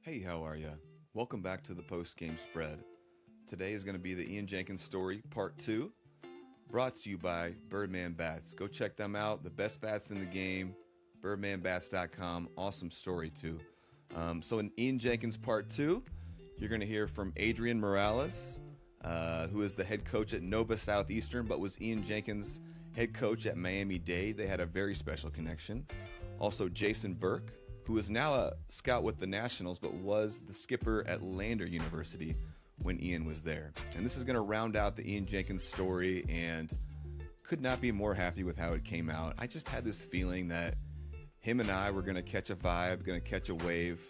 Hey, how are ya? Welcome back to the post-game spread. Today is going to be the Ian Jenkins Story, Part 2, brought to you by Birdman Bats. Go check them out. The best bats in the game, birdmanbats.com. Awesome story, too. So in Ian Jenkins Part 2, you're going to hear from Adrian Morales, who is the head coach at Nova Southeastern, but was Ian Jenkins' head coach at Miami Dade. They had a very special connection. Also, Jason Burke, who is now a scout with the Nationals, but was the skipper at Lander University when Ian was there. And this is going to round out the Ian Jenkins story, and could not be more happy with how it came out. I just had this feeling that him and I were going to catch a vibe, going to catch a wave,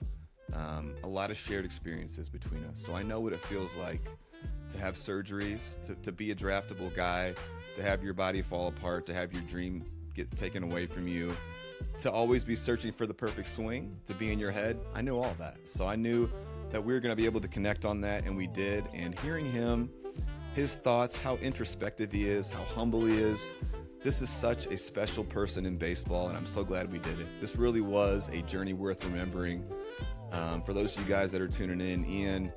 a lot of shared experiences between us. So I know what it feels like to have surgeries, to be a draftable guy, to have your body fall apart, to have your dream get taken away from you, to always be searching for the perfect swing, to be in your head. I knew all that. So I knew that we were going to be able to connect on that, and we did. And hearing him, his thoughts, how introspective he is, how humble he is, this is such a special person in baseball, and I'm so glad we did it. This really was a journey worth remembering. For those of you guys that are tuning in, Ian,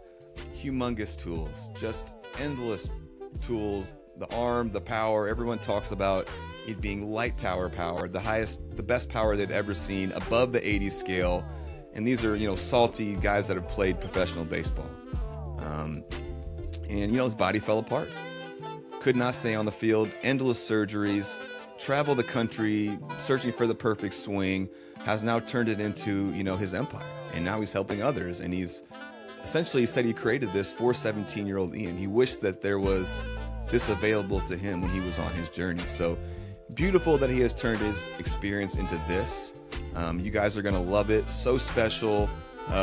humongous tools, just endless tools, the arm, the power. Everyone talks about it being light tower power, the best power they've ever seen, above the 80 scale. And these are, salty guys that have played professional baseball. And his body fell apart. Could not stay on the field, endless surgeries, travel the country, searching for the perfect swing, has now turned it into, his empire. And now he's helping others. And he said he created this for 17-year-old Ian. He wished that there was this available to him when he was on his journey. So beautiful that he has turned his experience into this. You guys are going to love it. So special.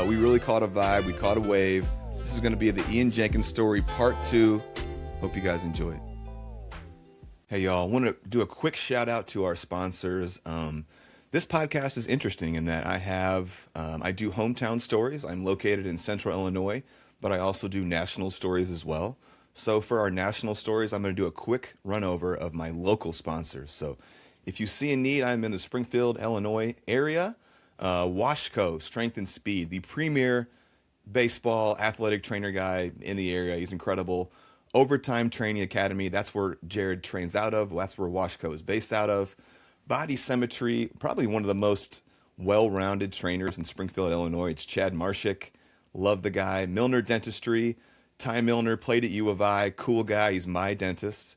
We really caught a vibe. We caught a wave. This is going to be the Ian Jenkins Story Part 2. Hope you guys enjoy it. Hey, y'all. I want to do a quick shout out to our sponsors. This podcast is interesting in that I do hometown stories. I'm located in Central Illinois, but I also do national stories as well. So for our national stories, I'm going to do a quick run over of my local sponsors. So if you see a need, I'm in the Springfield, Illinois area. Washco, Strength and Speed, the premier baseball athletic trainer guy in the area. He's incredible. Overtime Training Academy, that's where Jared trains out of. That's where Washco is based out of. Body Symmetry, probably one of the most well-rounded trainers in Springfield, Illinois. It's Chad Marshik. Love the guy. Milner Dentistry. Ty Milner played at U of I. Cool guy. He's my dentist.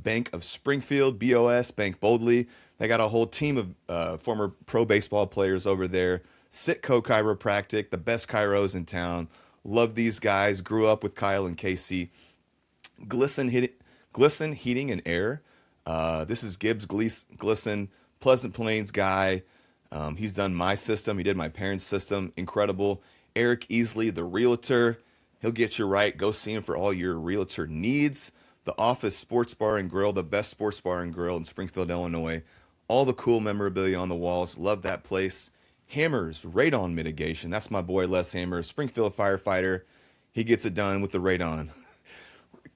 Bank of Springfield, BOS, Bank Boldly. They got a whole team of former pro baseball players over there. Sitco Chiropractic, the best chiros in town. Love these guys. Grew up with Kyle and Casey. Glisten Heating and Air. This is Gibbs Glisten, Pleasant Plains guy. He's done my system. He did my parents' system. Incredible. Eric Easley, the realtor. He'll get you right. Go see him for all your realtor needs. The Office Sports Bar and Grill, the best sports bar and grill in Springfield, Illinois. All the cool memorabilia on the walls. Love that place. Hammers, radon mitigation. That's my boy Les Hammer, Springfield firefighter. He gets it done with the radon.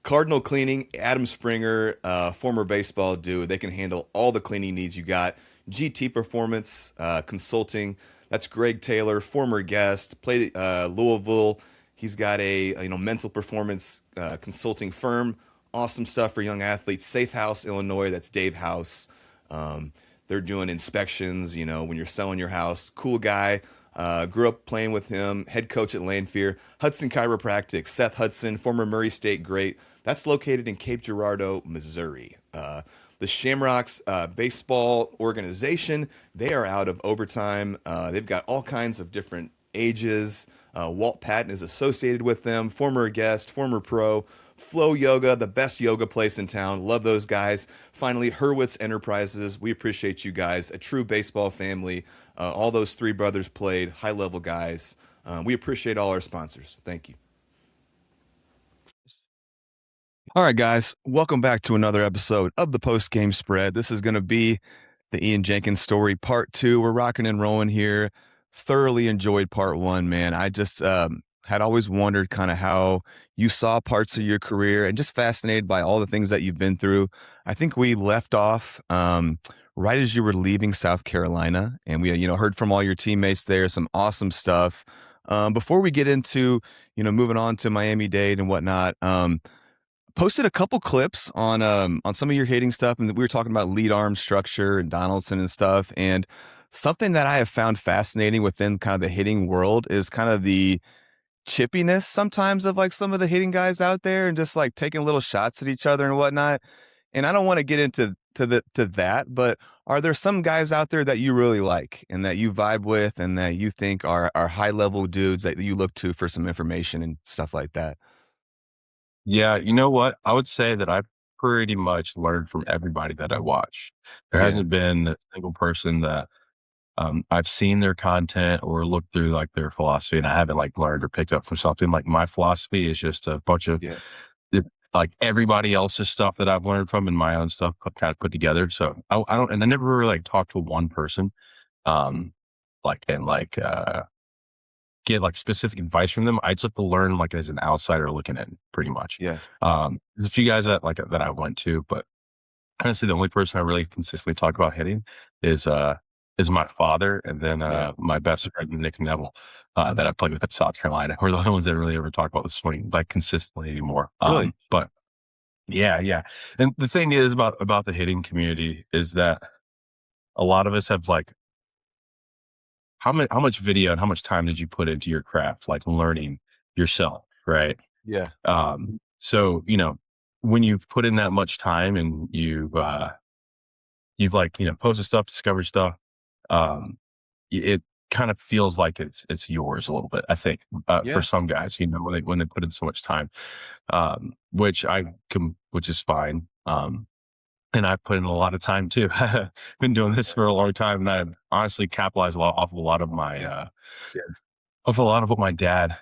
Cardinal Cleaning, Adam Springer, former baseball dude. They can handle all the cleaning needs you got. GT Performance Consulting. That's Greg Taylor, former guest, played Louisville. He's got a mental performance consulting firm. Awesome stuff for young athletes. Safe House, Illinois. That's Dave House. They're doing inspections, when you're selling your house. Cool guy. Grew up playing with him. Head coach at Lanphier. Hudson Chiropractic. Seth Hudson, former Murray State great. That's located in Cape Girardeau, Missouri. The Shamrocks Baseball Organization. They are out of Overtime. They've got all kinds of different ages. Walt Patton is associated with them. Former guest, former pro. Flow Yoga, the best yoga place in town. Love those guys. Finally, Hurwitz Enterprises. We appreciate you guys. A true baseball family. All those three brothers played. High-level guys. We appreciate all our sponsors. Thank you. All right, guys. Welcome back to another episode of the Post Game Spread. This is going to be the Ian Jenkins Story Part 2. We're rocking and rolling here. Thoroughly enjoyed Part 1, man. I just had always wondered kind of how you saw parts of your career and just fascinated by all the things that you've been through. I think we left off right as you were leaving South Carolina, and we heard from all your teammates there, some awesome stuff. Before we get into, moving on to Miami Dade and whatnot, posted a couple clips on some of your hitting stuff, and we were talking about lead arm structure and Donaldson and stuff. And something that I have found fascinating within kind of the hitting world is kind of the chippiness sometimes of like some of the hitting guys out there, and just like taking little shots at each other and whatnot. And I don't want to get into to that, but are there some guys out there that you really like and that you vibe with and that you think are high level dudes that you look to for some information and stuff like that? Yeah, you know what? I would say that I've pretty much learned from everybody that I watch. There Yeah, hasn't been a single person that I've seen their content or looked through like their philosophy and I haven't like learned or picked up from something. Like my philosophy is just a bunch of yeah, the, like everybody else's stuff that I've learned from and my own stuff kind of put together. So I don't, and I never really like talked to one person, um, and get like specific advice from them. I just have to learn like as an outsider looking in pretty much. yeah, There's a few guys that I went to, but honestly, the only person I really consistently talk about hitting is my father and then yeah. my best friend Nick Neville that I played with at South Carolina. We're the only ones that really ever talk about the swing like consistently anymore. Really? But yeah, yeah. And the thing is about the hitting community is that a lot of us have like how much video and how much time did you put into your craft, like learning yourself, right? Yeah, So when you've put in that much time and you've like posted stuff, discovered stuff, um, it kind of feels like it's yours a little bit. I think for yeah, some guys, when they put in so much time, which is fine. And I put in a lot of time too. Been doing this for a long time, and I've honestly capitalized a lot off of a lot of my yeah. of a lot of what my dad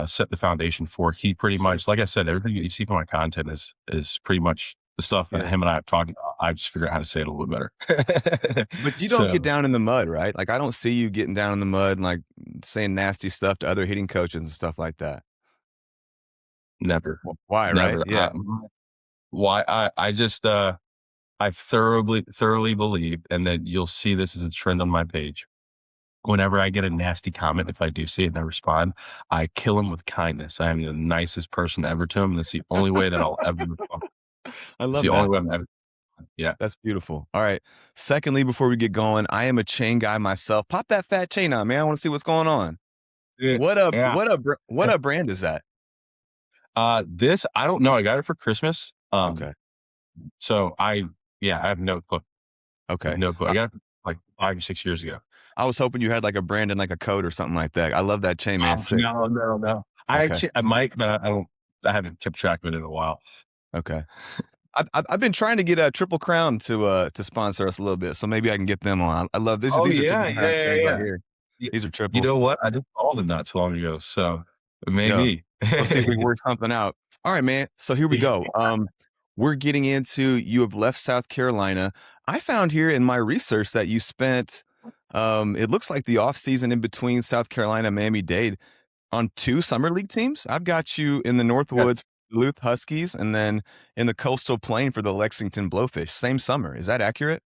set the foundation for. He pretty Sure. much, like I said, everything that you see from my content is pretty much the stuff that Yeah. him and I have talked about. I just figured out how to say it a little bit better. But you don't get So down in the mud, right? Like I don't see you getting down in the mud and like saying nasty stuff to other hitting coaches and stuff like that. never, Why, right? never. Yeah. Why I just I thoroughly believe, and that you'll see this as a trend on my page. Whenever I get a nasty comment, if I do see it and I respond, I kill him with kindness. I am the nicest person ever to him. That's the only way that I'll ever respond. I It's love the only that. way I'm ever. Yeah. That's beautiful. All right. Secondly, before we get going, I am a chain guy myself. Pop that fat chain on, man. I want to see what's going on. Yeah. Yeah. What a brand is that? This I don't know. I got it for Christmas. Okay. So I have no clue. I have Okay. no clue. I I, got it like 5 or 6 years ago. I was hoping you had like a brand and like a code or something like that. I love that chain, man. Sick. No, no, no. Okay. I might, but I don't. I haven't kept track of it in a while. Okay. I've been trying to get a Triple Crown to sponsor us a little bit, so maybe I can get them on. I love this. Oh These are yeah, Triple yeah, Crown yeah, chains right yeah. here. Y- These are You triples. know what? I just saw them not too long ago, so Yeah. maybe. Let's see if we can work something out. All right, man. So here we go. We're getting into you have left South Carolina. I found here in my research that you spent it looks like the off season in between South Carolina and Miami Dade on two summer league teams. I've got you in the Yeah, Northwoods Duluth Huskies and then in the Coastal Plain for the Lexington Blowfish. Same summer. Is that accurate?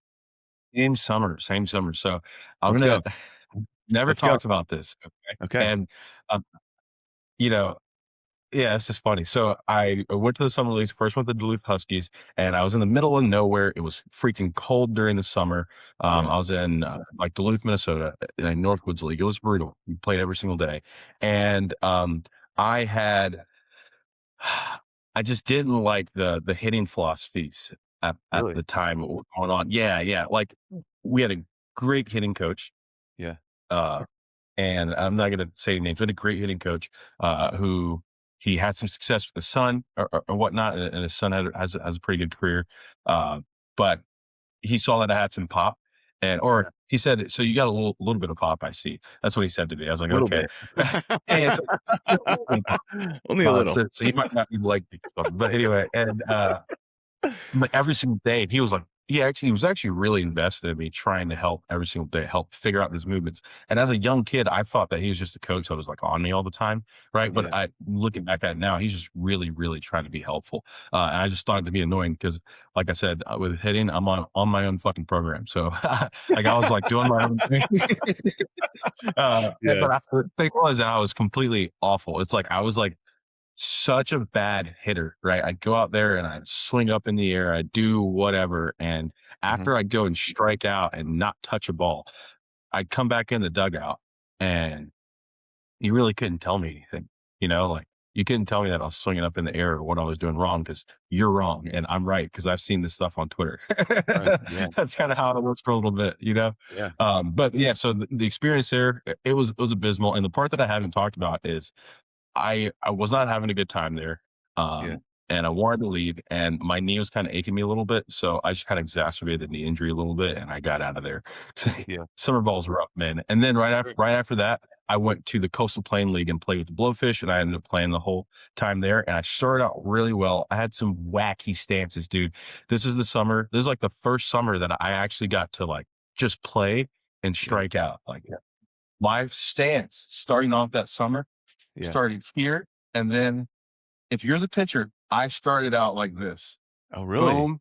same summer, same summer. So I'm Let's gonna go. never Let's go. talked about this, okay? Okay. And um, you know, yeah, it's just funny. So I went to the summer leagues, first went to the Duluth Huskies, and I was in the middle of nowhere. It was freaking cold during the summer. Yeah. I was in like Duluth, Minnesota, in Northwoods League. It was brutal. We played every single day. And I had I just didn't like the hitting philosophies at Really? the time what was going on. Yeah, yeah. Like we had a great hitting coach. Yeah. Uh and I'm not going to say any names, but a great hitting coach who he had some success with his son or whatnot, and his son has a pretty good career. Uh, but he saw that I had some pop, or he said, "So you got a little bit of pop, I see." That's what he said to me. I was like, A little "Okay." bit. And so, "Yeah, a little bit of pop." Only a little. So he might not be like me, but anyway, and but every single day he was like, he was actually really invested in me, trying to help every single day, help figure out his movements. And as a young kid, I thought that he was just a coach that was like on me all the time, right? But Yeah. I looking back at it now, he's just really, really trying to be helpful. And I just thought it to be annoying because, like I said, with hitting, I'm on my own fucking program. So like I was like doing my own thing. Yeah. But the thing was that I was completely awful. It's like I was like such a bad hitter, right? I'd go out there and I'd swing up in the air, I'd do whatever. And Mhm. after I'd go and strike out and not touch a ball, I'd come back in the dugout and you really couldn't tell me anything, like you couldn't tell me that I was swinging up in the air or what I was doing wrong because you're wrong and I'm right because I've seen this stuff on Twitter. Right. Yeah. That's kind of how it works for a little bit. Yeah. But yeah, so the experience there, it was abysmal. And the part that I haven't talked about is I was not having a good time there, Yeah. and I wanted to leave, and my knee was kinda aching me a little bit, so I just kinda exacerbated the injury a little bit, and I got out of there. Yeah. Summer ball's rough, man, and then right after Sure. right after that, I went to the Coastal Plain League and played with the Blowfish, and I ended up playing the whole time there, and I started out really well. I had some wacky stances, dude. This is, like, the first summer that I actually got to, like, just play and Yeah. strike out, like, my stance starting off that summer Yeah. started here, and then if you're the pitcher, I started out like this. Oh, really? Boom,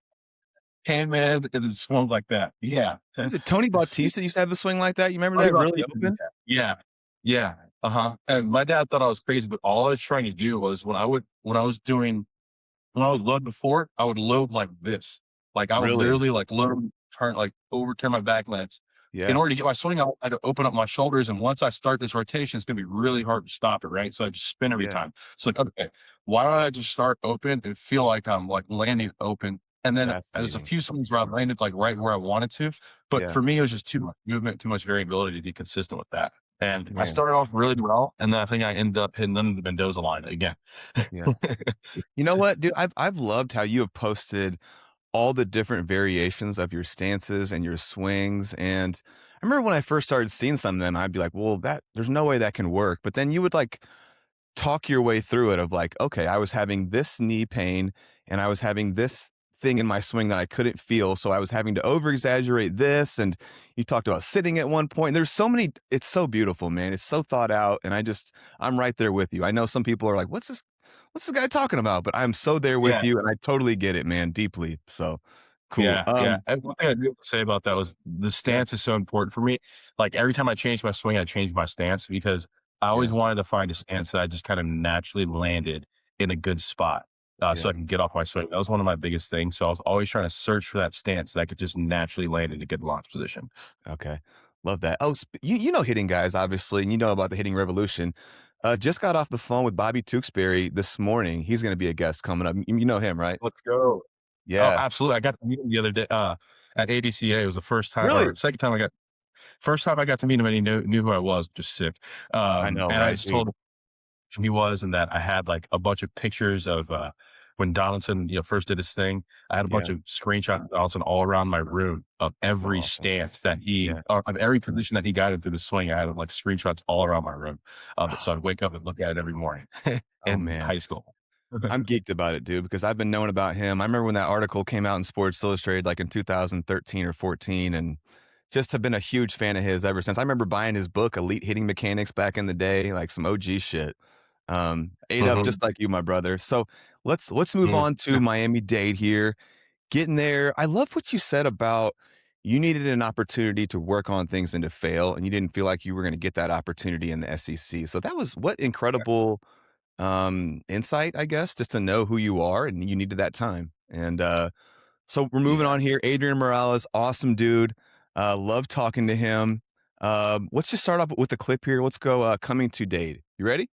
came in, and it swung like that. Yeah. Was it Tony Bautista used to have the swing like that? You remember Funny that about really people do open? that. Yeah. Yeah. Uh-huh. And my dad thought I was crazy, but all I was trying to do was when I was loading before, I would load like this. Like I would Really? literally like load, turn, like overturn my back legs. In Yeah. order to get my swing out, I had to open up my shoulders. And once I start this rotation, it's gonna be really hard to stop it, right? So I just spin every Yeah. time. It's like, okay, why don't I just start open and feel like I'm like landing open? And then there's a Fascinating. few swings where I landed like right where I wanted to. But Yeah. for me, it was just too much movement, too much variability to be consistent with that. And I Man. started off really well, and then I think I ended up hitting under the Mendoza line again. Yeah. You know what, dude? I've loved how you have posted all the different variations of your stances and your swings. And I remember when I first started seeing some of them, I'd be like, well, that there's no way that can work. But then you would like talk your way through it of like, okay, I was having this knee pain and I was having this thing in my swing that I couldn't feel. So I was having to over exaggerate this. And you talked about sitting at one point. There's so many, it's so beautiful, man. It's so thought out. And I'm right there with you. I know some people are like, what's this guy talking about? But I'm so there with Yeah. you and I totally get it, man, deeply. So cool. Yeah, yeah. And one thing I do say about that was the Yeah, stance is so important for me. Like every time I changed my swing, I changed my stance because I always yeah, wanted to find a stance that I just kind of naturally landed in a good spot, so yeah. I can get off my swing. That was one of my biggest things. So I was always trying to search for that stance that I could just naturally land in a good launch position. Okay. Love that. Oh, you know hitting guys, obviously, and you know about the hitting revolution. Just got off the phone with Bobby Tewksbury this morning. He's going to be a guest coming up. You know him, right? Let's go. Oh, Yeah. absolutely. I got to meet him the other day at ADCA. It was the first time Really? or second time first time I got to meet him and he knew who I was, just sick. I know, And I right, just dude? told him he was and that I had like a bunch of pictures of when Donaldson, first did his thing. I had a Yeah. bunch of screenshots of Donaldson all around my room of So every awesome. stance that Yeah. or of every position that he got in through the swing. I had like screenshots all around my room of it. Oh, So I'd wake up and look at it every morning oh, in man. high school. I'm geeked about it, dude, because I've been knowing about him. I remember when that article came out in Sports Illustrated, like in 2013 or 14, and just have been a huge fan of his ever since. I remember buying his book, Elite Hitting Mechanics, back in the day, like some OG shit. Ate up Mhm, just like you, my brother. So let's move mhm. on to Miami Dade here. Getting there. I love what you said about you needed an opportunity to work on things and to fail, and you didn't feel like you were going to get that opportunity in the SEC. So that was what incredible insight, I guess, just to know who you are and you needed that time. And so we're moving Yeah. on here. Adrian Morales, awesome dude. Love talking to him. Let's just start off with the clip here. Let's go coming to Dade. You ready?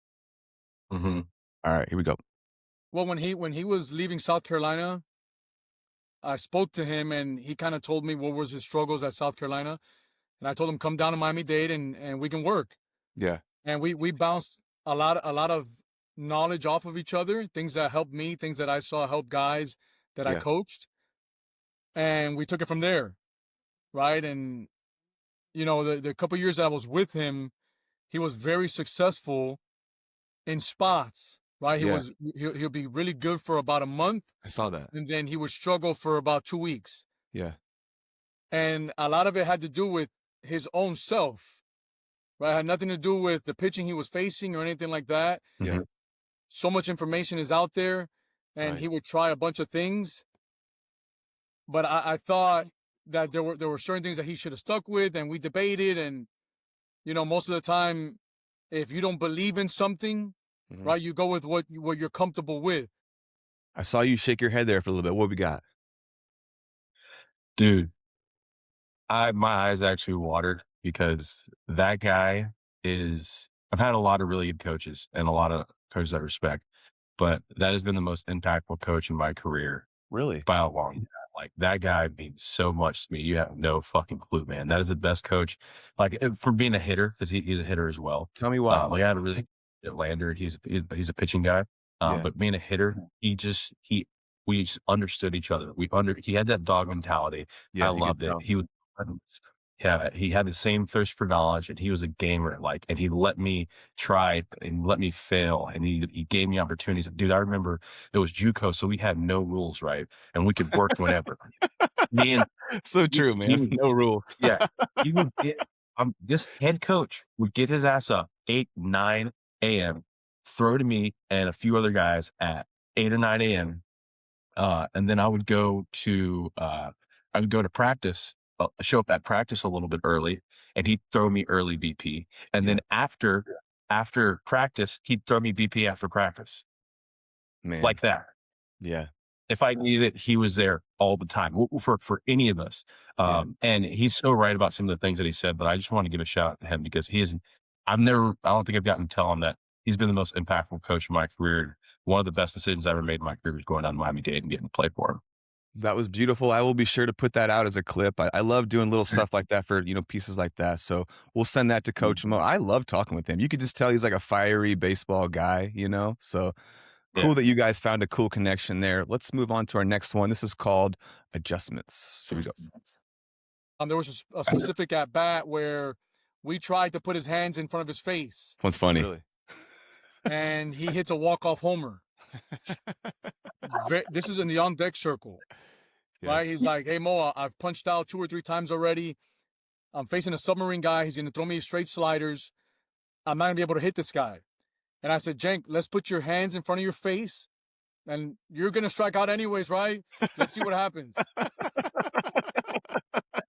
Mhm. All right, here we go. Well, when he was leaving South Carolina, I spoke to him and he kind of told me what was his struggles at South Carolina, and I told him come down to Miami Dade and we can work. Yeah, And we bounced a lot of knowledge off of each other, things that helped me, things that I saw help guys that I yeah, coached, and we took it from there, right? And the couple years that I was with him, he was very successful in spots, right? yeah. He'll be really good for about a month, I saw that. and then he would struggle for about 2 weeks. Yeah. And a lot of it had to do with his own self, right? It had nothing to do with the pitching he was facing or anything like that. Yeah. So much information is out there, and Right. he would try a bunch of things. But I thought that there were certain things that he should have stuck with, and we debated. And most of the time, if you don't believe in something, right, you go with what you're comfortable with. I saw you shake your head there for a little bit. What we got? Dude, my eyes actually watered because that guy is. I've had a lot of really good coaches and a lot of coaches I respect, but that has been the most impactful coach in my career Really? by a long time. Like, that guy means so much to me. You have no fucking clue, man. That is the best coach. Like, for being a hitter, because he's a hitter as well. Tell me why. Like, I had a really good Lander. He's a pitching guy. Yeah. But being a hitter, we just understood each other. He had that dog mentality. Yeah, I you could loved it. tell. He had the same thirst for knowledge, and he was a gamer. Like, and he let me try and let me fail, and he gave me opportunities. Dude, I remember it was JUCO, so we had no rules, right? And we could work whenever. So true, man. No rules. Yeah, he would get. This head coach would get his ass up 8, 9 a.m., throw to me and a few other guys at 8 or 9 a.m. And then I would go to practice. Show up at practice a little bit early, and he'd throw me early BP. And then after practice, he'd throw me BP after practice. Man. Like that. Yeah. If I needed it, he was there all the time for any of us. And he's so right about some of the things that he said, but I just want to give a shout out to him because I don't think I've gotten to tell him that he's been the most impactful coach in my career. One of the best decisions I ever made in my career was going down to Miami Dade and getting to play for him. That was beautiful. I will be sure to put that out as a clip. I love doing little stuff like that for, pieces like that. So we'll send that to Coach Mo. I love talking with him. You could just tell he's like a fiery baseball guy, So cool that you guys found a cool connection there. Let's move on to our next one. This is called Adjustments. Here we go. There was a specific at bat where we tried to put his hands in front of his face. One's funny. Really? And he hits a walk-off homer. This is in the on-deck circle, right? He's like, hey, Mo, I've punched out 2 or 3 times already. I'm facing a submarine guy. He's going to throw me straight sliders. I'm not going to be able to hit this guy. And I said, Jenk, let's put your hands in front of your face, and you're going to strike out anyways, right? Let's see what happens.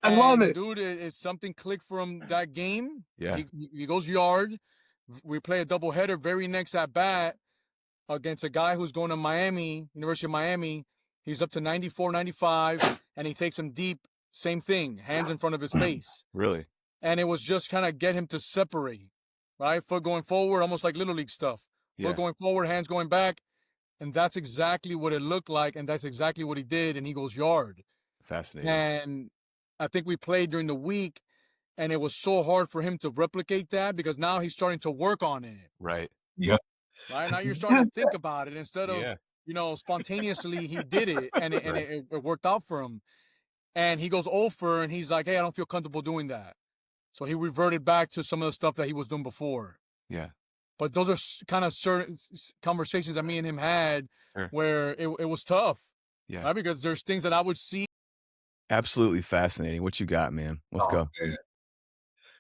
I love it. Dude, it's something clicked from that game. Yeah. He goes yard. We play a doubleheader very next at bat against a guy who's going to Miami, University of Miami. He's up to 94, 95, and he takes him deep. Same thing, hands in front of his face. Really? And it was just kind of get him to separate, right? Foot going forward, almost like Little League stuff. Foot going forward, hands going back. And that's exactly what it looked like, and that's exactly what he did, and he goes yard. Fascinating. And I think we played during the week, and it was so hard for him to replicate that because now he's starting to work on it. Right. Yep. Right now, you're starting to think about it instead of, spontaneously he did it and it worked out for him. And he goes over and he's like, hey, I don't feel comfortable doing that. So he reverted back to some of the stuff that he was doing before. Yeah. But those are kind of certain conversations that me and him had where it was tough. Yeah. Right? Because there's things that I would see. Absolutely fascinating. What you got, man? Let's go. Man.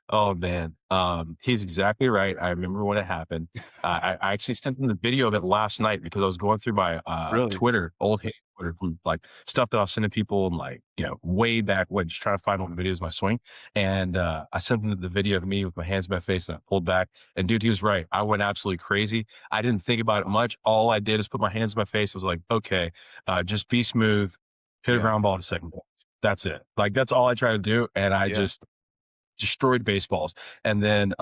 Oh man, he's exactly right. I remember when it happened. I actually sent him the video of it last night because I was going through my Twitter, old Twitter, like stuff that I was sending people and way back when, just trying to find old videos of my swing. And I sent him the video of me with my hands in my face and I pulled back. And dude, he was right. I went absolutely crazy. I didn't think about it much. All I did is put my hands in my face. I was like, okay, just be smooth, hit a ground ball to second base. That's it. Like that's all I try to do. And I just destroyed baseballs. And then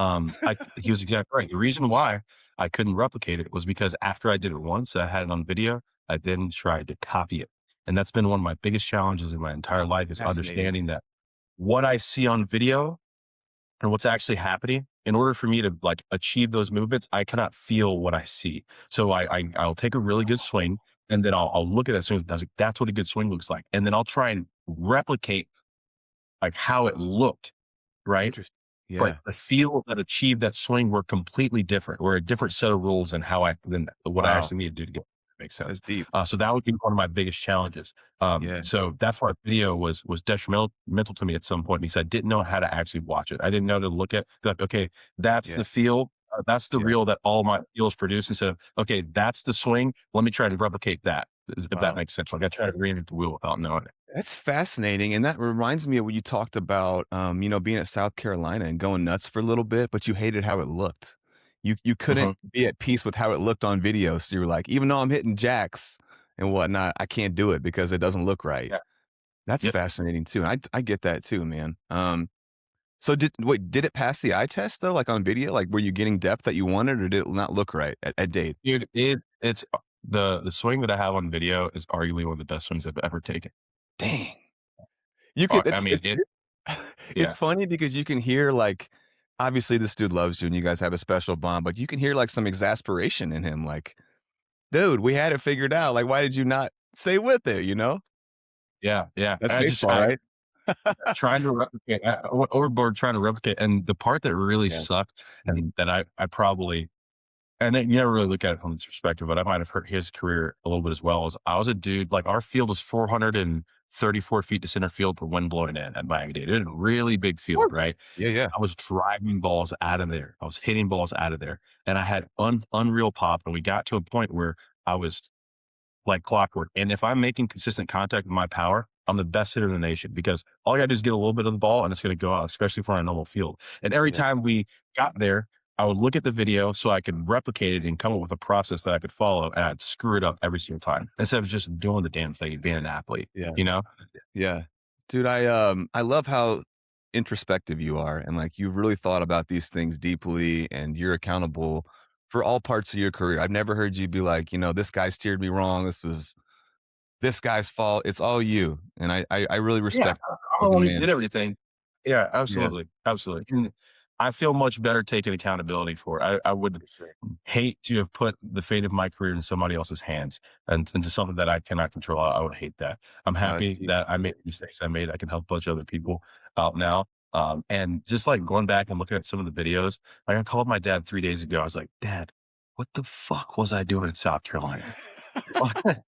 he was exactly right. The reason why I couldn't replicate it was because after I did it once, I had it on video, I then tried to copy it. And that's been one of my biggest challenges in my entire life is understanding that what I see on video and what's actually happening, in order for me to achieve those movements, I cannot feel what I see. So I'll take a really good swing and then I'll look at that swing. That's what a good swing looks like. And then I'll try and replicate how it looked. Right. Yeah. But the feel that achieved that swing were completely different. We're a different set of rules and what I actually need to do to get makes That's sense. deep. So that would be one of my biggest challenges. Yeah. So that's why video was detrimental to me at some point, because I didn't know how to actually watch it. I didn't know to look at like, okay, that's Yeah. the feel. That's the Yeah. reel that all my feels produce. Instead of, okay, that's the swing. Let me try to replicate that. If Wow. that makes sense. Like I try to reinvent the wheel without knowing it. That's fascinating. And that reminds me of what you talked about, being at South Carolina and going nuts for a little bit, but you hated how it looked. You couldn't be at peace with how it looked on video. So you were like, even though I'm hitting jacks and whatnot, I can't do it because it doesn't look right. Yeah. That's Yep. fascinating too. And I get that too, man. So did it pass the eye test though? Like on video, like were you getting depth that you wanted, or did it not look right at Dade? Dude, it's the swing that I have on video is arguably one of the best swings I've ever taken. Dang. You could I mean, it's yeah. funny because you can hear like obviously this dude loves you and you guys have a special bond, but you can hear like some exasperation in him, like, dude, we had it figured out. Like, why did you not stay with it, you know? Yeah. That's I baseball, right? trying to replicate, overboard trying to replicate. And the part that really Yeah. sucked, and that I probably, and then you never really look at it from this perspective, but I might have hurt his career a little bit as well. Is I was a dude, like our field was 434 feet to center field for wind blowing in at Miami Dade. It was a really big field, right? Yeah. I was driving balls out of there. I was hitting balls out of there, and I had unreal pop. And we got to a point where I was like clockwork. And if I'm making consistent contact with my power, I'm the best hitter in the nation, because all I got to do is get a little bit of the ball and it's going to go out, especially for a normal field. And every Yeah. time we got there, I would look at the video so I could replicate it and come up with a process that I could follow, and I'd screw it up every single time instead of just doing the damn thing and being an athlete, Yeah. you know? Yeah. Dude, I love how introspective you are, and like you've really thought about these things deeply and you're accountable for all parts of your career. I've never heard you be like, this guy steered me wrong. This was this guy's fault. It's all you. And I really Yeah. respect I'm as the a one who man. did everything. Yeah, Yeah. absolutely. Absolutely. And I feel much better taking accountability for it. I would hate to have put the fate of my career in somebody else's hands and into something that I cannot control. I would hate that. I'm happy that I made the mistakes I made. I can help a bunch of other people out now. And just like going back and looking at some of the videos, like I called my dad 3 days ago. I was like, Dad, what the fuck was I doing in South Carolina? Like,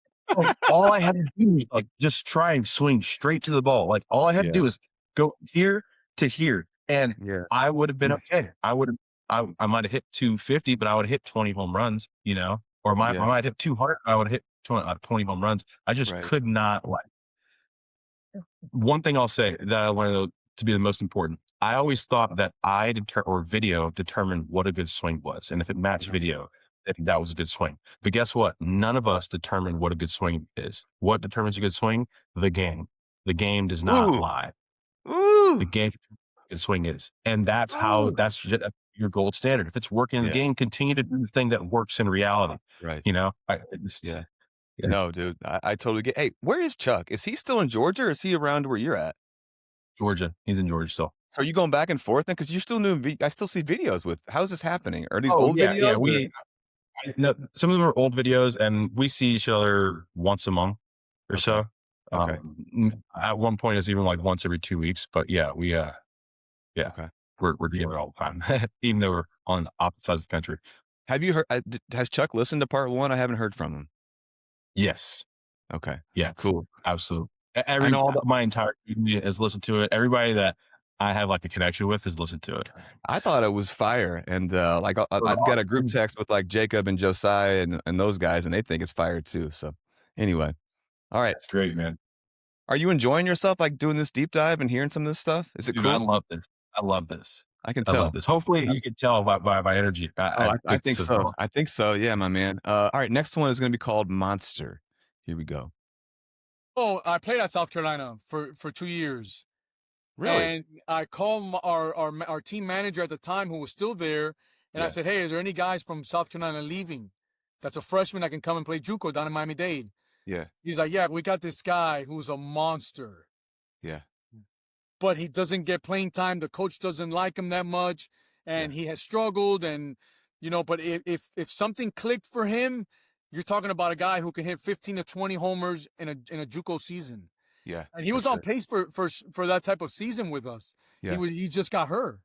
all I had to do was like just try and swing straight to the ball. Like all I had to do is go here to here, and Yeah. I would have been okay. I might have hit 250, but I would have hit 20 home runs, or I might hit 200. I would have hit 20 home runs. I just Right. could not. Like, one thing I'll say that I learned to be the most important. I always thought that video determined what a good swing was, and if it matched video, that was a good swing. But guess what? None of us determine what a good swing is. What determines a good swing? The game. The game does not Ooh. lie. Ooh. The game a good swing is, and that's how that's your gold standard. If it's working in the game, continue to do the thing that works in reality. Right. Yeah. No, dude, I totally get. Hey, where is Chuck? Is he still in Georgia, or is he around where you're at? Georgia. He's in Georgia still. So are you going back and forth then? Because you're still doing. I still see videos with. How's this happening? Are these Oh old yeah, videos? no, some of them are old videos, and we see each other once a month or so. Okay. At one point, it's even like once every 2 weeks. But yeah, Okay. we're together all the time, even though we're on opposite sides of the country. Have you heard? Has Chuck listened to part one? I haven't heard from him. Yes. Okay. Yes. Cool. Absolutely. I know My entire community has listened to it. Everybody that I have like a connection with has listened to it. I thought it was fire, and like I've got a group text with like Jacob and Josiah and those guys, and they think it's fire too. So anyway, all right. That's great, man. Are you enjoying yourself, like doing this deep dive and hearing some of this stuff? Is it Dude, cool? I love this. I love this. I can I tell. love this. Hopefully you can tell by my energy. I think so. Well. I think so. Yeah, my man. All right, next one is going to be called Monster. Here we go. Oh, I played at South Carolina for 2 years. Really? And I called our team manager at the time, who was still there, and I said, "Hey, is there any guys from South Carolina leaving? That's a freshman that can come and play JUCO down in Miami Dade." Yeah. He's like, "Yeah, we got this guy who's a monster, Yeah. but he doesn't get playing time. The coach doesn't like him that much, and he has struggled. And but if something clicked for him, you're talking about a guy who can hit 15 to 20 homers in a JUCO season." Yeah. And he was on pace for that type of season with us. Yeah. He just got hurt.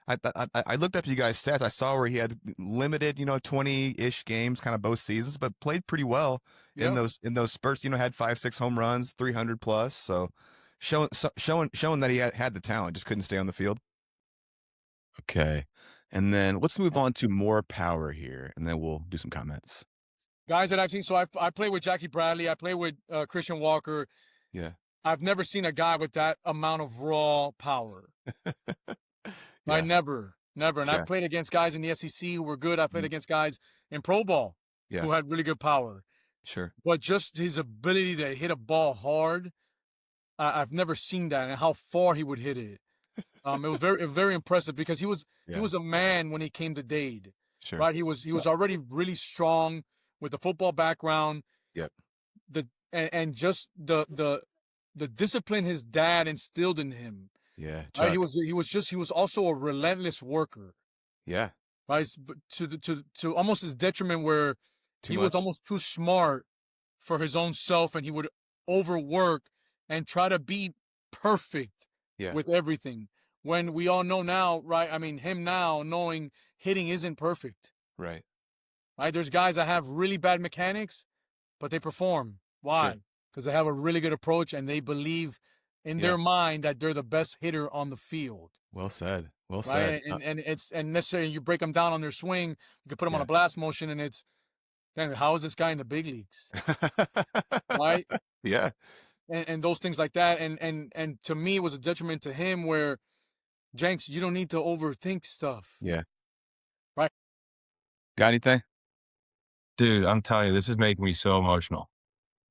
I looked up you guys' stats. I saw where he had limited, 20-ish games, kind of both seasons, but played pretty well in Yeah. those spurts. Had 5, 6 home runs, 300 plus. So showing that he had the talent, just couldn't stay on the field. Okay, and then let's move on to more power here, and then we'll do some comments. Guys that I've seen. So I play with Jackie Bradley. I play with Christian Walker. Yeah. I've never seen a guy with that amount of raw power. Yeah. Never. And Yeah. I've played against guys in the SEC who were good. I played against guys in pro ball who had really good power. Sure. But just his ability to hit a ball hard, I've never seen that, and how far he would hit it. It was very impressive because he was a man when he came to Dade. Sure. Right? He was already really strong with a football background. Yep. And just the discipline his dad instilled in him. Yeah. Right? He was also a relentless worker. Yeah. Right? To almost his detriment, where he was almost too smart for his own self, and he would overwork and try to be perfect with everything. When we all know now, right? I mean, him now knowing hitting isn't perfect. Right. Right? There's guys that have really bad mechanics, but they perform. Why? Because they have a really good approach, and they believe in their mind that they're the best hitter on the field. Well said. Well Right? said. And necessarily you break them down on their swing, you can put them on a blast motion, and it's, then how is this guy in the big leagues? Right? Yeah. And those things like that. And to me, it was a detriment to him, where, Jenks, you don't need to overthink stuff. Yeah. Right. Got anything? Dude, I'm telling you, this is making me so emotional.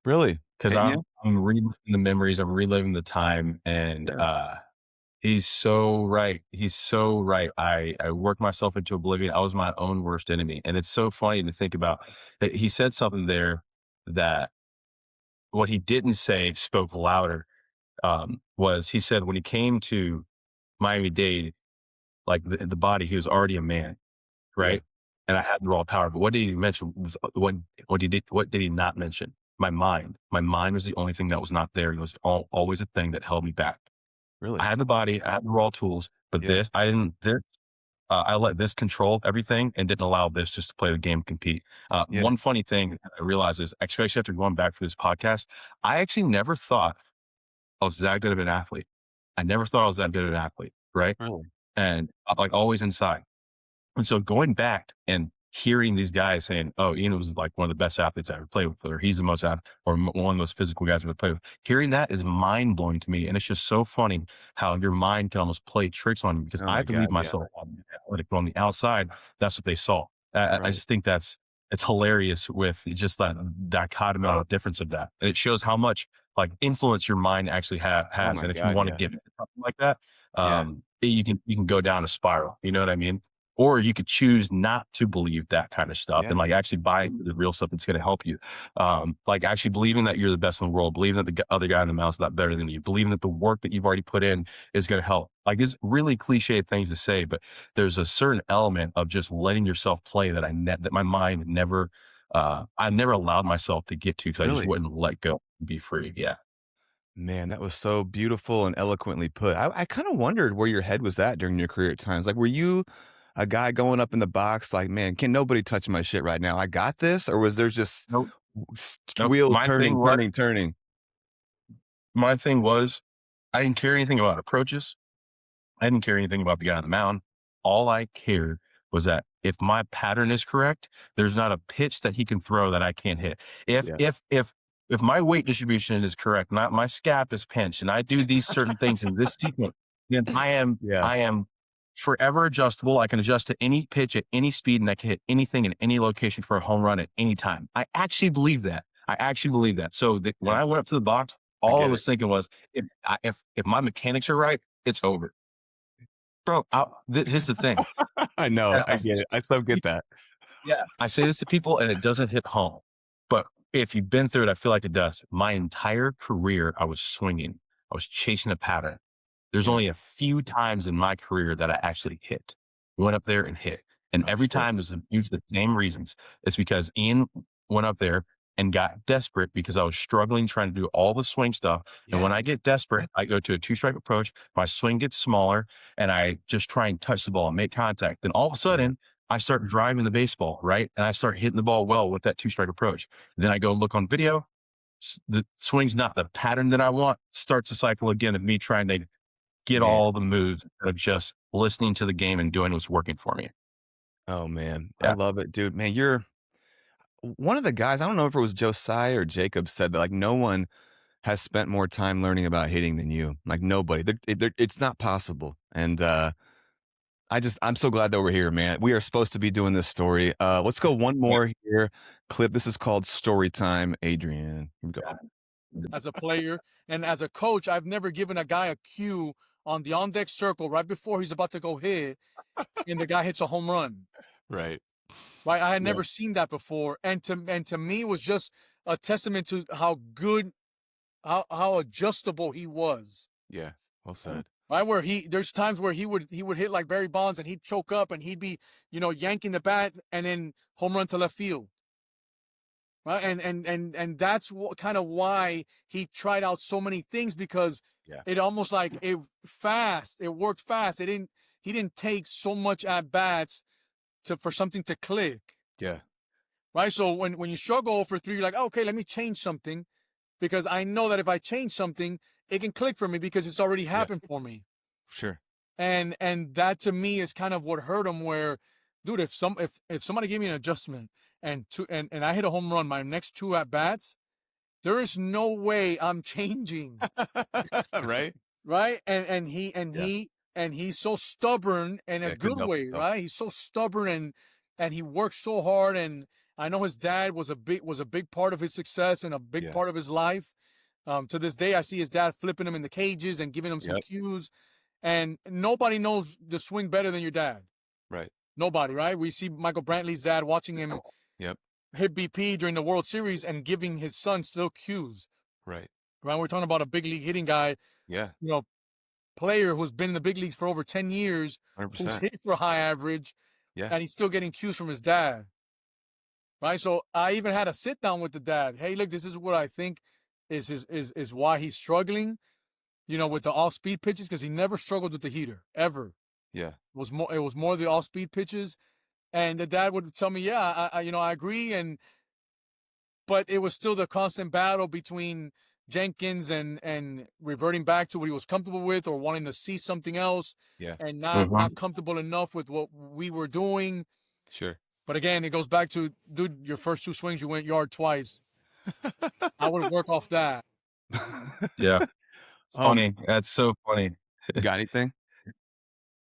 Really? Because I'm reliving the memories, I'm reliving the time, and he's so right. He's so right. I worked myself into oblivion. I was my own worst enemy. And it's so funny to think about that. He said something there that what he didn't say spoke louder. Was he said when he came to Miami Dade, like the body, he was already a man, right? And I had the raw power. But what did he mention? What did he not mention? My mind. My mind was the only thing that was not there. It was always a thing that held me back. Really? I had the body, I had the raw tools, but I let this control everything and didn't allow this just to play the game and compete. One funny thing I realized is, especially after going back for this podcast, I actually never thought I was that good of an athlete. I never thought I was that good of an athlete, right? Really? And like always inside. And so going back and hearing these guys saying, "Oh, Ian was like one of the best athletes I ever played with," or "He's the most one of the most physical guys I've ever played with," hearing that is mind blowing to me. And it's just so funny how your mind can almost play tricks on you, because I believe myself athletic, but on the outside, that's what they saw. I just think it's hilarious with just that dichotomy of difference of that. And it shows how much like influence your mind actually has. And if you want to give it something like that, you can go down a spiral. You know what I mean? Or you could choose not to believe that kind of stuff and like actually buy into the real stuff that's going to help you. Like actually believing that you're the best in the world, believing that the other guy in the mouse is not better than you, believing that the work that you've already put in is going to help. Like, it's really cliche things to say, but there's a certain element of just letting yourself play that that my mind never, I never allowed myself to get to, because I just wouldn't let go and be free. Yeah. Man, that was so beautiful and eloquently put. I kind of wondered where your head was at during your career at times. Like, were you a guy going up in the box like, man, can nobody touch my shit right now? I got this? Or was there just wheels turning? My thing was, I didn't care anything about approaches. I didn't care anything about the guy on the mound. All I cared was that if my pattern is correct, there's not a pitch that he can throw that I can't hit. If my weight distribution is correct, not my scap is pinched, and I do these certain things in this sequence, then I am forever adjustable. I can adjust to any pitch at any speed, and I can hit anything in any location for a home run at any time. I actually believe that. So when I went up to the box, all I was thinking was, if my mechanics are right, it's over. Bro, here's the thing. I know. I get it. I so get that. Yeah. I say this to people and it doesn't hit home. But if you've been through it, I feel like it does. My entire career, I was swinging. I was chasing a pattern. There's only a few times in my career that I actually hit. Went up there and hit. And every time it was usually the same reasons. It's because Ian went up there and got desperate because I was struggling trying to do all the swing stuff. And when I get desperate, I go to a two-strike approach. My swing gets smaller, and I just try and touch the ball and make contact. Then all of a sudden, I start driving the baseball, right? And I start hitting the ball well with that two-strike approach. Then I go look on video. The swing's not the pattern that I want. Starts the cycle again of me trying to get all the moves instead of just listening to the game and doing what's working for me. Oh man, I Yeah. love it, dude. Man, you're one of the guys. I don't know if it was Josiah or Jacob said that like no one has spent more time learning about hitting than you. Like nobody. It's not possible. And I'm so glad that we're here, man. We are supposed to be doing this story. Let's go one more here clip. This is called Story Time. Adrian, here we go. As a player and as a coach, I've never given a guy a cue on the on-deck circle right before he's about to go hit, and the guy hits a home run. Right. Right, I had never seen that before, and to me, it was just a testament to how good, how adjustable he was. Yeah. Well said. Right, where there's times where he would hit like Barry Bonds, and he'd choke up, and he'd be yanking the bat, and then home run to left field. Right, and that's kind of why he tried out so many things, because it almost like it worked fast. He didn't take so much at bats for something to click. Yeah. Right. So when you struggle for 3, you're like, okay, let me change something, because I know that if I change something, it can click for me because it's already happened for me. Sure. And that to me is kind of what hurt him, where, dude, if somebody gave me an adjustment and I hit a home run my next 2 at bats, there is no way I'm changing. Right. Right. And he's so stubborn in a good way, right? He's so stubborn, and he works so hard. And I know his dad was a big part of his success and a big part of his life. To this day, I see his dad flipping him in the cages and giving him some cues. And nobody knows the swing better than your dad. Right. Nobody, right? We see Michael Brantley's dad watching him hit BP during the World Series and giving his son still cues. Right. Right. We're talking about a big league hitting guy. Yeah. Player who's been in the big leagues for over 10 years, 100%. who's hit for high average, and he's still getting cues from his dad. Right. So I even had a sit down with the dad. Hey, look, this is what I think is why he's struggling, with the off speed pitches, because he never struggled with the heater ever. Yeah. It was more the off speed pitches. And the dad would tell me, I agree. But it was still the constant battle between Jenkins and reverting back to what he was comfortable with, or wanting to see something else, and not comfortable enough with what we were doing. Sure. But again, it goes back to, dude, your first 2 swings, you went yard twice. I would work off that. Yeah. Funny. That's so funny. Got anything?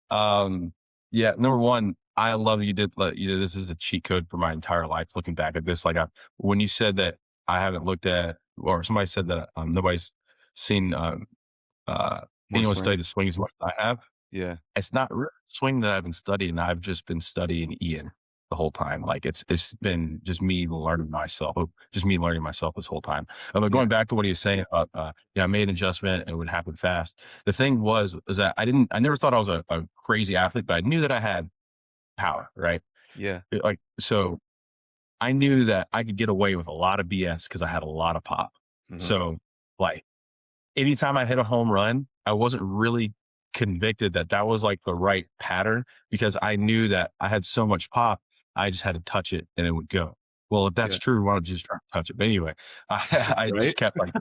Yeah. Number one, I love you did this is a cheat code for my entire life. Looking back at this, like when you said that I haven't looked at, or somebody said that nobody's seen anyone study the swing as much as I have. Yeah. It's not really swing that I've been studying. I've just been studying Ian the whole time. Like it's been just me learning myself this whole time. But going back to what he was saying about, I made an adjustment and it would happen fast. The thing was that I never thought I was a crazy athlete, but I knew that I had power, right? Yeah. So I knew that I could get away with a lot of BS because I had a lot of pop. Mhm. So like anytime I hit a home run, I wasn't really convicted that was like the right pattern, because I knew that I had so much pop. I just had to touch it and it would go. Well, if that's true, why don't you just try to touch it? But anyway, I just kept like,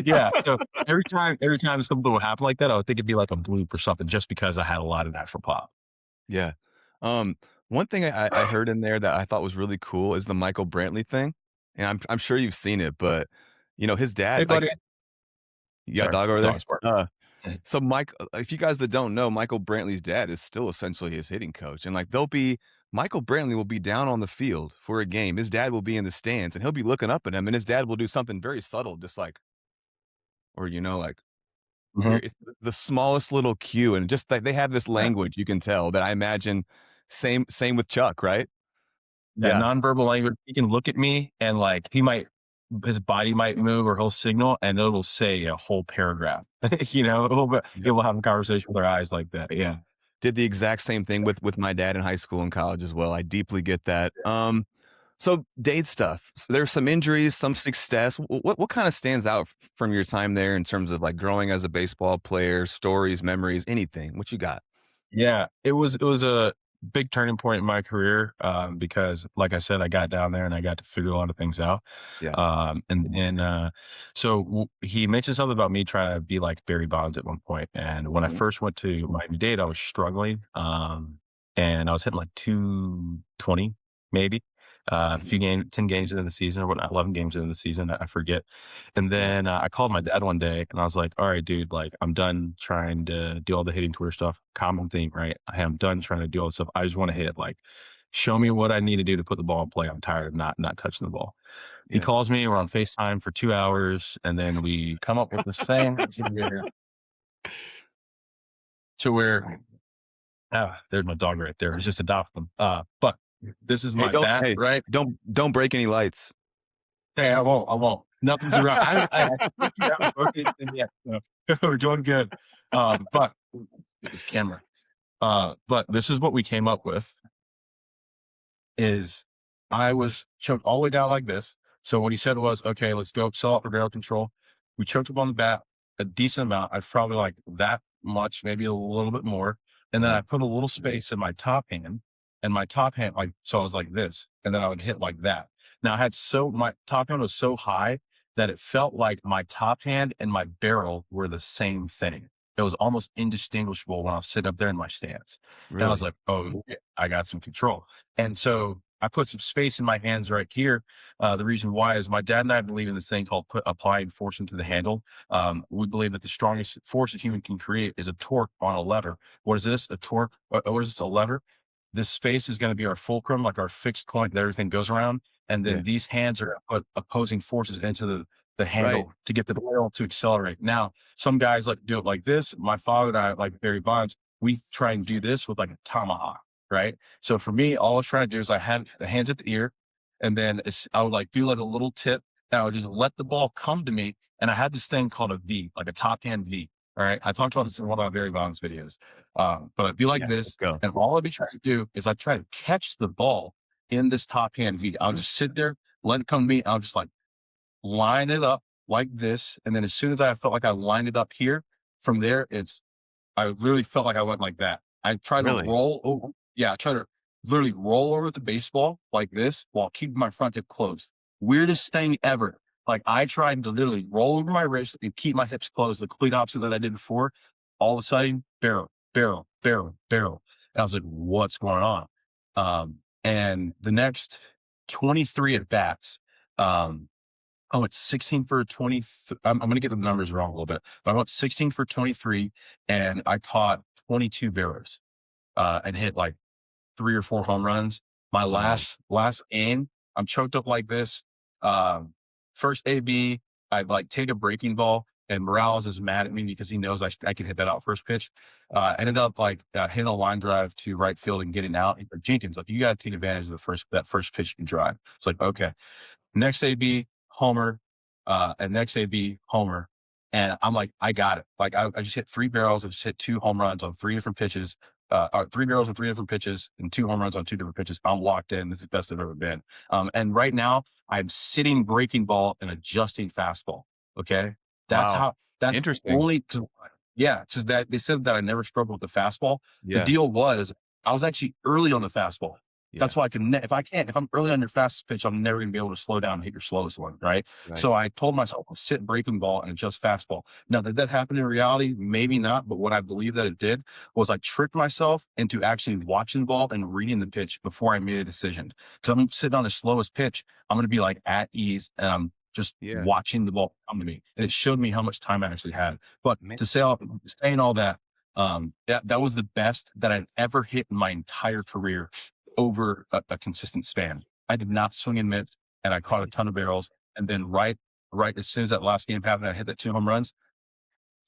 yeah. So every time something would happen like that, I would think it'd be like a bloop or something, just because I had a lot of natural pop. Yeah. One thing I heard in there that I thought was really cool is the Michael Brantley thing. And I'm sure you've seen it, but his dad, Hey, buddy. You got a dog over there? So Mike, if you guys that don't know, Michael Brantley's dad is still essentially his hitting coach. And like Michael Brantley will be down on the field for a game. His dad will be in the stands and he'll be looking up at him, and his dad will do something very subtle, just like, or it's the smallest little cue. And just like they have this language, you can tell that I imagine same with Chuck, right? Yeah. Nonverbal language. He can look at me and like his body might move, or he'll signal and it'll say a whole paragraph. We'll have a conversation with our eyes like that. Yeah. Did the exact same thing with my dad in high school and college as well. I deeply get that. So Dade stuff. So there's some injuries, some success. What kind of stands out from your time there in terms of like growing as a baseball player, stories, memories, anything? What you got? Yeah, it was a big turning point in my career, because like I said, I got down there and I got to figure a lot of things out. Yeah. So he mentioned something about me trying to be like Barry Bonds at one point. And when I first went to Miami Dade, I was struggling, and I was hitting like 220 maybe. A few games, 10 games into the season, or whatnot, 11 games into the season, I forget. And then I called my dad one day and I was like, all right, dude, like I'm done trying to do all the hitting Twitter stuff. Common theme, right? I am done trying to do all this stuff. I just want to hit. Like, show me what I need to do to put the ball in play. I'm tired of not touching the ball. He Yeah. calls me, we're on FaceTime for 2 hours, and then we come up with this thing to where there's my dog right there. It's just adopted him. But this is my bat, right? Don't break any lights. Hey, I won't. Nothing's around. I haven't broken anything yet. So we're doing good. But this camera. But this is what we came up with. Is I was choked all the way down like this. So what he said was, okay, let's go sell out for barrel control. We choked him on the bat a decent amount. I've probably like that much, maybe a little bit more. And then I put a little space in my top hand, and my top hand, like, so I was like this, and then I would hit like that. Now my top hand was so high that it felt like my top hand and my barrel were the same thing. It was almost indistinguishable when I was sitting up there in my stance. Really? And I was like, oh, I got some control. And so I put some space in my hands right here. The reason why is my dad and I believe in this thing called applying force into the handle. We believe that the strongest force a human can create is a torque on a lever. What is this? A torque? What is this? A lever? This space is going to be our fulcrum, like our fixed point that everything goes around. And then these hands are going to put opposing forces into the handle to get the barrel to accelerate. Now, some guys like to do it like this. My father and I, like Barry Bonds, we try and do this with like a tomahawk, right? So for me, all I was trying to do is I had the hands at the ear, and then I would like do like a little tip, and I would just let the ball come to me. And I had this thing called a V, like a top hand V. All right. I talked about this in one of my Barry Bonds videos. But I'd be like this. And all I'd be trying to do is I try to catch the ball in this top hand V. I'll just sit there, let it come to me. I'll just like line it up like this. And then as soon as I felt like I lined it up here, from there, I literally felt like I went like that. I tried to roll over. Yeah. I tried to literally roll over the baseball like this while keeping my front hip closed. Weirdest thing ever. Like I tried to literally roll over my wrist and keep my hips closed, the complete opposite that I did before. All of a sudden, barrel. And I was like, what's going on? And the next 23 at bats, it's 16 for 20. I'm going to get the numbers wrong a little bit, but I went 16 for 23 and I caught 22 barrels, and hit like 3 or 4 home runs. My last game, I'm choked up like this. First AB, I like take a breaking ball, and Morales is mad at me because he knows I can hit that out first pitch. Ended up like hitting a line drive to right field and getting out. Jenkins, like, you got to take advantage of that first pitch you can drive. It's like, okay. Next AB, homer, and next AB, homer. And I'm like, I got it. Like I just hit 3 barrels. I just hit 2 home runs on 3 different pitches. 3 barrels on 3 different pitches and 2 home runs on 2 different pitches. I'm locked in. This is the best I've ever been. And right now I'm sitting breaking ball and adjusting fastball. Okay. That's interesting. Because they said that I never struggled with the fastball. The deal was I was actually early on the fastball. That's why if I'm early on your fastest pitch, I'm never going to be able to slow down and hit your slowest one. Right. So I told myself to sit breaking ball and adjust fastball. Now, did that happen in reality? Maybe not. But what I believe that it did was I tricked myself into actually watching the ball and reading the pitch before I made a decision. So I'm sitting on the slowest pitch. I'm going to be like at ease, and I'm just watching the ball come to me. And it showed me how much time I actually had. But saying all that, that was the best that I'd ever hit in my entire career over a consistent span. I did not swing and miss, and I caught a ton of barrels. And then right as soon as that last game happened, I hit that 2 home runs.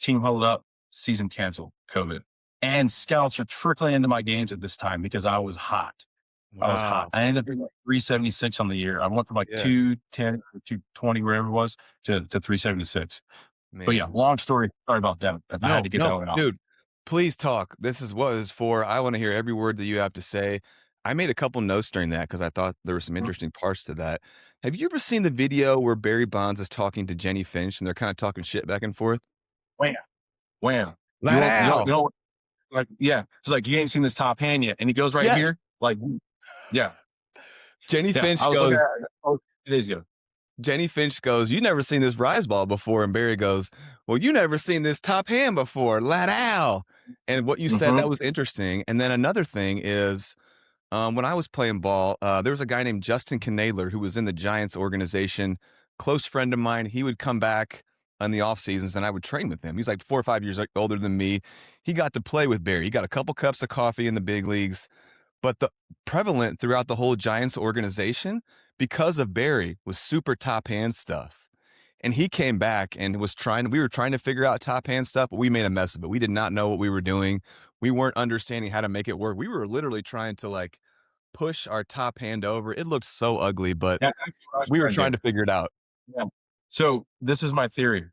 Team huddled up, season canceled, COVID. And scouts are trickling into my games at this time because I was hot. Wow. I was hot. I ended up being like 376 on the year. I went from like 210 or 220, wherever it was, to 376. Man. But yeah, long story. Sorry about that. I had to get that one out. Dude, please talk. This is what it's for. I want to hear every word that you have to say. I made a couple notes during that because I thought there were some interesting parts to that. Have you ever seen the video where Barry Bonds is talking to Jenny Finch and they're kind of talking shit back and forth? Wham, wham. Let out. You know, like, yeah. It's like, you ain't seen this top hand yet. And he goes right Yes. here. Like, yeah. Jenny Finch I was goes, looking at it, 2 days ago. Jenny Finch goes, you never seen this rise ball before. And Barry goes, well, you never seen this top hand before. Let out. And what you said, that was interesting. And then another thing is, when I was playing ball, there was a guy named Justin Knadler who was in the Giants organization, close friend of mine. He would come back on the off seasons and I would train with him. He's like 4 or 5 years older than me. He got to play with Barry. He got a couple cups of coffee in the big leagues, but the prevalent throughout the whole Giants organization because of Barry was super top hand stuff. And he came back and we were trying to figure out top hand stuff, but we made a mess of it. We did not know what we were doing. We weren't understanding how to make it work. We were literally trying to like push our top hand over. It looked so ugly, but we were trying to figure it out. Yeah. So this is my theory.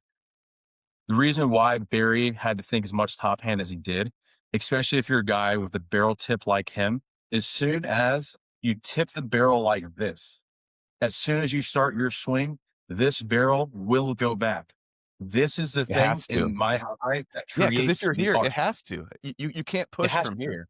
The reason why Barry had to think as much top hand as he did, especially if you're a guy with a barrel tip like him, as soon as you tip the barrel like this, as soon as you start your swing, this barrel will go back. This is the thing in my eye that creates. Yeah, because if you're here, it has to. You can't push from here.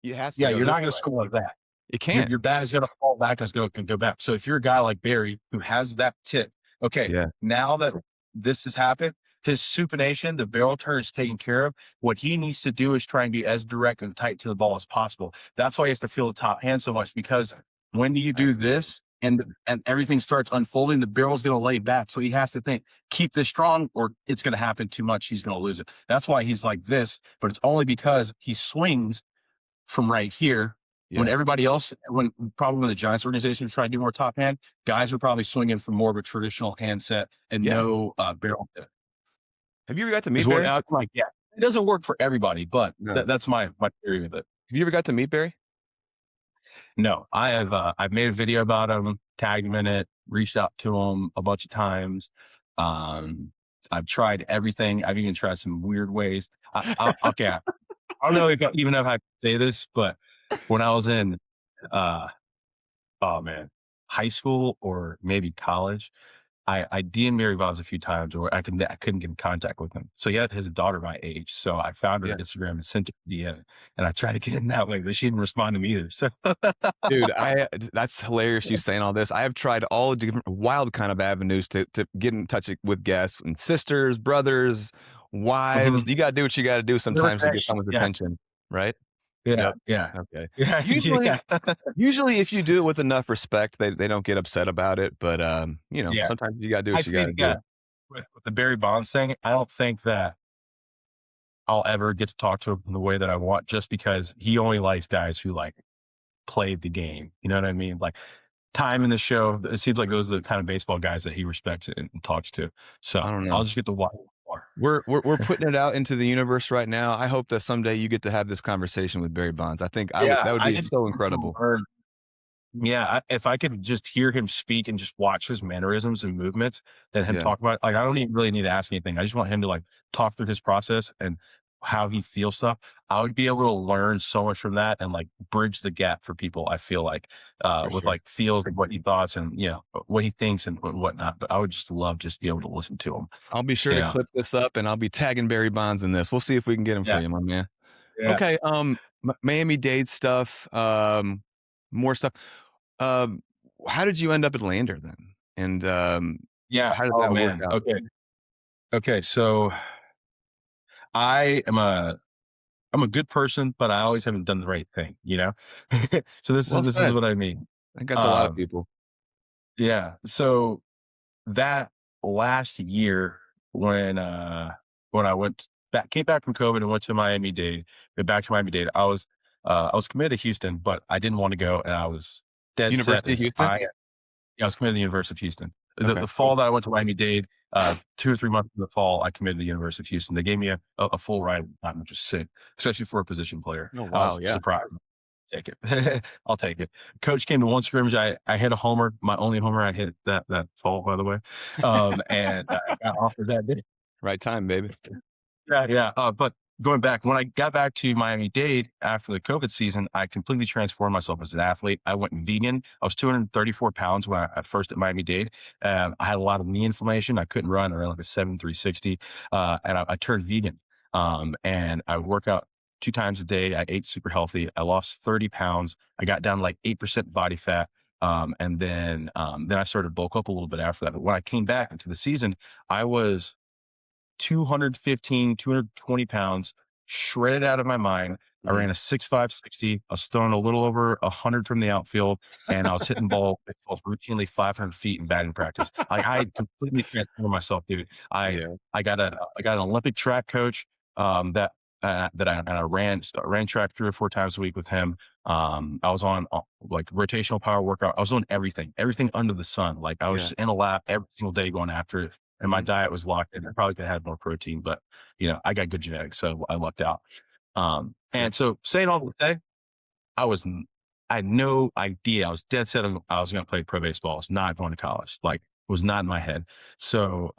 You have to. Yeah, you're not going to swing like that. It can't. Your bat is going to fall back and go back. So if you're a guy like Barry who has that tip, okay, now that this has happened, his supination, the barrel turn is taken care of. What he needs to do is try and be as direct and tight to the ball as possible. That's why he has to feel the top hand so much, because when you do this and everything starts unfolding, the barrel's going to lay back. So he has to think, keep this strong or it's going to happen too much. He's going to lose it. That's why he's like this, but it's only because he swings from right here. When everybody else, when the Giants organization was trying to do more top hand, guys were probably swinging from more of a traditional handset and no barrel tip. Have you ever got to meet Barry? It doesn't work for everybody, but that's my theory of it. Have you ever got to meet Barry? No, I have. I've made a video about him, tagged him in it, reached out to him a bunch of times. I've tried everything. I've even tried some weird ways. Okay, I don't know if even if I can say this, but when I was in, high school or maybe college, I DM'd Barry Bonds a few times, or I couldn't get in contact with him. So he had his daughter my age. So I found her on Instagram and sent her a DM, and I tried to get in that way, but she didn't respond to me either. So, dude, that's hilarious. You saying all this. I have tried all different wild kind of avenues to get in touch with guests and sisters, brothers, wives. You got to do what you got to do sometimes to get someone's attention, right? Yeah. Okay. Yeah. Usually if you do it with enough respect, they don't get upset about it. But sometimes you gotta do what you gotta do. With the Barry Bonds thing, I don't think that I'll ever get to talk to him in the way that I want, just because he only likes guys who like played the game. You know what I mean? Like time in the show, it seems like those are the kind of baseball guys that he respects and talks to. So I don't know. I'll just get to watch. We're putting it out into the universe right now. I hope that someday you get to have this conversation with Barry Bonds. I think that would be so incredible. Yeah, if I could just hear him speak and just watch his mannerisms and movements, then him talk about it, like I don't even really need to ask anything. I just want him to like talk through his process and how he feels stuff. I would be able to learn so much from that and like bridge the gap for people. I feel like with like feels and what he thoughts and what he thinks and whatnot. But I would just love just be able to listen to him. I'll be sure to clip this up and I'll be tagging Barry Bonds in this. We'll see if we can get him for you, my man. Yeah. Okay. Miami Dade stuff. More stuff. How did you end up at Lander then? And how did that work out? Okay. So I'm a good person, but I always haven't done the right thing, So this is what I mean. I think that's a lot of people. Yeah. So that last year when I came back from COVID and went to Miami Dade, back to Miami Dade, I was committed to Houston, but I didn't want to go, and I was dead University set. Of Houston? I was committed to the University of Houston. Okay. The fall that I went to Miami Dade, 2 or 3 months in the fall, I committed to the University of Houston. They gave me a full ride, which is sick, especially for a position player. Oh, wow. I was surprised. Take it. I'll take it. Coach came to one scrimmage. I hit a homer, my only homer I hit that fall, by the way. And I got offered that day. Right time, baby. Yeah. But going back, when I got back to Miami Dade after the COVID season, I completely transformed myself as an athlete. I went vegan. I was 234 pounds when I first at Miami Dade. I had a lot of knee inflammation. I couldn't run. I ran like a 7.360, and I turned vegan. And I work out 2 times a day. I ate super healthy. I lost 30 pounds. I got down to like 8% body fat. And then I started to bulk up a little bit after that. But when I came back into the season, I was 215, 220 pounds, shredded out of my mind. I ran a 6.560. I was throwing a little over 100 from the outfield, and I was hitting balls routinely 500 feet in batting practice. Like, I completely transformed myself, dude. I got an Olympic track coach that I ran track 3 or 4 times a week with him. I was on like rotational power workout. I was doing everything under the sun. Like, I was just in a lab every single day going after it. And my diet was locked in. I probably could have had more protein, but I got good genetics, so I lucked out. And so saying all to say, I had no idea. I was dead set on I was going to play pro baseball. I was not going to college. Like, it was not in my head. So,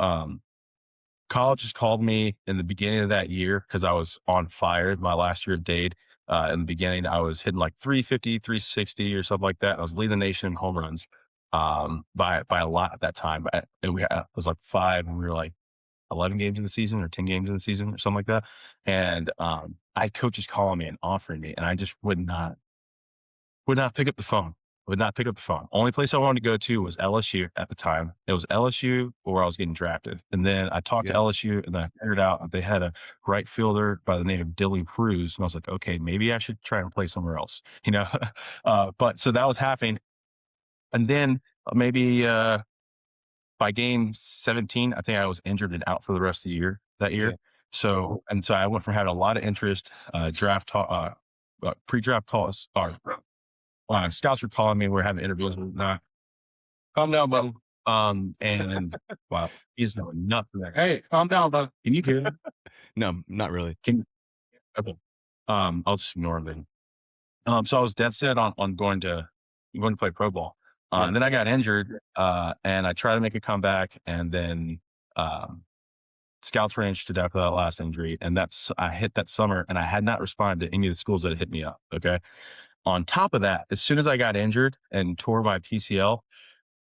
college just called me in the beginning of that year because I was on fire my last year at Dade. In the beginning, I was hitting like 350, 360 or something like that. I was leading the nation in home runs by a lot at that time. And it was like 5, and we were like 11 games in the season or 10 games in the season or something like that. And I had coaches calling me and offering me, and I just would not pick up the phone. Would not pick up the phone. Only place I wanted to go to was LSU at the time. It was LSU or I was getting drafted. And then I talked to LSU, and then I figured out that they had a right fielder by the name of Dylan Cruz. And I was like, okay, maybe I should try and play somewhere else, but so that was happening. And then maybe by game 17, I think I was injured and out for the rest of the year that year. So I went from having a lot of interest, pre-draft calls, or scouts were calling me. We're having interviews and whatnot. Calm down, buddy. And wow, he's going nuts there. Hey, calm down, buddy. Can you hear me? No, not really. Okay. I'll just ignore him then. So I was dead set on going to play pro ball. And then I got injured, and I tried to make a comeback, and then scouts were interested after that last injury, and I hit that summer, and I had not responded to any of the schools that had hit me up. Okay. On top of that, as soon as I got injured and tore my PCL,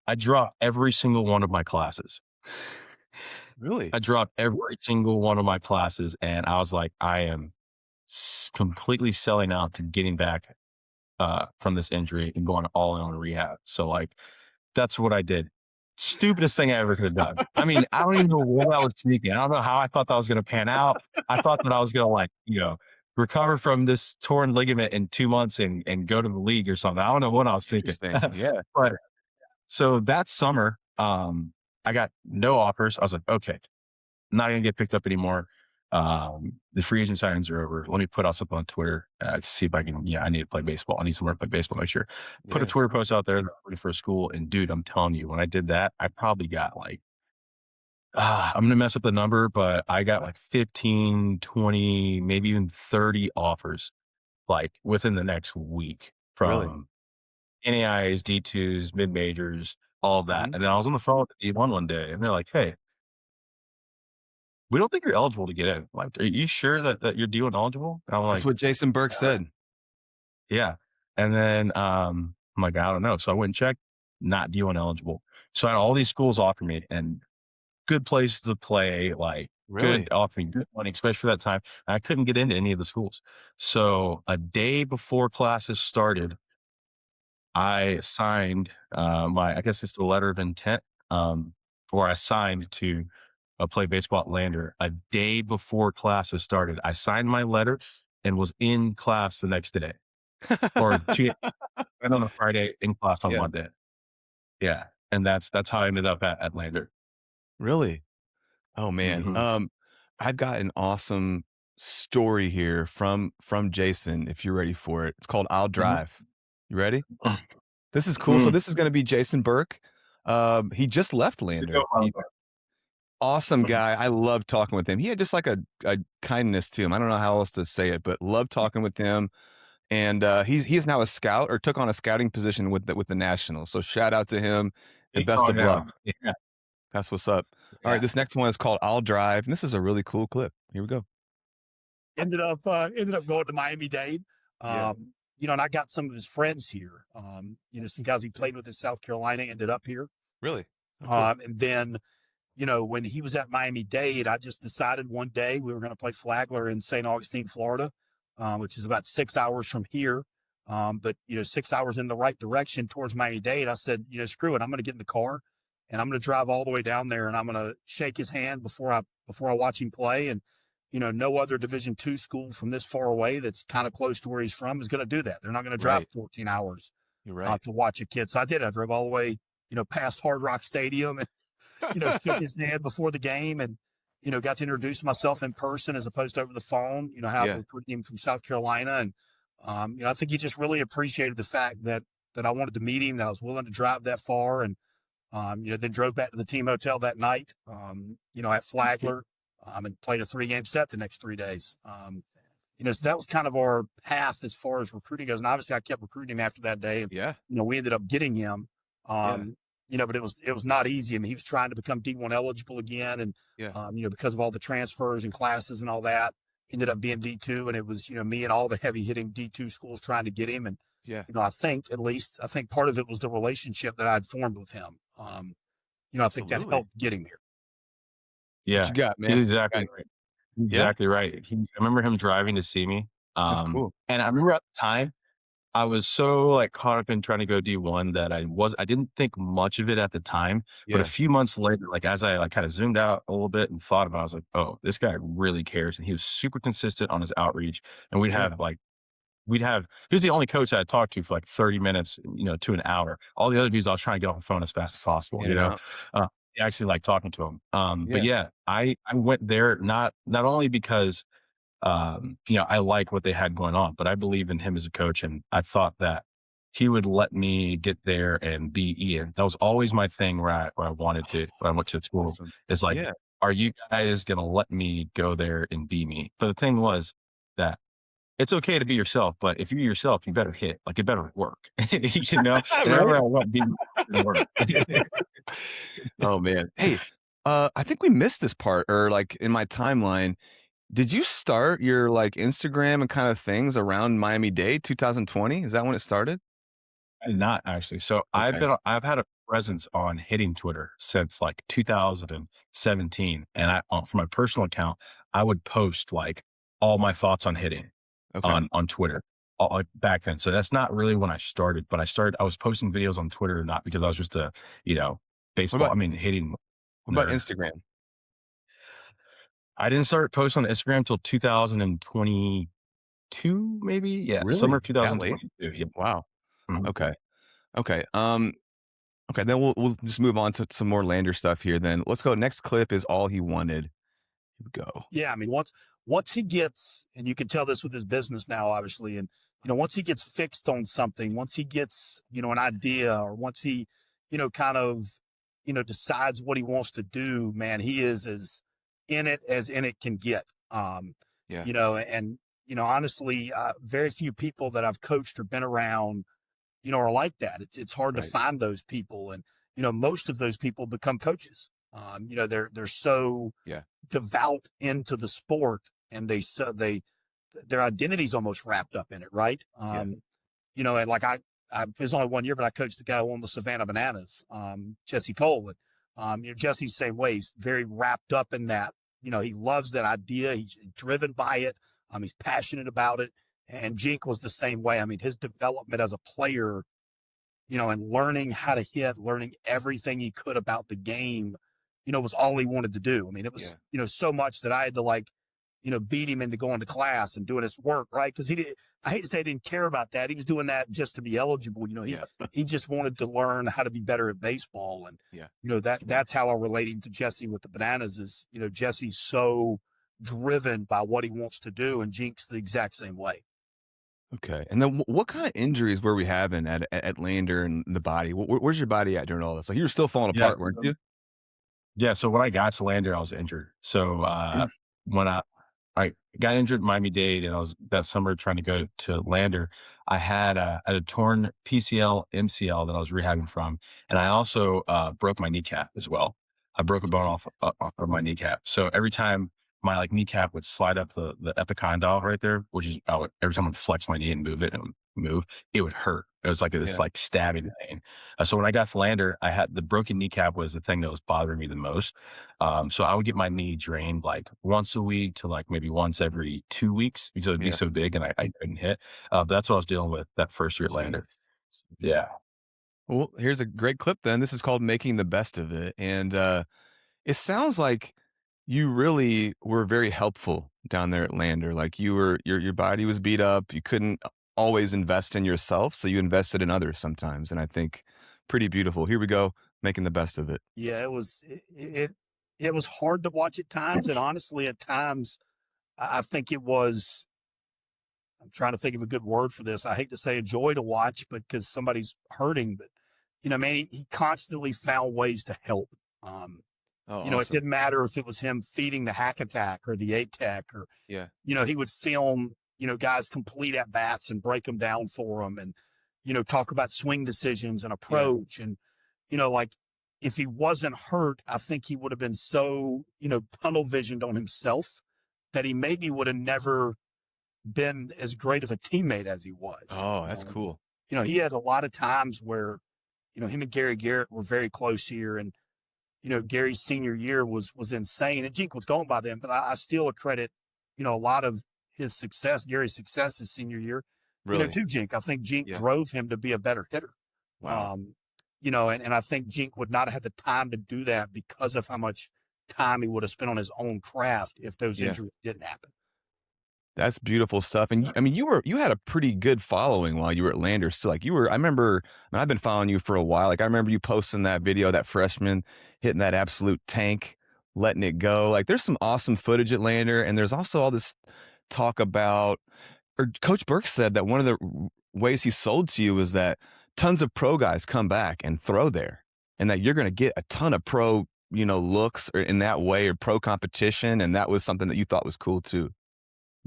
I dropped every single one of my classes. Really? I dropped every single one of my classes, and I was like, I am completely selling out to getting back from this injury and going all in on rehab. So, like, that's what I did. Stupidest thing I ever could have done. I mean, I don't even know what I was thinking. I don't know how I thought that was going to pan out. I thought that I was going to recover from this torn ligament in 2 months and go to the league or something. I don't know what I was thinking. Yeah. But so that summer, I got no offers. I was like, okay, not going to get picked up anymore. The free agent signings are over. Let me put out something on Twitter to see if I can, I need to play baseball. I need somewhere to play baseball next year. Put a Twitter post out there for a school. And dude, I'm telling you, when I did that, I probably got like, I'm going to mess up the number, but I got like 15, 20, maybe even 30 offers like within the next week from NAIs, D2s, mid majors, all of that. And then I was on the phone with the D1 one day, and they're like, hey, we don't think you're eligible to get in. Like, are you sure that you're D1 eligible? And I'm like, that's what Jason Burke said. Yeah. And then I'm like, I don't know. So I went and checked, not D1 eligible. So I had all these schools offer me, and good places to play, like good offering, good money, especially for that time. I couldn't get into any of the schools. So a day before classes started, I signed I guess it's the letter of intent, where I signed to play baseball at Lander. A day before classes started, I signed my letter and was in class the next day, or on a Friday, in class on Monday. Yeah, and that's how I ended up at Lander. Really? Oh man. I've got an awesome story here from Jason, if you're ready for it. It's called I'll Drive. You ready? This is cool. So this is going to be Jason Burke. He just left Lander. Awesome guy. I love talking with him. He had just like a kindness to him. I don't know how else to say it, but love talking with him. And he is now a scout, or took on a scouting position with the Nationals. So shout out to him and best of luck. Yeah. That's what's up. All right, this next one is called I'll Drive, and this is a really cool clip. Here we go. ended up going to Miami Dade. Yeah. You know, and I got some of his friends here. You know, some guys he played with in South Carolina ended up here. Really? Oh, cool. And then, you know, when he was at Miami Dade, I just decided one day we were going to play Flagler in St. Augustine, Florida, which is about 6 hours from here. But, you know, 6 hours in the right direction towards Miami Dade. I said, you know, screw it. I'm going to get in the car and I'm going to drive all the way down there and I'm going to shake his hand before I watch him play. And, you know, no other Division II school from this far away that's kind of close to where he's from is going to do that. They're not going to drive Right. 14 hours You're right. to watch a kid. So I did. I drove all the way, you know, past Hard Rock Stadium and, you know, shook his hand before the game and, you know, got to introduce myself in person as opposed to over the phone, you know, how I recruited him from South Carolina. And, you know, I think he just really appreciated the fact that I wanted to meet him, that I was willing to drive that far. And, you know, then drove back to the team hotel that night, you know, at Flagler, and played a 3-game set the next 3 days. You know, so that was kind of our path as far as recruiting goes. And obviously I kept recruiting him after that day. And, Yeah. you know, we ended up getting him, you know, but it was not easy. I mean, he was trying to become D1 eligible again. And, you know, because of all the transfers and classes and all that, ended up being D2. And it was, you know, me and all the heavy hitting D2 schools trying to get him. And, you know, I think part of it was the relationship that I'd formed with him. You know, I think that helped get him here. Yeah. What you got, man? He's exactly right. Exactly right. I remember him driving to see me. That's cool. And I remember at the time, I was so like caught up in trying to go D1 that I didn't think much of it at the time. But a few months later, like as I like kind of zoomed out a little bit and thought about it, I was like, oh, this guy really cares. And he was super consistent on his outreach. And he was the only coach I had talked to for like 30 minutes, you know, to an hour. All the other dudes, I was trying to get off the phone as fast as possible, you know, actually like talking to him. But yeah, I went there not only because, you know, I like what they had going on, but I believe in him as a coach. And I thought that he would let me get there and be Ian. That was always my thing where I wanted to, when I went to school. Awesome. It's like, are you guys going to let me go there and be me? But the thing was that it's okay to be yourself, but if you're yourself, you better hit, like it better work, you know, and everywhere I went, being work. Oh man. Hey, I think we missed this part, or like in my timeline, did you start your like Instagram and kind of things around Miami Dade 2020? Is that when it started? I did not actually. So I've had a presence on hitting Twitter since like 2017. And for my personal account, I would post like all my thoughts on hitting on Twitter like back then. So that's not really when I started, but I was posting videos on Twitter, not because I was just you know, baseball. Hitting. What about Instagram? I didn't start posting on Instagram until 2022, maybe. Yeah. Really? Summer of 2022. Yeah. Wow. Mm-hmm. Okay. Okay. Then we'll just move on to some more Lander stuff here. Then let's go. Next clip is All He Wanted. Here we go. Yeah. I mean, once he gets, and you can tell this with his business now, obviously, and, you know, once he gets fixed on something, once he gets, you know, an idea, or once he, you know, kind of, you know, decides what he wants to do, man, he is as in it as in it can get. You know, and, you know, honestly, very few people that I've coached or been around, you know, are like that. It's hard to find those people. And, you know, most of those people become coaches. You know, they're so devout into the sport, and their identity's almost wrapped up in it. Right. You know, and like it was only 1 year, but I coached the guy who won the Savannah Bananas, Jesse Cole. And, you know, Jesse's the same way. He's very wrapped up in that. You know, he loves that idea. He's driven by it. He's passionate about it. And Jink was the same way. I mean, his development as a player, you know, and learning how to hit, learning everything he could about the game, you know, was all he wanted to do. I mean, it was, you know, so much that I had to like, you know, beat him into going to class and doing his work, right? Because I hate to say he didn't care about that. He was doing that just to be eligible. You know, he just wanted to learn how to be better at baseball. And, you know, that's how I'm relating to Jesse with the Bananas is, you know, Jesse's so driven by what he wants to do, and Jink's the exact same way. Okay. And then what kind of injuries were we having at Lander and the body? Where's your body at during all this? Like, you were still falling apart, weren't you? Yeah. So when I got to Lander, I was injured. So when I got injured at Miami Dade, and I was that summer trying to go to Lander, I had a torn PCL, MCL that I was rehabbing from. And I also broke my kneecap as well. I broke a bone off of my kneecap. So every time my like kneecap would slide up the epicondyle right there, which is every time I would flex my knee and move it and move, it would hurt. It was like this like stabbing pain. So when I got the lander, I had the broken kneecap was the thing that was bothering me the most. So I would get my knee drained like once a week to like maybe once every 2 weeks because it would be so big and I couldn't hit. But that's what I was dealing with that first year at lander. Yeah. Well, here's a great clip then. This is called Making the Best of It. And it sounds like you really were very helpful down there at Lander. Like your body was beat up. You couldn't always invest in yourself, so you invested in others sometimes. And I think pretty beautiful. Here we go, Making the Best of It. Yeah, it was hard to watch at times, and honestly, at times, I think it was. I'm trying to think of a good word for this. I hate to say a joy to watch, but because somebody's hurting, but man, he constantly found ways to help. Awesome. It didn't matter if it was him feeding the hack attack or the 8-tech or, he would film, guys complete at bats and break them down for them and, talk about swing decisions and approach. And, like if he wasn't hurt, I think he would have been so, tunnel visioned on himself that he maybe would have never been as great of a teammate as he was. Oh, that's cool. He had a lot of times where, him and Gary Garrett were very close here. And, Gary's senior year was insane, and Jink was gone by then, but I still accredit, a lot of his success, Gary's success his senior year, really? To Jink. I think Jink drove him to be a better hitter. Wow. And I think Jink would not have had the time to do that because of how much time he would have spent on his own craft if those injuries didn't happen. That's beautiful stuff. And I mean, you had a pretty good following while you were at Lander. Still, like I remember, and I've been following you for a while. Like I remember you posting that video, that freshman hitting that absolute tank, letting it go. Like there's some awesome footage at Lander. And there's also all this talk about, or Coach Burke said that one of the ways he sold to you was that tons of pro guys come back and throw there and that you're going to get a ton of pro, looks or in that way or pro competition. And that was something that you thought was cool too.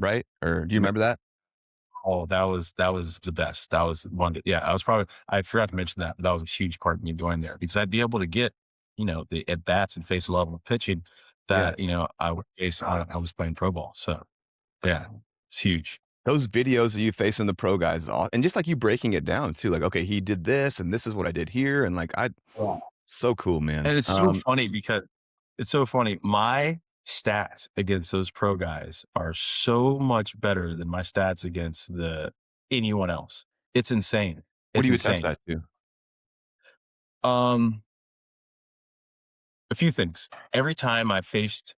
Right? Or do you remember that? Oh, that was the best. That was one. I forgot to mention that, but that was a huge part of me going there because I'd be able to get, the at bats and face a level of pitching that, I would face when I was playing pro ball. So yeah, it's huge. Those videos of you facing the pro guys and just like you breaking it down too, like, okay, he did this and this is what I did here. And like, so cool, man. And it's so funny because my stats against those pro guys are so much better than my stats against anyone else. It's insane. What do you attest that to? A few things. Every time I faced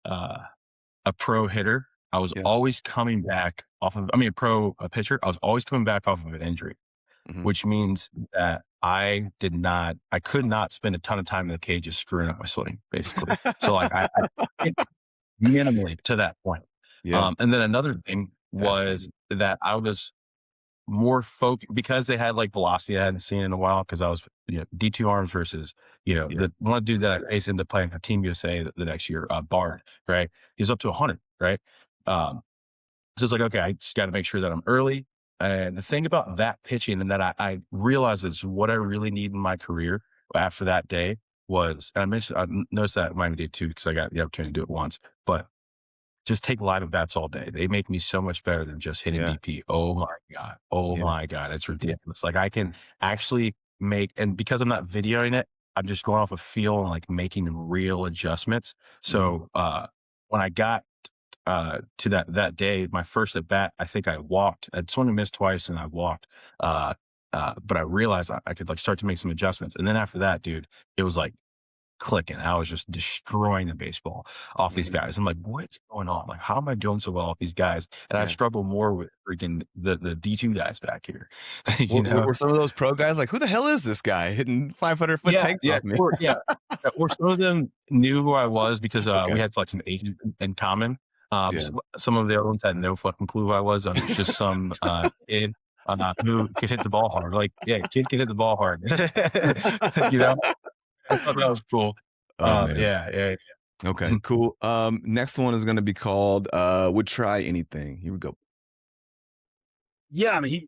a pro hitter, I was always coming back off of, a pitcher, I was always coming back off of an injury, which means that I could not spend a ton of time in the cage just screwing up my swing, basically. So like I minimally to that point. And then another thing was that I was more focused because they had like velocity I hadn't seen in a while because I was D2 arms versus the one dude that I raced into playing for Team USA the next year, Bard, right? He's up to 100, right? So it's like, okay, I just got to make sure that I'm early. And the thing about that pitching and that I realized is what I really need in my career after that day was, and I noticed that at Miami Dade too, because I got the opportunity to do it once, but just take live at bats all day. They make me so much better than just hitting BP. Oh my God. Oh my God. It's ridiculous. Like I can actually and because I'm not videoing it, I'm just going off a feel and like making real adjustments. So, when I got to that day, my first at bat, I think I walked. I'd swung and missed twice, and I walked. But I realized I could like start to make some adjustments. And then after that, dude, it was like clicking. I was just destroying the baseball off these guys. I'm like, what's going on? Like, how am I doing so well off these guys? And I struggle more with freaking the D2 guys back here. Were some of those pro guys like, who the hell is this guy hitting 500-foot tank off me? Or some of them knew who I was because we had like some agents in common. Some of the other ones had no fucking clue who I was. I was just some kid who could hit the ball hard. Like, kid can hit the ball hard. I thought that was cool. Yeah. Okay, cool. Next one is going to be called Would Try Anything. Here we go. Yeah, I mean,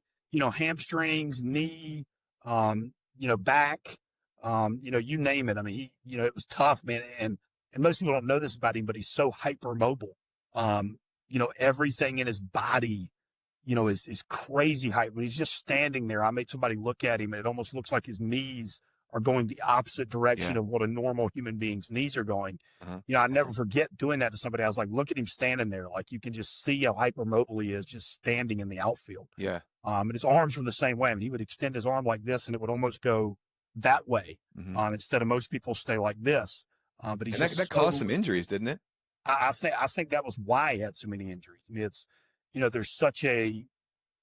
hamstrings, knee, back, you name it. I mean, it was tough, man. And most people don't know this about him, but he's so hypermobile. Everything in his body, is crazy height. When he's just standing there, I made somebody look at him, and it almost looks like his knees are going the opposite direction of what a normal human being's knees are going. I never forget doing that to somebody. I was like, look at him standing there. Like, you can just see how hypermobile he is just standing in the outfield. Yeah. And his arms were the same way. I mean, he would extend his arm like this, and it would almost go that way. Instead of most people stay like this. But he's that caused some injuries, didn't it? I think that was why he had so many injuries. I mean, it's,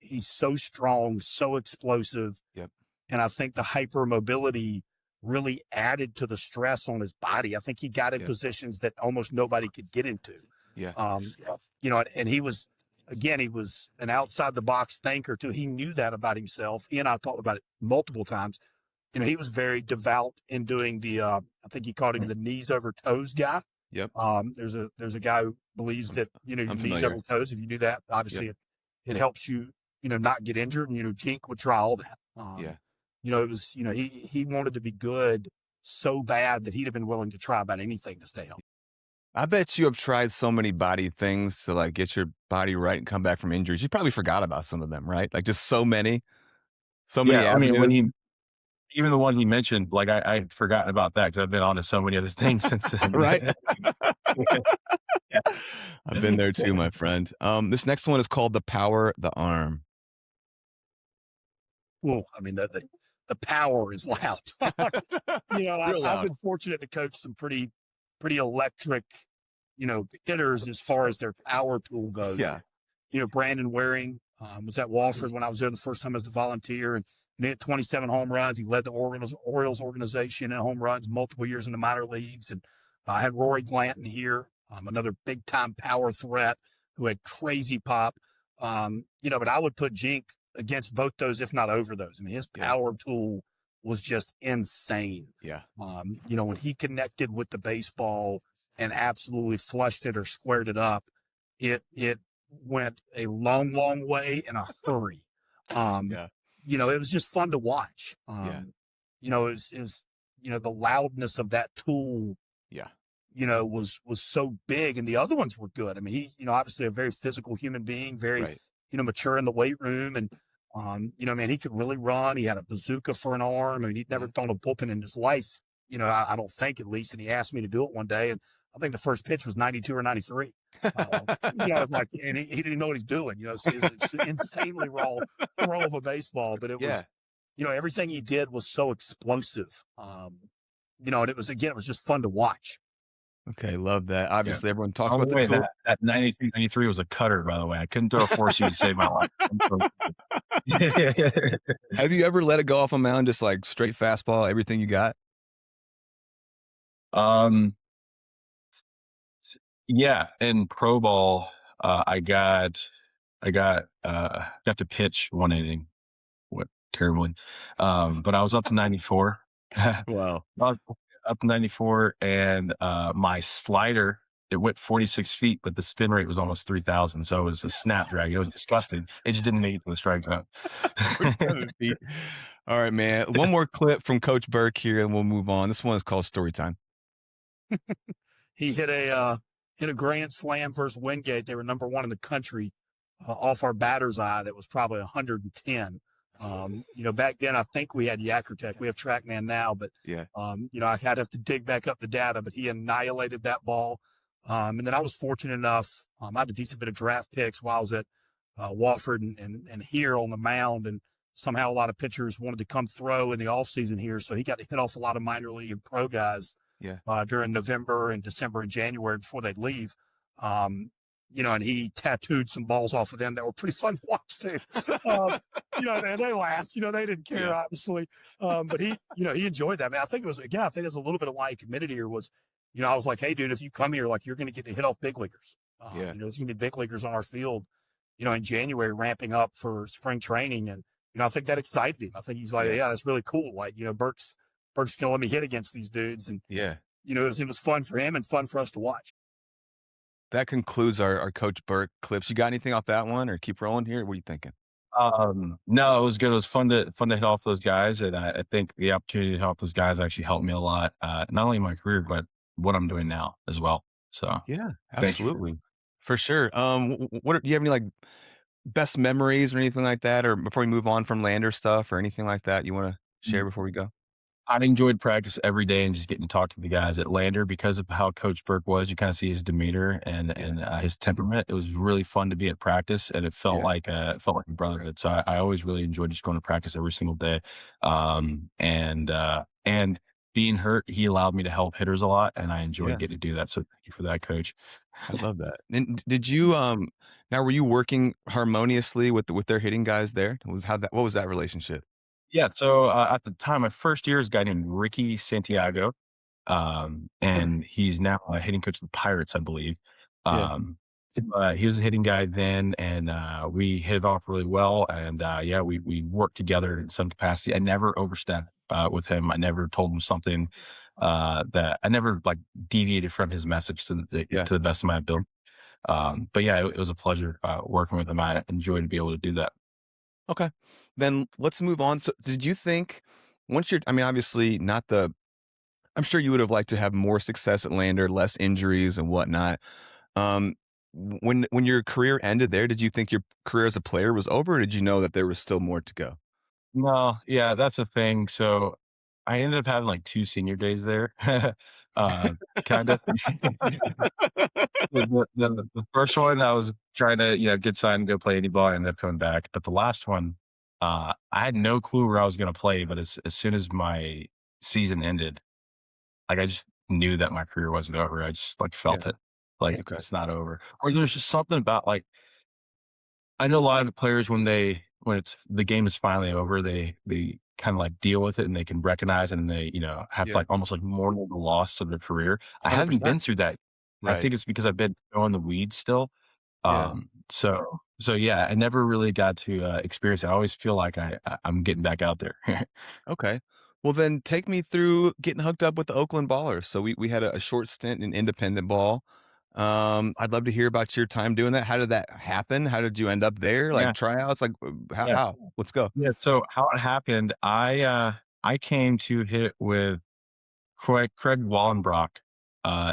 he's so strong, so explosive. Yep. And I think the hypermobility really added to the stress on his body. I think he got in positions that almost nobody could get into. Yeah. And he was an outside the box thinker too. He knew that about himself. He and I talked about it multiple times. He was very devout in doing the, I think he called him the knees over toes guy. Yep. There's a guy who believes that, your knees over toes, if you do that, obviously it helps you, not get injured. And, Jink would try all that. It was, he wanted to be good so bad that he'd have been willing to try about anything to stay healthy. I bet you have tried so many body things to like get your body right and come back from injuries. You probably forgot about some of them, right? Like just so many. Yeah, I mean, even the one he mentioned, like I'd forgotten about that because I've been on to so many other things since then. Right. I've been there too, my friend. This next one is called The Power, the Arm. Well, I mean, the power is loud. I've been fortunate to coach some pretty electric, hitters as far as their power tool goes. Yeah. Brandon Waring was at Wofford when I was there the first time as a volunteer, and he hit 27 home runs. He led the Orioles organization in home runs multiple years in the minor leagues. And I had Rory Glanton here, another big-time power threat who had crazy pop. But I would put Jink against both those, if not over those. I mean, his power tool was just insane. Yeah. When he connected with the baseball and absolutely flushed it or squared it up, it went a long, long way in a hurry. It was just fun to watch. It was the loudness of that tool, was so big, and the other ones were good. I mean, he, obviously a very physical human being, very, mature in the weight room. And, man, he could really run. He had a bazooka for an arm. I mean, he'd never thrown a bullpen in his life, I don't think, at least. And he asked me to do it one day. And I think the first pitch was 92 or 93. And he didn't know what he's doing. It's insanely raw throw of a baseball, but it was, everything he did was so explosive. And it was just fun to watch. Okay, love that. Obviously, everyone talks about the tool. That 92, 93 was a cutter, by the way. I couldn't throw a four-seam to save my life. Have you ever let it go off a mound, just like straight fastball, everything you got? Yeah, in pro ball, I got to pitch one inning. What terribly. But I was up to 94. Wow. I was up to 94, and my slider, it went 46 feet, but the spin rate was almost 3,000. So it was a snap drag. It was disgusting. It just didn't make it to the strike zone. All right, man. One more clip from Coach Burke here, and we'll move on. This one is called Story Time. He hit a grand slam versus Wingate. They were number one in the country off our batter's eye. That was probably 110. Back then I think we had Yakkertech. We have TrackMan now, but I'd have to dig back up the data. But he annihilated that ball. And then I was fortunate enough. I had a decent bit of draft picks while I was at Wofford and here on the mound, and somehow a lot of pitchers wanted to come throw in the off season here, so he got to hit off a lot of minor league and pro guys. During November and December and January before they'd leave. And he tattooed some balls off of them that were pretty fun to watch too. And they laughed, they didn't care, obviously. But he enjoyed that. I mean, I think it was a little bit of why he committed here was, I was like, hey dude, if you come here, like, you're going to get to hit off big leaguers. There's going to be big leaguers on our field, in January ramping up for spring training. And, I think that excited him. I think he's like, that's really cool. Like, Burke's going to let me hit against these dudes. And, it was fun for him and fun for us to watch. That concludes our Coach Burke clips. You got anything off that one, or keep rolling here? What are you thinking? No, it was good. It was fun to hit off those guys. And I think the opportunity to help those guys actually helped me a lot. Not only in my career, but what I'm doing now as well. So yeah, absolutely. For sure. Do you have any like best memories or anything like that, or before we move on from Lander stuff or anything like that you want to share before we go? I enjoyed practice every day and just getting to talk to the guys at Lander because of how Coach Burke was. You kind of see his demeanor and Yeah, his temperament. It was really fun to be at practice, and yeah, it felt like a brotherhood. So I always really enjoyed just going to practice every single day. And being hurt, he allowed me to help hitters a lot, and I enjoyed yeah. getting to do that. So thank you for that, Coach. I love that. And did you now were you working harmoniously with their hitting guys there? What was that relationship? Yeah. So at the time, my first year is a guy named Ricky Santiago. Okay. And he's now a hitting coach of the Pirates, I believe. Yeah, Um, he was a hitting guy then, and we hit it off really well. And yeah, we worked together in some capacity. I never overstepped with him. I never told him something that I never like deviated from his message yeah. to the best of my ability. But yeah, it was a pleasure working with him. I enjoyed to be able to do that. Okay. Then let's move on. So did you think once you're I mean, obviously not the I'm sure you would have liked to have more success at Lander, less injuries and whatnot. Um, when your career ended there, did you think your career as a player was over, or did you know that there was still more to go? No, yeah, that's the thing. So I ended up having like 2 senior days there, uh, kind of. The first one, I was trying to, get signed to go play any ball. I ended up coming back. But the last one, I had no clue where I was going to play. But as soon as my season ended, like I just knew that my career wasn't over. I just like Yeah. felt it, like Okay. it's not over. Or there's just something about like I know a lot of players when it's the game is finally over, they kind of like deal with it and they can recognize it and they, have to Yeah. like almost like mourn the loss of their career. I haven't 100%. been through that. I Right. think it's because I've been in the weeds still. Yeah. So yeah, I never really got to experience it. I always feel like I'm getting back out there. Okay. Well, then take me through getting hooked up with the Oakland Ballers. So we had a short stint in independent ball. I'd love to hear about your time doing that. How did that happen? How did you end up there? Like Yeah, tryouts? Like how? yeah, How? Let's go. yeah. So how it happened, I came to hit with Craig Wallenbrock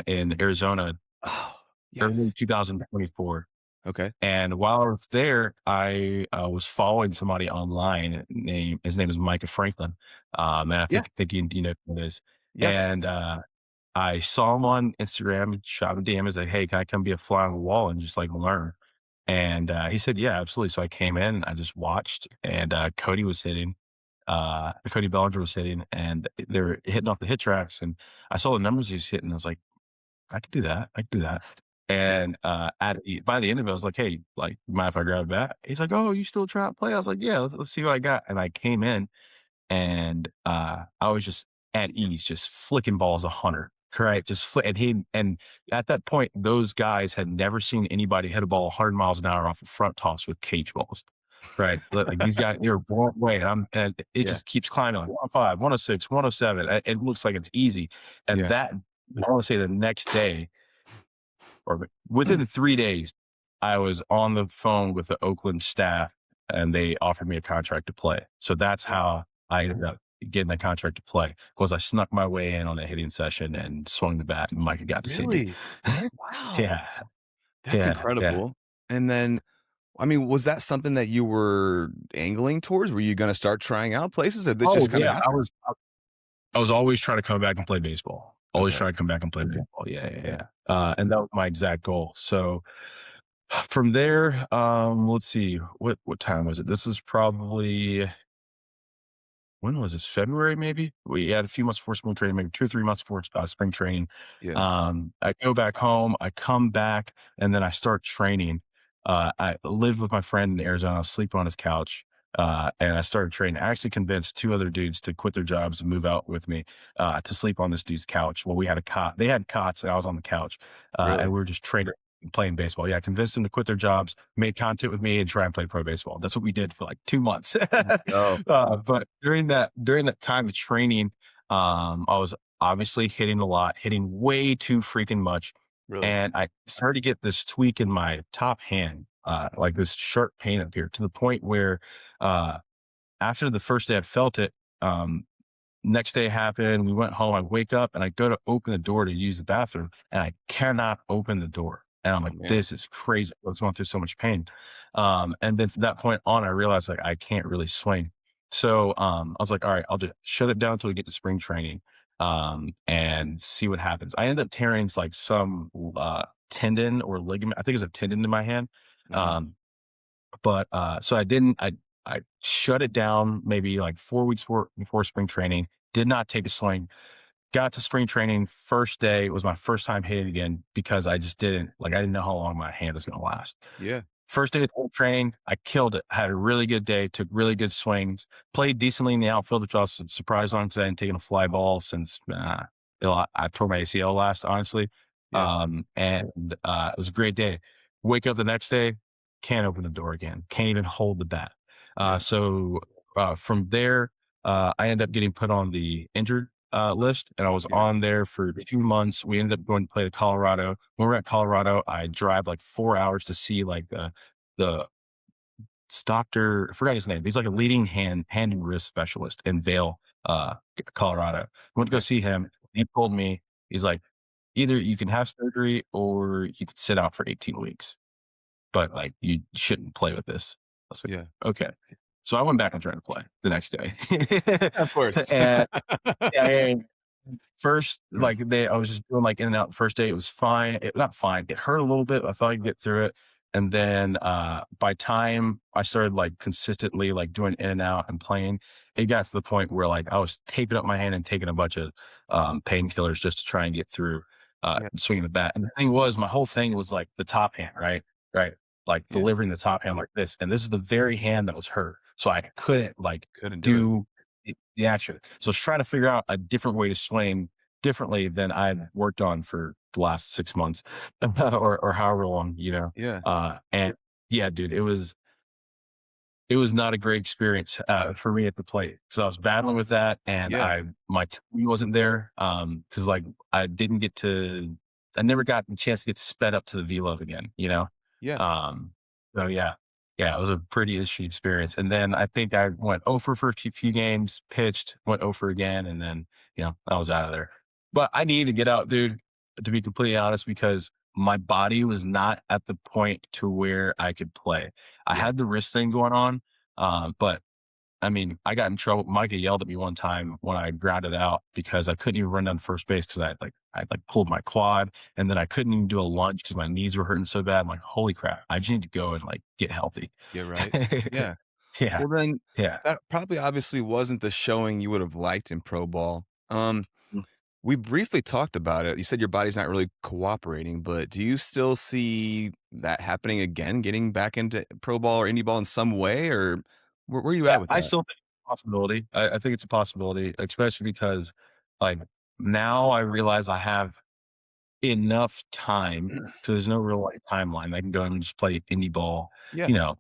in Arizona Oh, early yes. 2024. Okay. And while I was there, I was following somebody online. His name is Micah Franklin, and I Yeah. think you know who it is. Yes. And I saw him on Instagram and shot him a DM and said, "Hey, can I come be a fly on the wall and just like learn?" And he said, "Yeah, absolutely." So I came in, I just watched, and Cody was hitting. Cody Bellinger was hitting, and they were hitting off the hit tracks. And I saw the numbers he was hitting. I was like, I could do that. I could do that. And by the end of it, I was like, "Hey, like, mind if I grab a bat?" He's like, "Oh, you still trying to play?" I was like, "Yeah, let's see what I got." And I came in, and I was just at ease, just flicking balls 100, right? Just flick. And at that point, those guys had never seen anybody hit a ball 100 miles an hour off a front toss with cage balls, right? Like these guys, they're blown away. And it Yeah. just keeps climbing like 105, 106, 107. It looks like it's easy. And Yeah. I want to say the next day or within 3 days, I was on the phone with the Oakland staff and they offered me a contract to play. So that's how I ended up getting that contract to play was I snuck my way in on a hitting session and swung the bat and Micah got to see me. Really? Wow. Yeah. That's Yeah. Yeah. incredible. And then, I mean, was that something that you were angling towards? Were you going to start trying out places, or did this Oh just kind of yeah. happen? I was always trying to come back and play baseball. Always Okay. trying to come back and play baseball. Yeah. Yeah. Yeah. Yeah. And that was my exact goal. So from there, let's see, what time was it? This was probably when was this? February, maybe? We had a few months before spring training, maybe 2 or 3 months before spring training. Yeah. I go back home, I come back, and then I start training. I lived with my friend in Arizona, I was sleeping on his couch, and I started training. I actually convinced 2 other dudes to quit their jobs and move out with me to sleep on this dude's couch. Well, we had a cot. They had cots, and I was on the couch, and Really? we were just training. Playing baseball. Yeah, I convinced them to quit their jobs, made content with me, and try and play pro baseball. That's what we did for like 2 months. Oh, But during that time of training, I was obviously hitting a lot, hitting way too freaking much, really? and I started to get this tweak in my top hand, like this sharp pain up here, to the point where uh, after the first day I felt it. Next day happened. We went home. I wake up and I go to open the door to use the bathroom, and I cannot open the door. And I'm like, man. this is crazy. I was going through so much pain. And then from that point on, I realized like I can't really swing. So I was like, all right, I'll just shut it down until we get to spring training and see what happens. I ended up tearing like some tendon or ligament. I think it was a tendon in my hand. Uh-huh. But so I shut it down maybe like 4 weeks before spring training, did not take a swing. Got to spring training first day. It was my first time hitting again because I didn't know how long my hand was going to last. Yeah. First day of training, I killed it. Had a really good day, took really good swings, played decently in the outfield, which I was surprised on because I hadn't taken a fly ball since I tore my ACL last, honestly. Yeah. And it was a great day. Wake up the next day, can't open the door again, can't even hold the bat. Yeah. So from there, I ended up getting put on the injured list, and I was Yeah. on there for 2 months. We ended up going to play to Colorado. When we're at Colorado, I drive like 4 hours to see like the doctor. I forgot his name. He's like a leading hand and wrist specialist in Vail, Colorado. Went to go Okay. see him. He told me, he's like, either you can have surgery or you could sit out for 18 weeks, but like you shouldn't play with this. I was like, Yeah. okay. So I went back and tried to play the next day. Of course. And yeah, first, like I was just doing like in and out. The first day, it was fine. Not fine. It hurt a little bit. I thought I could get through it. And then by time I started like consistently like doing in and out and playing, it got to the point where like I was taping up my hand and taking a bunch of painkillers just to try and get through Yeah. swinging the bat. And the thing was, my whole thing was like the top hand, right? Like Yeah. delivering the top hand like this. And this is the very hand that was hurt. So I couldn't like Couldn't do it. do the action. So I was trying to figure out a different way to swing differently than I'd worked on for the last 6 months or however long, Yeah. And yeah, dude, it was not a great experience for me at the plate because I was battling with that, and Yeah. my team wasn't there because like I never got the chance to get sped up to the V-Love again, Yeah. So yeah, it was a pretty interesting experience. And then I think I went over for a few games, pitched, went over again, and then I was out of there. But I needed to get out, dude, to be completely honest, because my body was not at the point to where I could play. I Yeah. had the wrist thing going on, but I mean, I got in trouble. Micah yelled at me one time when I grounded out because I couldn't even run down first base because I pulled my quad, and then I couldn't even do a lunge because my knees were hurting so bad. I'm like, holy crap, I just need to go and like get healthy. Yeah. Right. Yeah. Yeah. Well, then Yeah. that probably obviously wasn't the showing you would have liked in pro ball. We briefly talked about it. You said your body's not really cooperating, but do you still see that happening again, getting back into pro ball or indie ball in some way, or where are you Yeah, at with I that? still think it's a possibility. I think it's a possibility, especially because like now I realize I have enough time. So there's no real like timeline. I can go and just play indie ball, Yeah. you know,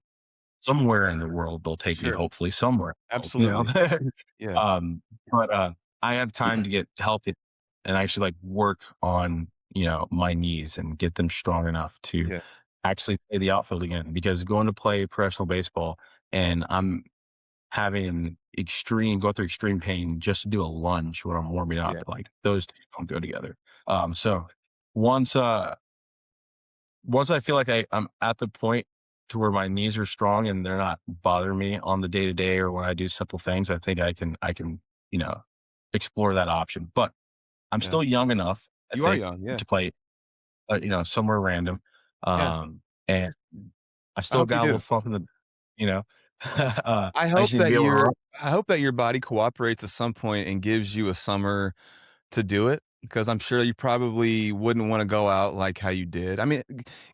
somewhere in the world they'll take me, Sure. hopefully somewhere, Absolutely. Yeah. but I have time to get healthy and actually like work on, my knees and get them strong enough to Yeah. actually play the outfield again, because going to play professional baseball and I'm go through extreme pain just to do a lunge when I'm warming up, Yeah. like those two don't go together. So once I feel like I'm at the point to where my knees are strong and they're not bothering me on the day to day or when I do simple things, I think I can, explore that option. But I'm Yeah. still young enough, I You are think, young. Yeah. to play, somewhere random. Yeah. And I I still hope you got a little do. funk in the, I I hope just need to that be able to your run. I hope that your body cooperates at some point and gives you a summer to do it, because I'm sure you probably wouldn't want to go out like how you did. I mean,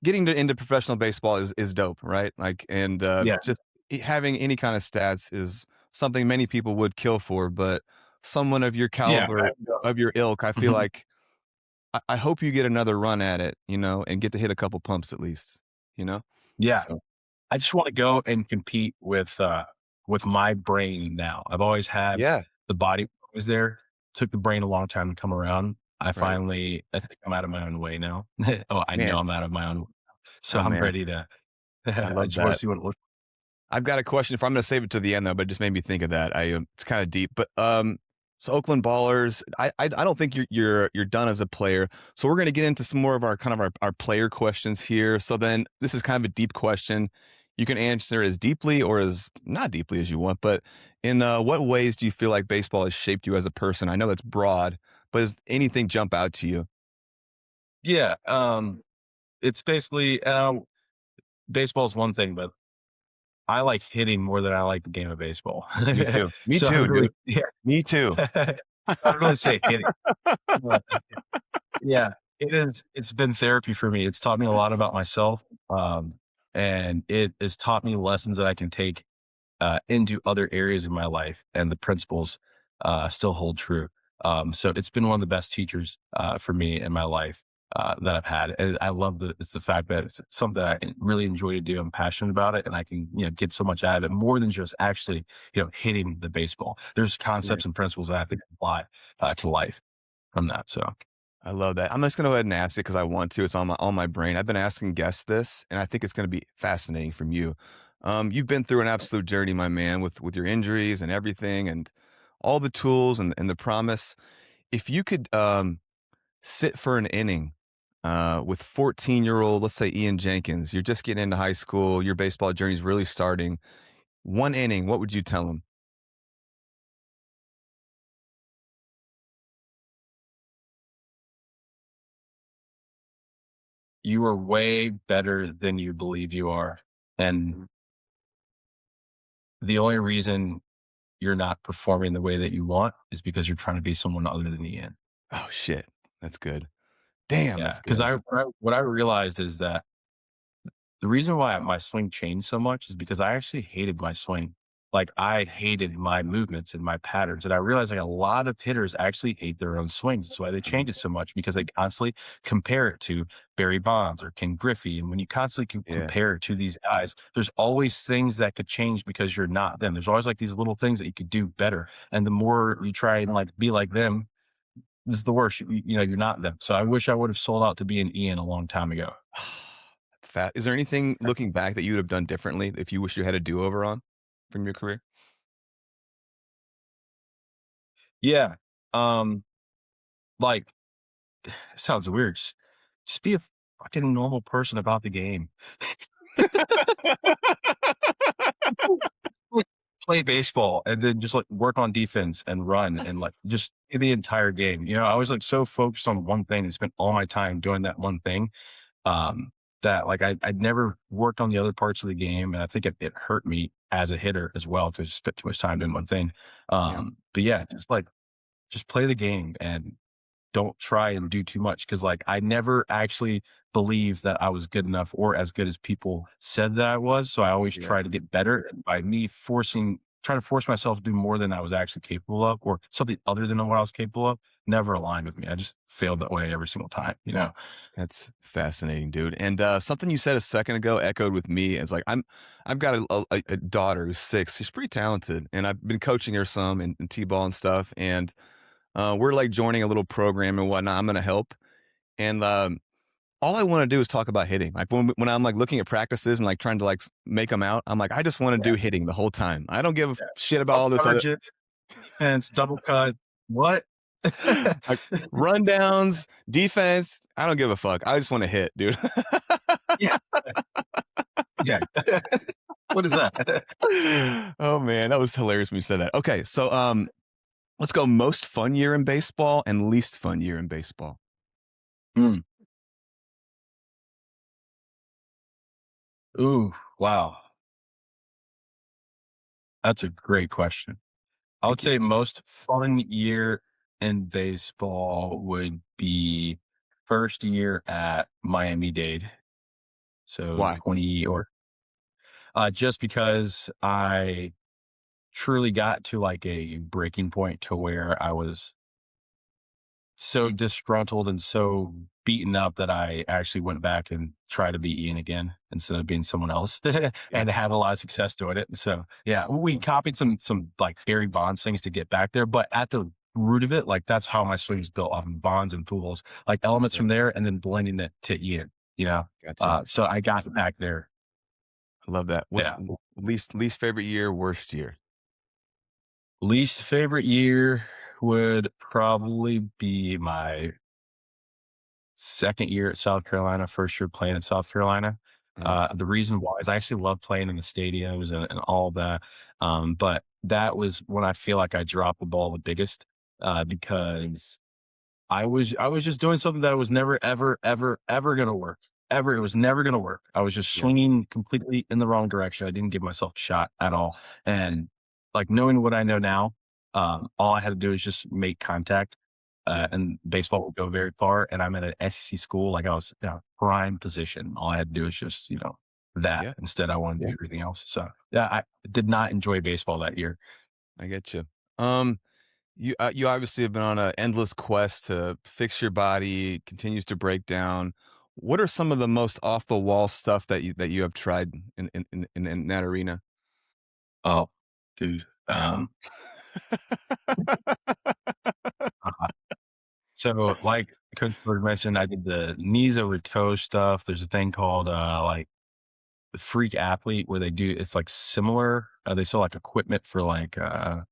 getting into professional baseball is dope, right? Like, and Yeah. just having any kind of stats is something many people would kill for, but someone of your Yeah. caliber, of your ilk, I feel Mhm. like I hope you get another run at it, and get to hit a couple pumps at least, Yeah. so I just want to go and compete with my brain now. I've always had yeah, the body was there. Took the brain a long time to come around. I right, think I'm out of my own way now. Oh, I know man. I'm out of my own way. So Oh I'm man, ready to I I love just want to that. see what it looks I've got a question. I'm going to save it to the end though, but it just made me think of that. It's kind of deep, but So Oakland Ballers, I don't think you're done as a player. So we're going to get into some more of our kind of our player questions here. So then this is kind of a deep question. You can answer as deeply or as not deeply as you want, but in what ways do you feel like baseball has shaped you as a person? I know that's broad, but does anything jump out to you? Yeah. It's basically baseball is one thing, but I like hitting more than I like the game of baseball. Me too. Me So I too, would really, dude. yeah, Me too. I'd really say hitting. But, yeah, it is. It's been therapy for me. It's taught me a lot about myself, and it has taught me lessons that I can take into other areas of my life, and the principles still hold true. So it's been one of the best teachers for me in my life that I've had, and I love it's the fact that it's something that I really enjoy to do. I'm passionate about it, and I can get so much out of it more than just actually hitting the baseball. There's Yeah. concepts and principles that I think apply to life from that. So I love that. I'm just going to go ahead and ask it because I want to. It's on my brain. I've been asking guests this, and I think it's going to be fascinating from you. You've been through an absolute journey, my man, with your injuries and everything, and all the tools and the promise. If you could sit for an inning with 14-year-old, let's say Ian Jenkins, you're just getting into high school, your baseball journey is really starting. One inning, what would you tell him? you are way better than you believe you are, and the only reason you're not performing the way that you want is because you're trying to be someone other than Ian. Oh shit, that's good. Damn, Yeah, that's because good. what I realized is that the reason why my swing changed so much is because I actually hated my swing. Like I hated my movements and my patterns. And I realized like a lot of hitters actually hate their own swings. That's why they change it so much because they constantly compare it to Barry Bonds or Ken Griffey. And when you constantly Yeah, compare it to these guys, there's always things that could change because you're not them. There's always like these little things that you could do better. And the more you try and like be like them, this is the worst. You're not them. So I wish I would have sold out to be an Ian a long time ago. that's fat. Is there anything looking back that you would have done differently if you wish you had a do-over on from your career? Yeah. Um, like it sounds weird. Just be a fucking normal person about the game. Like, play baseball and then just like work on defense and run and like just the entire game. I was like so focused on one thing and spent all my time doing that one thing. Um, that like I'd never worked on the other parts of the game. And I think it hurt me as a hitter as well to just spend too much time doing one thing. Yeah, But yeah, just play the game and don't try and do too much because like I never actually believed that I was good enough or as good as people said that I was. So I always yeah, try to get better. And by me trying to force myself to do more than I was actually capable of or something other than what I was capable of, never aligned with me. I just failed that way every single time. that's fascinating, dude. And something you said a second ago echoed with me. It's like I've got a daughter who's 6. She's pretty talented, and I've been coaching her some in t-ball and stuff. And we're like joining a little program and whatnot. I'm gonna help, and all I want to do is talk about hitting. Like when I'm like looking at practices and like trying to like make them out, I'm like, I just want to do hitting the whole time. I don't give a shit about all this other Defense, double cut. What? like rundowns, defense. I don't give a fuck. I just want to hit, dude. Yeah. Yeah. What is that? Oh man, that was hilarious when you said that. Okay, so let's go most fun year in baseball and least fun year in baseball. Mm. Ooh, wow. That's a great question. I would Thank you. say most fun year in baseball would be first year at Miami Dade. So Why? 20 or just because I truly got to like a breaking point to where I was so disgruntled and so beaten up that I actually went back and tried to be Ian again instead of being someone else and had a lot of success doing it. So yeah, we copied some like Barry Bonds things to get back there, but at the root of it, like that's how my swing is built off of Bonds and Pools, like elements from there and then blending it to Ian. Gotcha. So I got back there. I love that. What's Yeah. least favorite year, worst year? Least favorite year would probably be my second year at South Carolina, first year playing at South Carolina. The reason why is I actually love playing in the stadiums and all of that. But that was when I feel like I dropped the ball the biggest, because I was just doing something that was never, ever, ever, ever gonna work. Ever. It was never gonna work. I was just Yeah. swinging completely in the wrong direction. I didn't give myself a shot at all. And like knowing what I know now, all I had to do is just make contact, Yeah. and baseball would go very far. And I'm at an SEC school, like I was in a prime position. All I had to do is just, that. Yeah. Instead, I wanted to do everything else. So yeah, I did not enjoy baseball that year. I get you. You obviously have been on an endless quest to fix your body, continues to break down. What are some of the most off the wall stuff that you have tried in that arena? Oh, dude. Uh, So, like Coach Bird mentioned, I did the knees over toes stuff. There's a thing called like the freak athlete where it's like similar. They sell like equipment for like the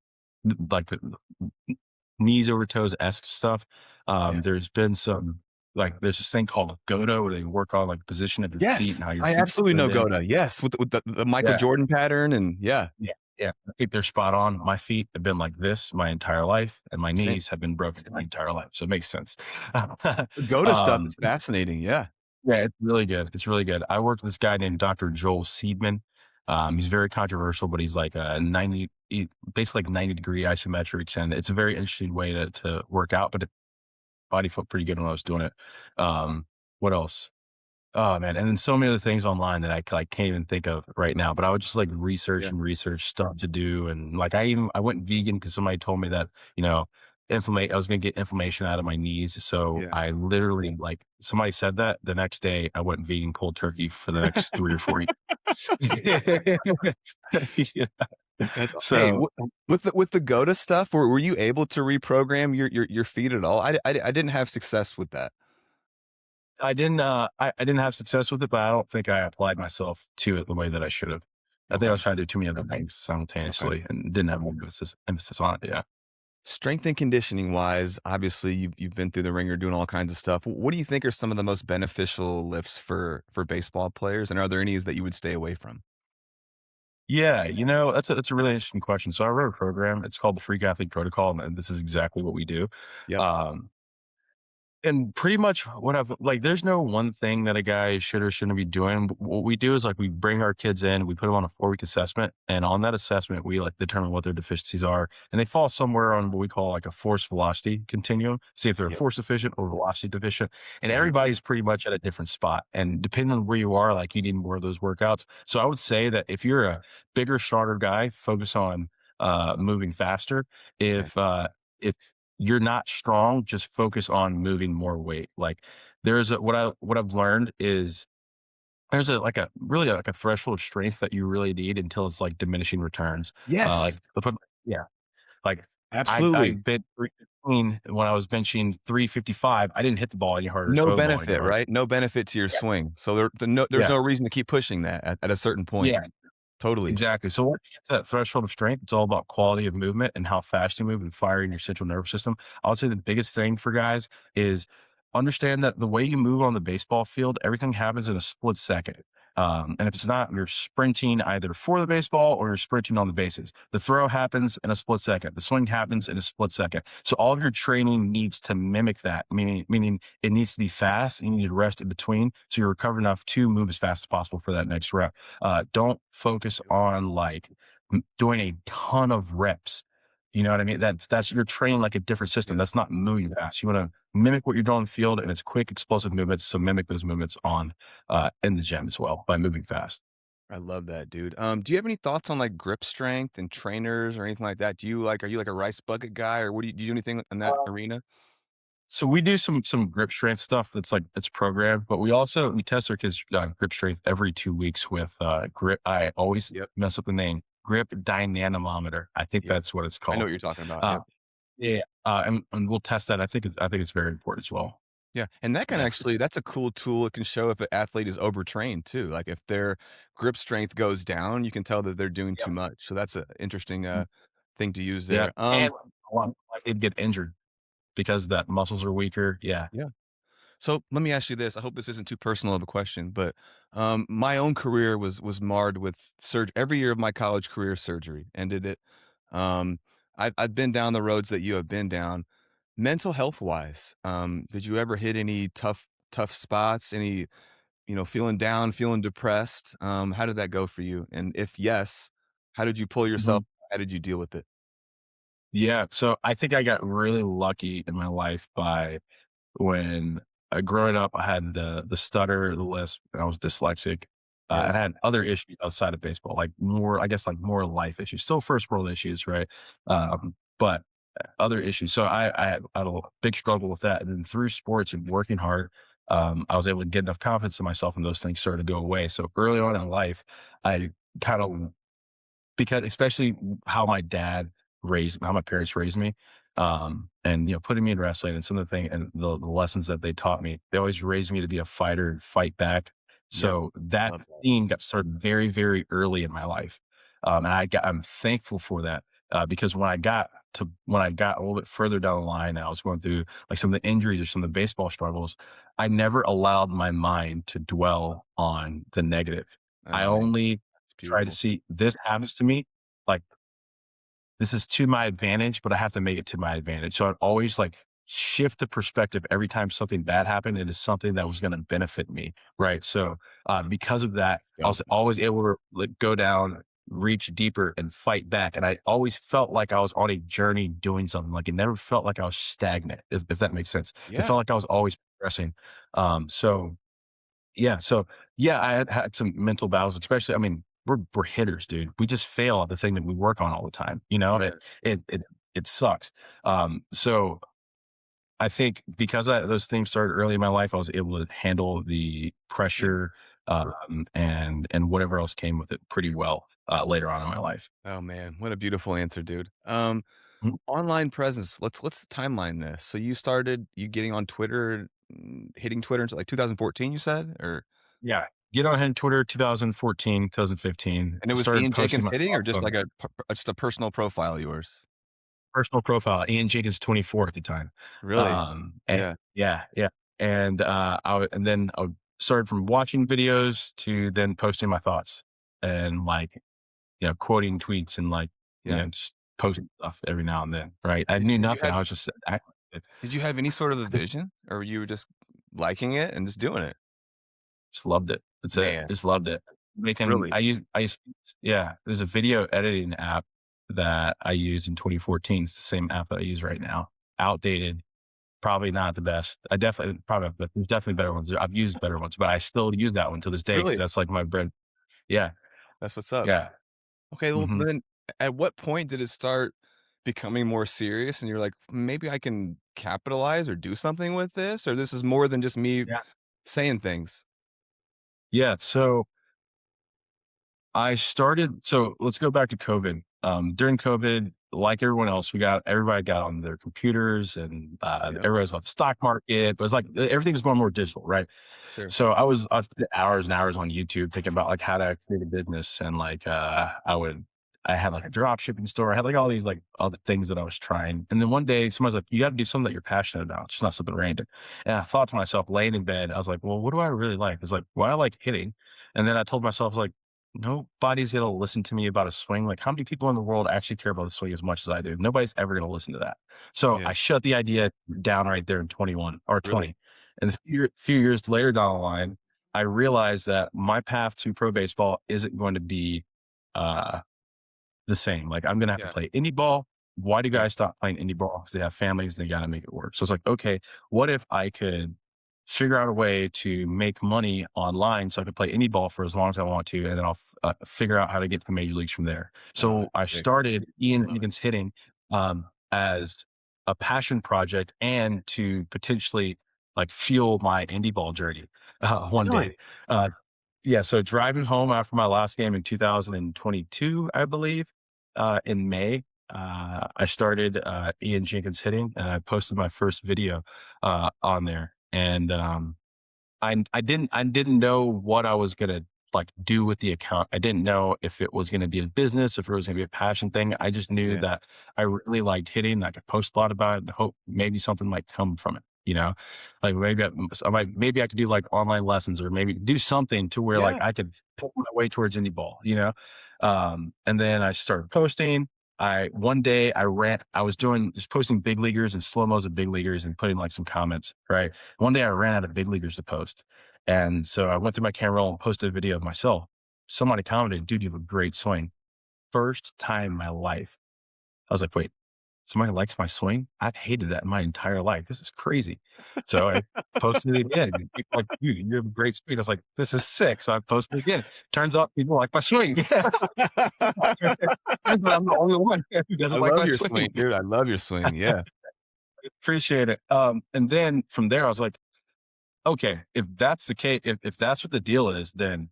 knees over toes esque stuff. Yeah. There's been some like there's this thing called Godo where they work on like position of your feet Yes, and how your I feet absolutely know fit in. Goda. Yes, with the Michael Yeah. Jordan pattern and yeah, Yeah, yeah. I think they're spot on. My feet have been like this my entire life, and my same. knees have been broken my entire life. So it makes sense. The Goda stuff um, is fascinating. Yeah, yeah, it's really good. It's really good. I worked with this guy named Dr. Joel Seedman. He's very controversial, but he's like basically like 90-degree isometrics, and it's a very interesting way to work out. But body felt pretty good when I was doing it. What else? Oh man, and then so many other things online that I like can't even think of right now. But I would just like research yeah, and research stuff to do, and like I went vegan because somebody told me that I was going to get inflammation out of my knees. So yeah. I literally like somebody said that the next day I went vegan cold turkey for the next 3 or 4 years. Yeah. That's hey, So with the Goda stuff, were you able to reprogram your feet at all? I didn't have success with that. I didn't have success with it, but I don't think I applied myself to it the way that I should have. I think I Okay, was trying to do too many other things okay. simultaneously and didn't have emphasis on it. Yeah. Strength and conditioning wise, obviously you've been through the ringer doing all kinds of stuff. What do you think are some of the most beneficial lifts for baseball players, and are there any that you would stay away from? Yeah, that's a really interesting question. So I wrote a program. It's called the Freak Athlete Protocol, and this is exactly what we do. Yep. Um, And pretty much what I've like, there's no one thing that a guy should or shouldn't be doing. But what we do is like we bring our kids in, we put them on a 4-week assessment, and on that assessment, we like determine what their deficiencies are, and they fall somewhere on what we call like a force velocity continuum. See if they're Yep. force deficient or velocity deficient, and Mhm. everybody's pretty much at a different spot. And depending on where you are, like you need more of those workouts. So I would say that if you're a bigger, stronger guy, focus on moving faster. Okay. If you're not strong, just focus on moving more weight. Like what I've learned is there's like a really like a threshold of strength that you really need until it's like diminishing returns. Like Yes, yeah, like I absolutely. bent 315 when I was benching 355. I didn't hit the ball any harder, No throw the ball any benefit, harder. right? No benefit to your Yeah, swing. So there's yeah, no reason to keep pushing that at a certain point. yeah. Totally. Exactly. So once you get to that threshold of strength, it's all about quality of movement and how fast you move and firing your central nervous system. I would say the biggest thing for guys is understand that the way you move on the baseball field, everything happens in a split second. And if it's not, you're sprinting either for the baseball or you're sprinting on the bases. The throw happens in a split second. The swing happens in a split second. So all of your training needs to mimic that, meaning it needs to be fast. And you need to rest in between so you're recovered enough to move as fast as possible for that next rep. Don't focus on like doing a ton of reps. You know what I mean? That's you're training like a different system. Yeah. That's not moving fast. You want to mimic what you're doing on the field, and it's quick, explosive movements. So mimic those movements on in the gym as well by moving fast. I love that, dude. Do you have any thoughts on like grip strength and trainers or anything like that? Are you like a rice bucket guy, or do you do anything in that arena? So we do some grip strength stuff that's like it's programmed, but we test our kids' grip strength every 2 weeks with grip. I always Yep. mess up the name. Grip dynamometer. I think Yep. that's what it's I know called. what you're talking about. Uh, Yep. yeah, and we'll test that. I think it's very important as well. Yeah, and that can Yeah. actually that's a cool tool. It can show if an athlete is overtrained too. Like if their grip strength goes down, you can tell that they're doing too much. So that's an interesting thing to use Yeah, there. and like he'd get injured because that muscles are weaker. Yeah. Yeah. So let me ask you this. I hope this isn't too personal of a question, but my own career was marred with surgery. Every year of my college career, surgery ended it. Um, I've been down the roads that you have been down. Mental health wise, did you ever hit any tough spots? Any, feeling down, feeling depressed? How did that go for you? And if yes, how did you pull yourself? Mhm. How did you deal with it? Yeah. So I think I got really lucky in my life by when growing up, I had the stutter, the lisp, and I was dyslexic. Yeah. And I had other issues outside of baseball, like more, I guess, like more life issues, still first world issues, right? But other issues. So I had a big struggle with that. And then through sports and working hard, I was able to get enough confidence in myself and those things started to go away. So early on in life, I kind of, because especially how how my parents raised me, and putting me in wrestling and some of the thing and the lessons that they taught me, they always raised me to be a fighter and fight back. Yep. So that Love that. theme got started very, very early in my life, and I'm thankful for that, because when I got a little bit further down the line, and I was going through like some of the injuries or some of the baseball struggles, I never allowed my mind to dwell on the negative. I Man, only it's try to beautiful. see this happens to me, like this is to my advantage, but I have to make it to my advantage. So I'd always like shift the perspective every time something bad happened. It is something that was going to benefit me. Right. So because of that, Let's I go. was always able to like, go down, reach deeper and fight back. And I always felt like I was on a journey doing something. Like it never felt like I was stagnant, if that makes sense. It Yeah. felt like I was always progressing. So yeah, I had some mental battles, especially, I mean, we're hitters, dude. We just fail at the thing that we work on all the time. Yeah. It sucks. So I think because those things started early in my life, I was able to handle the Mm. pressure, and whatever else came with it pretty well, later on in my life. Oh man, what a beautiful answer, dude. Mhm. Online presence. Let's timeline this. So you getting on Twitter, hitting Twitter until like 2014, you said, or Yeah. Get on Twitter 2014, 2015. and it was Started Ian posting Jenkins my hitting, or thoughts just on like just a personal profile of yours? personal profile, Ian Jenkins 24 at the time. Really? And Yeah. yeah, yeah. And and then I started from watching videos to then posting my thoughts and like, quoting tweets and like, Yeah. just posting stuff every now and then. Right. I Did, knew did you nothing. have I was just, did you have any sort of a vision, or you were just liking it and just doing it? just loved it. That's it. Man, Just loved it. Making, really? yeah, there's a video editing app that I used in 2014. It's the same app that I use right now. Outdated, probably not the best. I definitely probably, but there's definitely better ones. I've used better ones, but I still use that one to this day because Really? that's like my bread. Yeah, That's what's up. yeah. Okay, well Hmm. then at what point did it start becoming more serious and you're like, maybe I can capitalize or do something with this? Or this is more than just me Yeah, saying things? yeah. So so let's go back to COVID. During COVID, like everyone else, everybody got on their computers and Yeah, everybody was about the stock market. But it was like everything was going more digital, right? sure. So I spent hours and hours on YouTube thinking about like how to create a business and like I had like a drop shipping store. I had like all these like other things that I was trying. And then one day somebody's like, you got to do something that you're passionate about. It's not something random. And I thought to myself, laying in bed, I was like, well, what do I really like? It's like, well, I like hitting. And then I told myself, like, nobody's going to listen to me about a swing. Like, how many people in the world actually care about the swing as much as I do? Nobody's ever going to listen to that. So Yeah, I shut the idea down right there in 21 or really. 20. And a few years later down the line, I realized that my path to pro baseball isn't going to be uh, the same. Like, I'm going to have to Yeah, play indie ball. Why do yeah. guys stop playing indie ball? Because they have families and they got to make it work. So it's like, okay, what if I could figure out a way to make money online so I could play indie ball for as long as I want to, and then I'll figure out how to get to the major leagues from there. Oh, So I that's sick. started Ian Love it. Jenkins Hitting as a passion project and to potentially like fuel my indie ball journey one day. Really? Uh, yeah, so driving home after my last game in 2022, I believe, in May, I started Ian Jenkins Hitting, and I posted my first video on there. And I didn't know what I was gonna like do with the account. I didn't know if it was going to be a business, if it was going to be a passion thing. I just knew that I really liked hitting. I could post a lot about it and hope maybe something might come from it. Like maybe I could do like online lessons, or maybe do something to where like I could put my way towards indie ball, and then I started posting. One day I was just posting big leaguers and slow-mos of big leaguers and putting like some comments, right? One day I ran out of big leaguers to post. And so I went through my camera roll and posted a video of myself. Somebody commented, "Dude, you have a great swing." First time in my life. I was like, wait, somebody likes my swing? I've hated that in my entire life. This is crazy. So I posted it again. And people were like, "Dude, you have a great swing." I was like, this is sick. So I posted it again. Turns out people like my swing. I'm the only one who doesn't like my your swing. dude. I love your swing. Yeah. Appreciate it. And then from there, I was like, okay, if that's the case, if that's what the deal is, then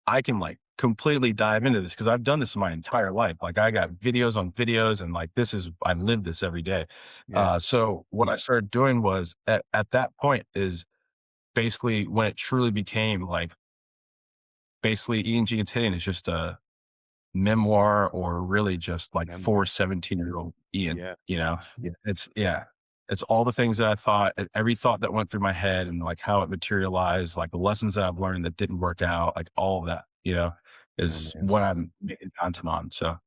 I can like completely dive into this, because I've done this my entire life. Like I got videos on videos, and like I live this every day. So what I started doing was at that point is basically when it truly became like, basically Ian Jenkins Hitting is just a memoir, or really just like for 17-year-old Ian, it's all the things that I thought, every thought that went through my head, and like how it materialized, like the lessons that I've learned that didn't work out, like all of that, is what I'm making content on. So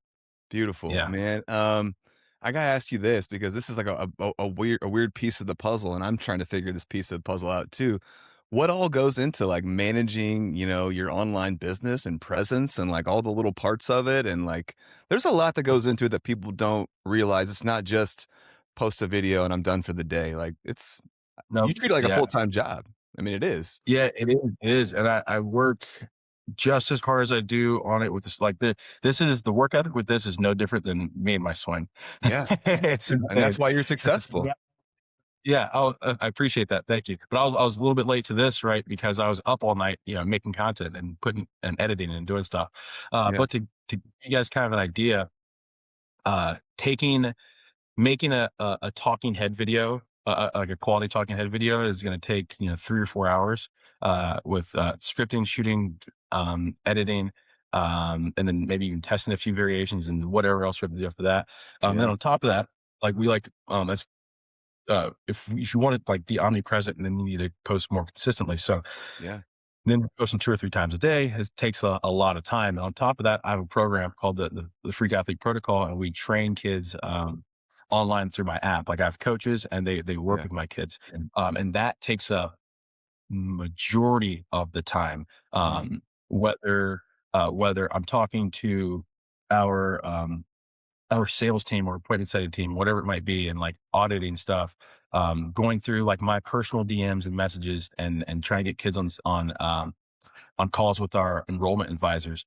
beautiful, man. I gotta ask you this, because this is like a weird piece of the puzzle, and I'm trying to figure this piece of the puzzle out too. What all goes into like managing, your online business and presence, and like all the little parts of it? And like, there's a lot that goes into it that people don't realize. It's not just post a video and I'm done for the day. Like you treat it like a full-time job. I mean, it is. Yeah, it is. And I work just as hard as I do on it with this. Like this is the work ethic with this is no different than me and my swing. Yeah. And that's why you're successful. Yeah, I appreciate that. Thank you. But I was a little bit late to this, right? Because I was up all night, making content and putting and editing and doing stuff. But to give you guys kind of an idea, making a talking head video, like a quality talking head video, is going to take 3 or 4 hours with scripting, shooting, editing, and then maybe even testing a few variations and whatever else we have to do after that. Then on top of that, like we like to, if you want to like be omnipresent, and then you need to post more consistently. So then posting 2 or 3 times a day takes a lot of time. And on top of that, I have a program called the Freak Athlete Protocol, and we train kids online through my app. Like I have coaches, and they work with my kids, and that takes a majority of the time. Whether I'm talking to our sales team or appointment setting team, whatever it might be, and like auditing stuff, going through like my personal DMs and messages, and trying to get kids on calls with our enrollment advisors.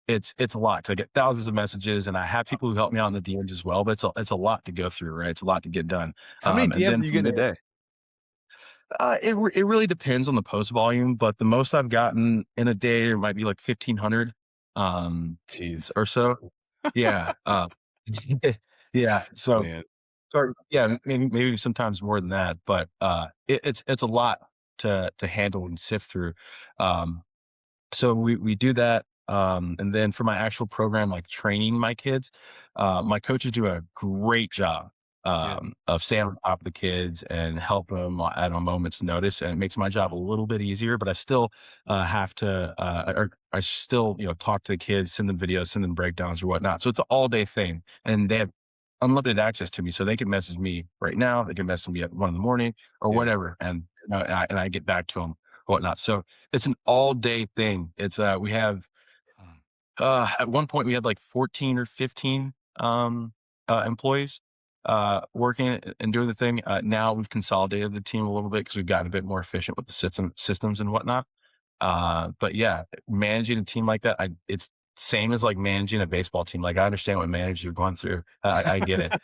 It's a lot. I get thousands of messages, and I have people who help me out in the DMs as well, but it's a lot to go through, right? It's a lot to get done. How many DMs do you get in a day? It really depends on the post volume, but the most I've gotten in a day might be like 1,500 or so. Yeah. Yeah. So, maybe sometimes more than that, but it's a lot to handle and sift through. So we do that. And then for my actual program, like training my kids, my coaches do a great job of staying on top of the kids and help them at a moment's notice. And it makes my job a little bit easier, but I still have to, I still, talk to the kids, send them videos, send them breakdowns or whatnot. So it's an all day thing, and they have unlimited access to me. So they can message me right now. They can message me at 1 a.m. or whatever. And I get back to them, whatnot. So it's an all day thing. It's, we have, at one point we had like 14 or 15 employees working and doing the thing. Now we've consolidated the team a little bit, because we've gotten a bit more efficient with the systems and whatnot. But yeah, managing a team like that, it's same as like managing a baseball team. Like I understand what managers are going through. I get it.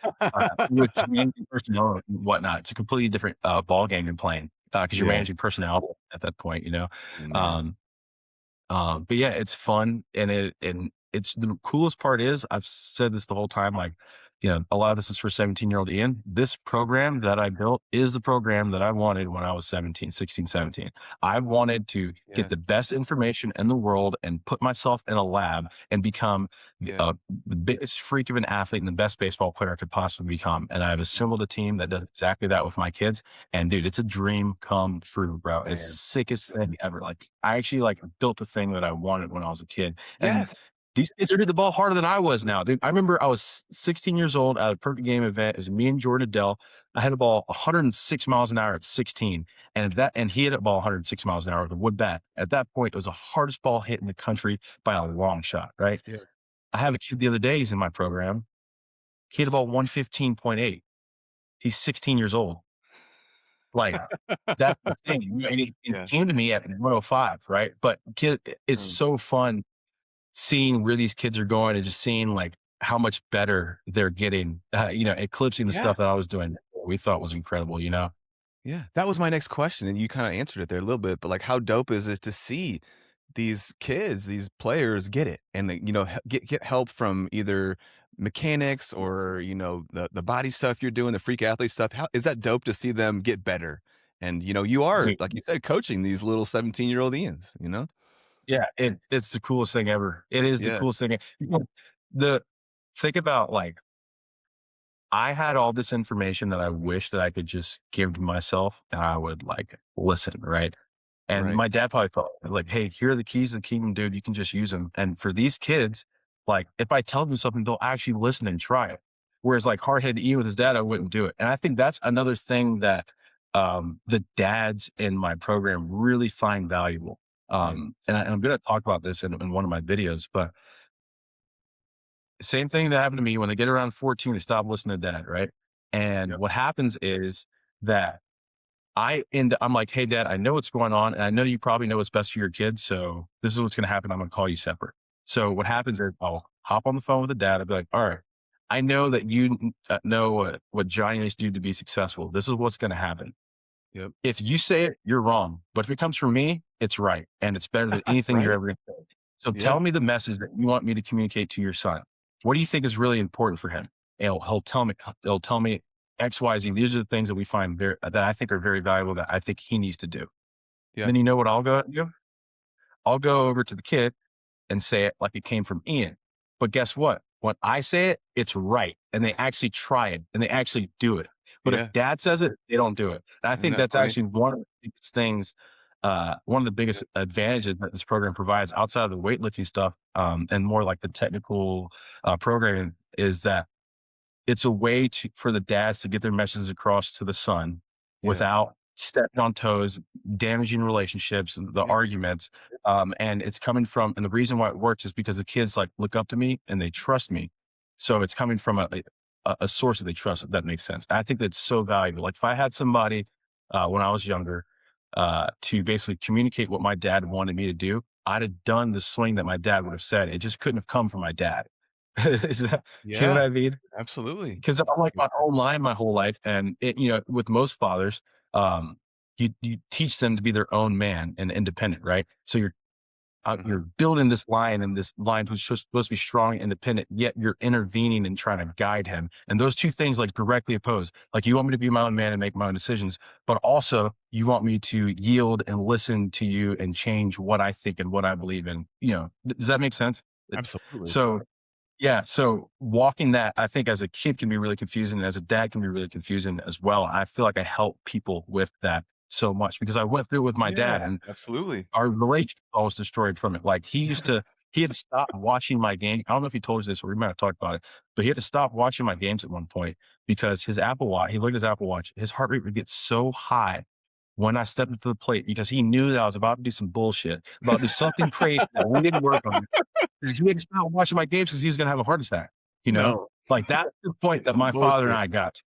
With managing personnel and whatnot, it's a completely different ball game than playing, because you're managing personnel at that point, but yeah, it's fun, and it's the coolest part is, I've said this the whole time, like a lot of this is for 17-year-old Ian. This program that I built is the program that I wanted when I was 16, 17. I wanted to get the best information in the world and put myself in a lab and become the biggest freak of an athlete and the best baseball player I could possibly become. And I've assembled a team that does exactly that with my kids. And dude, it's a dream come true, bro. It's the sickest thing ever. Like, I actually built the thing that I wanted when I was a kid. And these kids are hitting the ball harder than I was now, dude. I remember I was 16 years old at a perfect game event. It was me and Jordan Adele. I had a ball 106 miles an hour at 16, and he hit a ball 106 miles an hour with a wood bat. At that point, it was the hardest ball hit in the country by a long shot, right? Yeah. I have a kid the other day, he's in my program. He hit a ball 115.8. He's 16 years old. Like, that's the thing. And he came to me at 105, right? But kid, it's so fun seeing where these kids are going and just seeing how much better they're getting, eclipsing the stuff that I was doing. We thought was incredible, Yeah, that was my next question, and you kind of answered it there a little bit. But how dope is it to see these kids, these players get it, and get help from either mechanics or the body stuff you're doing, the freak athlete stuff. How is that dope to see them get better? And you are, Dude, like you said, coaching these little 17-year-old Ians. Yeah, it's the coolest thing ever. It is the coolest thing. Think about I had all this information that I wish that I could just give to myself, and I would listen, right? And my dad probably felt hey, here are the keys to the kingdom, dude. You can just use them. And for these kids, if I tell them something, they'll actually listen and try it. Whereas hard-headed Ian with his dad, I wouldn't do it. And I think that's another thing that the dads in my program really find valuable. And I'm going to talk about this in one of my videos, but same thing that happened to me when they get around 14, they stop listening to dad, right? And what happens is that I'm like, hey, dad, I know what's going on. And I know you probably know what's best for your kids. So this is what's going to happen. I'm going to call you separate. So what happens is I'll hop on the phone with the dad. I'll be like, all right, I know that you know what Johnny needs to do to be successful. This is what's going to happen. Yep. If you say it, you're wrong. But if it comes from me, it's right. And it's better than anything you're ever going to say. So tell me the message that you want me to communicate to your son. What do you think is really important for him? And he'll tell me X, Y, Z. These are the things that we find that I think are very valuable that I think he needs to do. Yeah. Then you know what I'll go do? I'll go over to the kid and say it like it came from Ian. But guess what? When I say it, it's right. And they actually try it and they actually do it. But if dad says it, they don't do it. And I think that's actually one of the biggest things, one of the biggest advantages that this program provides outside of the weightlifting stuff, and more the technical programming, is that it's a way for the dads to get their messages across to the son without stepping on toes, damaging relationships, the arguments. And it's coming from, and the reason why it works is because the kids look up to me and they trust me. So it's coming from a source that they trust, if that makes sense. I think that's so valuable. If I had somebody when I was younger to basically communicate what my dad wanted me to do, I'd have done the swing that my dad would have said. It just couldn't have come from my dad. Is that, you know what I mean? Absolutely. Because I'm my own line my whole life. And with most fathers, you teach them to be their own man and independent, right? So you're building this line, and this line who's just supposed to be strong and independent, yet you're intervening and trying to guide him. And those two things directly oppose. You want me to be my own man and make my own decisions, but also you want me to yield and listen to you and change what I think and what I believe in. Does that make sense? Absolutely. So walking that, I think as a kid can be really confusing, and as a dad can be really confusing as well. I feel like I help people with that so much because I went through it with my dad, and absolutely our relationship was destroyed from it. He had to stop watching my game. I don't know if he told you this, or we might have talked about it, but he had to stop watching my games at one point because his Apple Watch, he looked at his Apple Watch, his heart rate would get so high when I stepped into the plate because he knew that I was about to do some bullshit, about to do something crazy that we didn't work on. And he had to stop watching my games because he was going to have a heart attack. That's the point that my father and I got.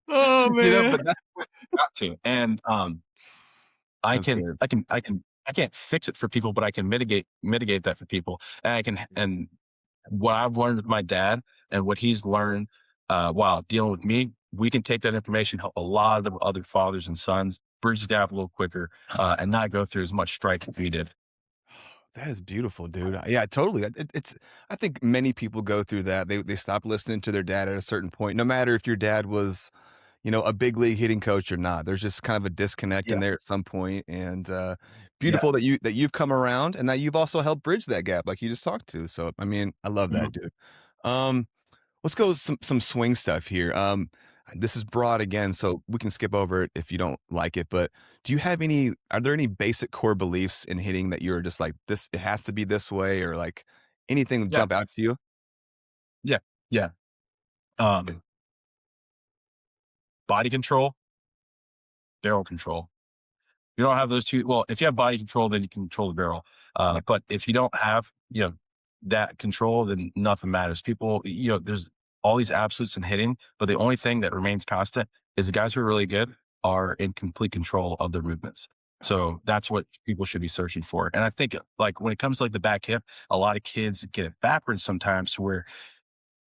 Oh man, but that's what we got to. And I can't fix it for people, but I can mitigate that for people. And what I've learned with my dad and what he's learned while dealing with me, we can take that information, help a lot of other fathers and sons bridge the gap a little quicker, and not go through as much strife as we did. That is beautiful, dude. Yeah, totally. I think many people go through that. They stop listening to their dad at a certain point, no matter if your dad was, a big league hitting coach or not. There's just kind of a disconnect in Yeah. there at some point. And Yeah. beautiful that you've come around and that you've also helped bridge that gap, like you just talked to. So I mean, I love Mhm. that, dude. Um, let's go some swing stuff here. This is broad again, so we can skip over it if you don't like it. But are there any basic core beliefs in hitting that you're just like this? It has to be this way, or like anything that Yeah. jump out to you? Yeah. Yeah. Um, body control, barrel control. You don't have those two. Well, if you have body control, then you can control the barrel. But if you don't have, that control, then nothing matters. People, there's all these absolutes in hitting, but the only thing that remains constant is the guys who are really good are in complete control of their movements. So that's what people should be searching for. And I think like when it comes to like the back hip, a lot of kids get it backwards sometimes to where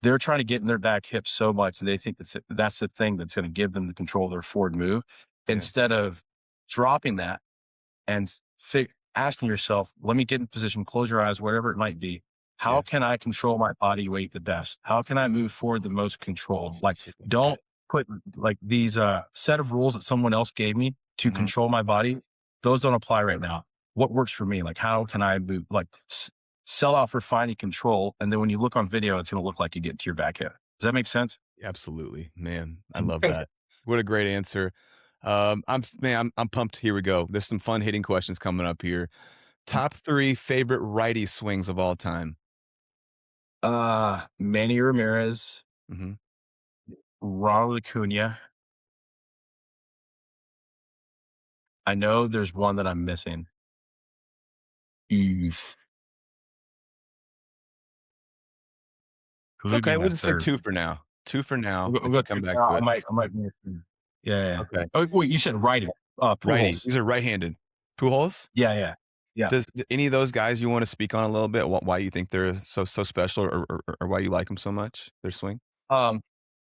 they're trying to get in their back hip so much that they think that that's the thing that's going to give them the control of their forward move Yeah. instead of dropping that and asking yourself, let me get in position, close your eyes, whatever it might be. How Yeah. can I control my body weight the best? How can I move forward the most controlled? Like, don't put like these set of rules that someone else gave me to Mhm. control my body. Those don't apply right now. What works for me? Like, how can I move? Like, sell out for finding control. And then when you look on video, it's going to look like you get to your back hip. Does that make sense? Absolutely, man. I love that. What a great answer. I'm pumped. Here we go. There's some fun hitting questions coming up here. Top 3 favorite righty swings of all time. Manny Ramirez, Hmm. Ronald Acuna. I know there's one that I'm missing. Oof. Who It's would be okay. my We'll just say third? 2 for now. 2 for now. We'll We go can come two. back to it. I might be. Yeah. Okay. Oh, wait, you said righty. Righty. Pujols. These are right-handed. Pujols? Yeah. Does any of those guys you want to speak on a little bit? Why you think they're so special, or why you like them so much? Their swing.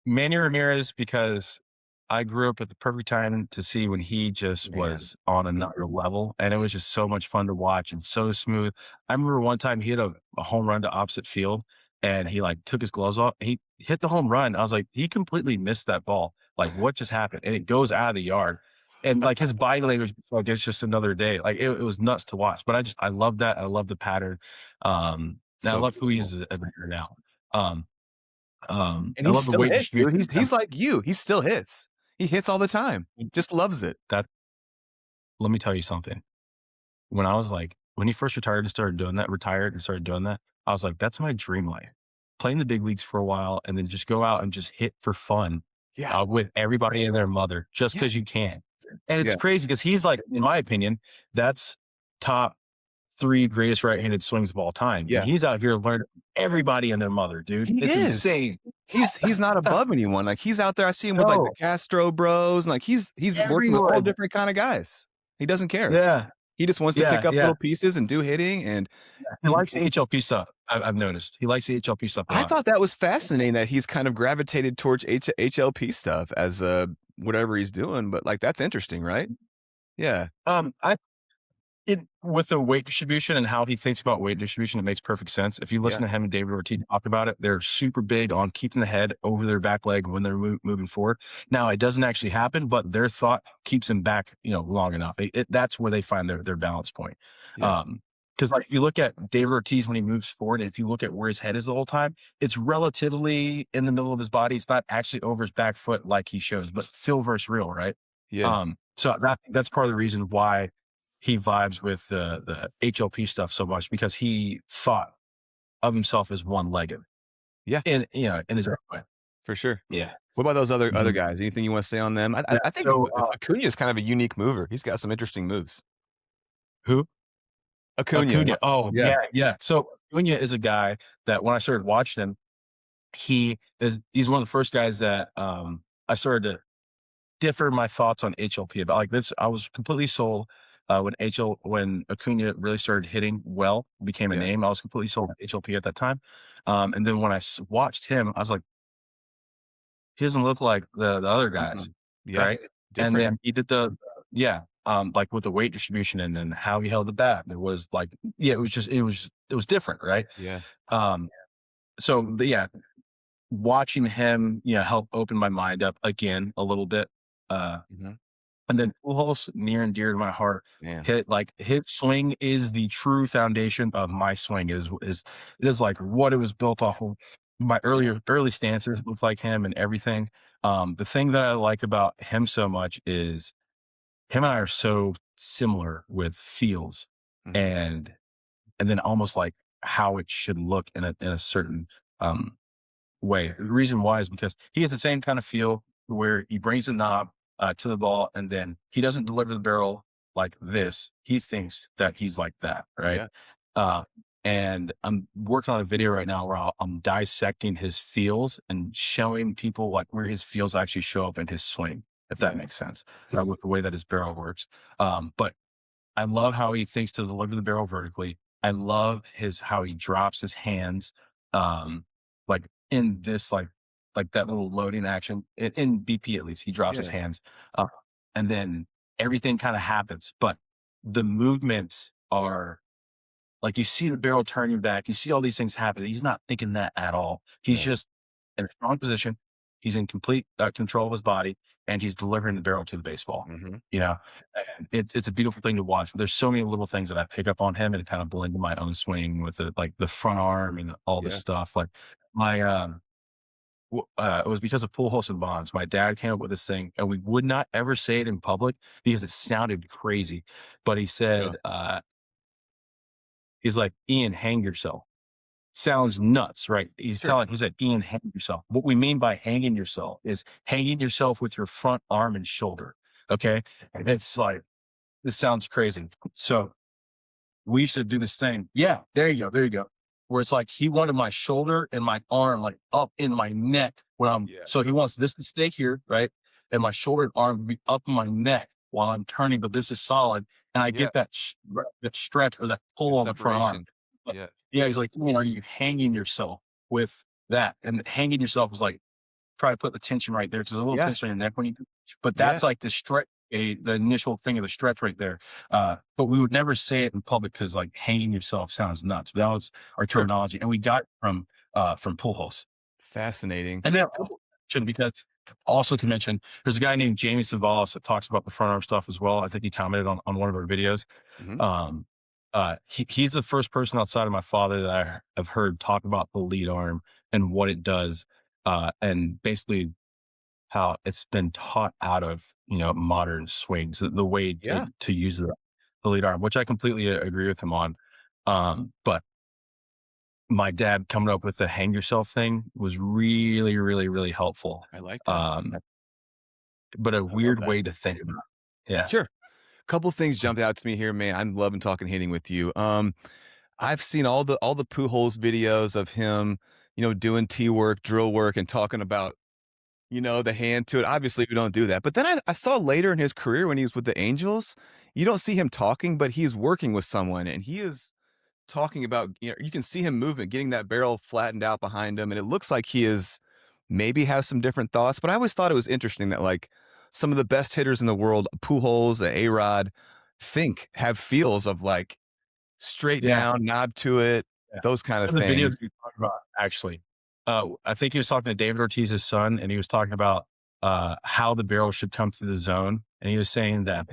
Manny Ramirez, because I grew up at the perfect time to see when he just Man. was on another level, and it was just so much fun to watch and so smooth. I remember one time he hit a home run to opposite field, and he like took his gloves off. He hit the home run. I was like, he completely missed that ball. Like, what just happened? And it goes out of the yard. And like his body language, like it's just another day. Like it was nuts to watch. But I love that. I love the pattern. And I So love who he beautiful. is as a hitter now. Um, And I he love the still weight hits, distribution. dude. He's like you. He still hits. He hits all the time. Just loves it. That let me tell you something. When he first retired and started doing that, I was like, that's my dream life. Play in the big leagues for a while and then just go out and just hit for fun Yeah. with everybody and their mother just Yeah. because you can. And it's Yeah. crazy because he's like, in my opinion, that's top 3 greatest right-handed swings of all time. Yeah. And he's out here learning everybody and their mother, dude. He It's is. insane. He's not above anyone. Like he's out there. I see him with like the No. Castro bros, and like he's working with all Everyone. different kind of guys. He doesn't care. Yeah. He just wants to pick up Yeah. little pieces and do hitting. And He likes the HLP stuff. I've noticed. He likes the HLP stuff a I lot. thought that was fascinating that he's kind of gravitated towards HLP stuff as whatever he's doing. But like that's interesting, right? Yeah. With the weight distribution and how he thinks about weight distribution, it makes perfect sense. If you listen to him and David Ortiz talk about it, they're super big on keeping the head over their back leg when they're moving forward. Now, it doesn't actually happen, but their thought keeps them back, long enough. That's where they find their balance point. Yeah. Because like if you look at David Ortiz when he moves forward, and if you look at where his head is the whole time, it's relatively in the middle of his body. It's not actually over his back foot like he shows, but feel versus real, right? Yeah. So that's part of the reason why he vibes with the HLP stuff so much, because he thought of himself as one-legged. Yeah. In his own way. For sure. Yeah. What about those other Mhm. guys? Anything you want to say on them? I think So, Acuna is kind of a unique mover. He's got some interesting moves. who? Acuna. Oh, Yeah. yeah. So Acuna is a guy that when I started watching him, he's one of the first guys that I started to differ my thoughts on HLP about. Like this, I was completely sold when Acuna really started hitting well, became a Yeah. name. I was completely sold on HLP at that time. And then when I watched him, I was like, he doesn't look like the other guys, Yeah. right? Different. And then he did like with the weight distribution and then how he held the bat. It was like, yeah, it was different, right? Yeah. So yeah, watching him, help open my mind up again a little bit. And then Pujols, near and dear to my heart. Man. His swing is the true foundation of my swing. It is like what it was built off of. My early stances look like him and everything. The thing that I like about him so much is him and I are so similar with feels and then almost like how it should look in a certain way. The reason why is because he has the same kind of feel where he brings the knob to the ball and then he doesn't deliver the barrel like this. He thinks that he's like that, right? Yeah. And I'm working on a video right now where I'm dissecting his feels and showing people like where his feels actually show up in his swing, if that makes sense, with the way that his barrel works. But I love how he thinks to deliver the barrel vertically. I love how he drops his hands, like in this, like that little loading action in BP, at least he drops his hands, and then everything kind of happens. But the movements are like, you see the barrel turning back, you see all these things happen. He's not thinking that at all. He's just in a strong position. He's in complete control of his body, and he's delivering the barrel to the baseball. And it's a beautiful thing to watch. There's so many little things that I pick up on him and kind of blend in my own swing with it, like the front arm and all this stuff. Like my, it was because of Pujols and Bonds. My dad came up with this thing, and we would not ever say it in public because it sounded crazy. But he said, he's like, Ian, hang yourself. Sounds nuts, right? He said, Ian, hang yourself. What we mean by hanging yourself is hanging yourself with your front arm and shoulder. Okay. And it's like, this sounds crazy. So we used to do this thing. Yeah, there you go. Where it's like, he wanted my shoulder and my arm like up in my neck when so he wants this to stay here, right? And my shoulder and arm to be up in my neck while I'm turning, but this is solid. And I get that stretch or that pull on the front arm. Yeah, he's like, are you hanging yourself with that? And hanging yourself is like, try to put the tension right there. Because there's a little tension in your neck when you do, but that's like the stretch, the initial thing of the stretch right there. But we would never say it in public because like hanging yourself sounds nuts. But that was our terminology. And we got it from Pujols. Fascinating. And then because also to mention, there's a guy named Jamie Savalas that talks about the front arm stuff as well. I think he commented on one of our videos. He's the first person outside of my father that I have heard talk about the lead arm and what it does, and basically how it's been taught out of modern swings, the way to use the lead arm, which I completely agree with him on. But my dad coming up with the hang yourself thing was really, really, really helpful. I like that. But a weird way to think about it. Yeah. Sure. Couple things jumped out to me here, man. I'm loving talking hitting with you. I've seen all the Pujols videos of him, doing tee work, drill work, and talking about, the hand to it. Obviously, we don't do that. But then I saw later in his career when he was with the Angels, you don't see him talking, but he's working with someone, and he is talking about, you can see him moving, getting that barrel flattened out behind him, and it looks like he is maybe has some different thoughts. But I always thought it was interesting that like some of the best hitters in the world, Pujols, A-Rod, have feels of like straight down, knob to it, those kind of things. The videos you talk about, actually, I think he was talking to David Ortiz's son, and he was talking about how the barrel should come through the zone, and he was saying that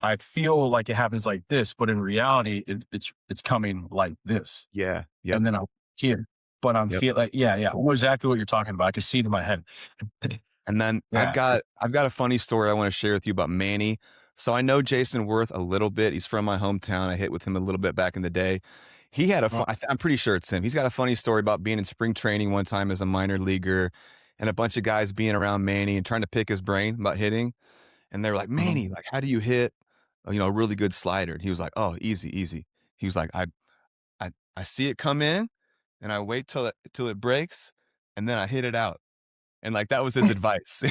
I feel like it happens like this, but in reality, it's coming like this. Yeah. And then I'll hear, but I'm feel like I know exactly what you're talking about. I can see it in my head. And then I've got a funny story I want to share with you about Manny. So I know Jason Worth a little bit. He's from my hometown. I hit with him a little bit back in the day. He had I'm pretty sure it's him. He's got a funny story about being in spring training one time as a minor leaguer and a bunch of guys being around Manny and trying to pick his brain about hitting. And they were like, Manny, like, how do you hit, a really good slider? And he was like, oh, easy. He was like, I see it come in and I wait till it breaks and then I hit it out. And like, that was his advice.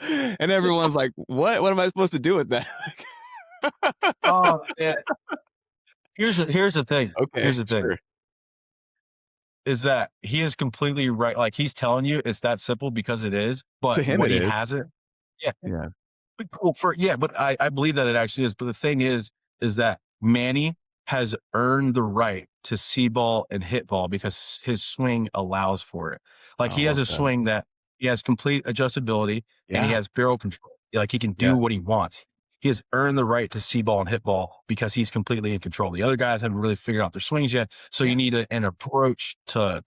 And everyone's like, what am I supposed to do with that? Oh, man. Here's the thing. Okay. Here's the thing. Sure. Is that he is completely right. Like he's telling you it's that simple because it is, but To him when it he is. has it. Yeah. Cool but I believe that it actually is. But the thing is that Manny has earned the right to see ball and hit ball because his swing allows for it. Like he Oh, has a okay. swing that he has complete adjustability and he Yeah. has barrel control. Like he can do Yeah. what he wants. He has earned the right to see ball and hit ball because he's completely in control. The other guys haven't really figured out their swings yet. So Yeah. you need an approach to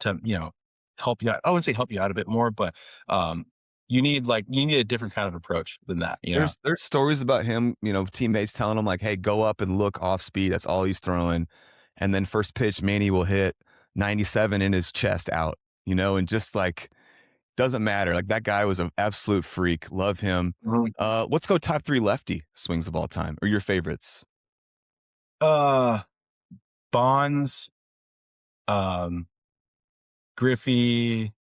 help you out. I wouldn't say help you out a bit more, but you need a different kind of approach than that. There's stories about him, teammates telling him like, hey, go up and look off speed. That's all he's throwing. And then first pitch, Manny will hit 97 in his chest out, and just like, doesn't matter. Like that guy was an absolute freak. Love him. Let's go top 3 lefty swings of all time or your favorites. Bonds, Griffey,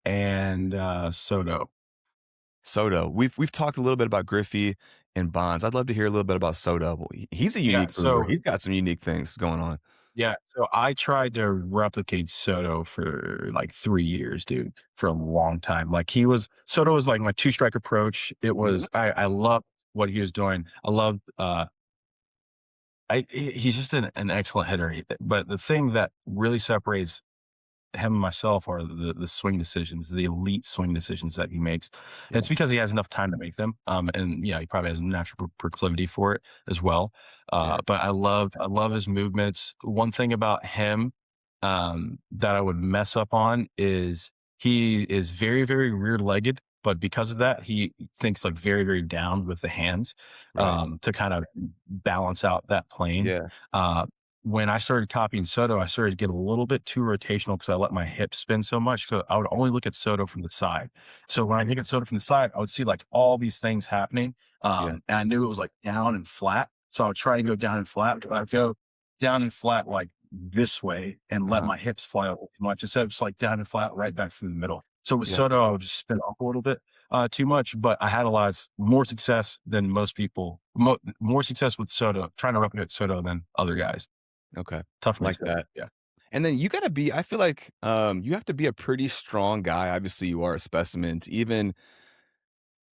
and Soto. We've talked a little bit about Griffey and Bonds. I'd love to hear a little bit about Soto. He's a unique mover. He's got some unique things going on. Yeah, so I tried to replicate Soto for like 3 years, dude, for a long time. Like Soto was like my 2-strike approach. It was I loved what he was doing. I loved he's just an excellent hitter. But the thing that really separates him and myself are the swing decisions, the elite swing decisions that he makes. Yeah. It's because he has enough time to make them. And he probably has a natural proclivity for it as well. But I love his movements. One thing about him that I would mess up on is he is very, very rear-legged, but because of that, he thinks like very, very down with the hands to kind of balance out that plane. Yeah. When I started copying Soto, I started to get a little bit too rotational because I let my hips spin so much. So I would only look at Soto from the side. So when I look at Soto from the side, I would see like all these things happening. And I knew it was like down and flat. So I would try and go down and flat, but I'd go down and flat like this way and let my hips fly out too much instead of just like down and flat right back through the middle. So with Soto, I would just spin off a little bit too much, but I had a lot more success than most people, more success with Soto, trying to replicate Soto than other guys. Okay. Tough like that. Yeah. And then you got to be, I feel like you have to be a pretty strong guy. Obviously, you are a specimen to even,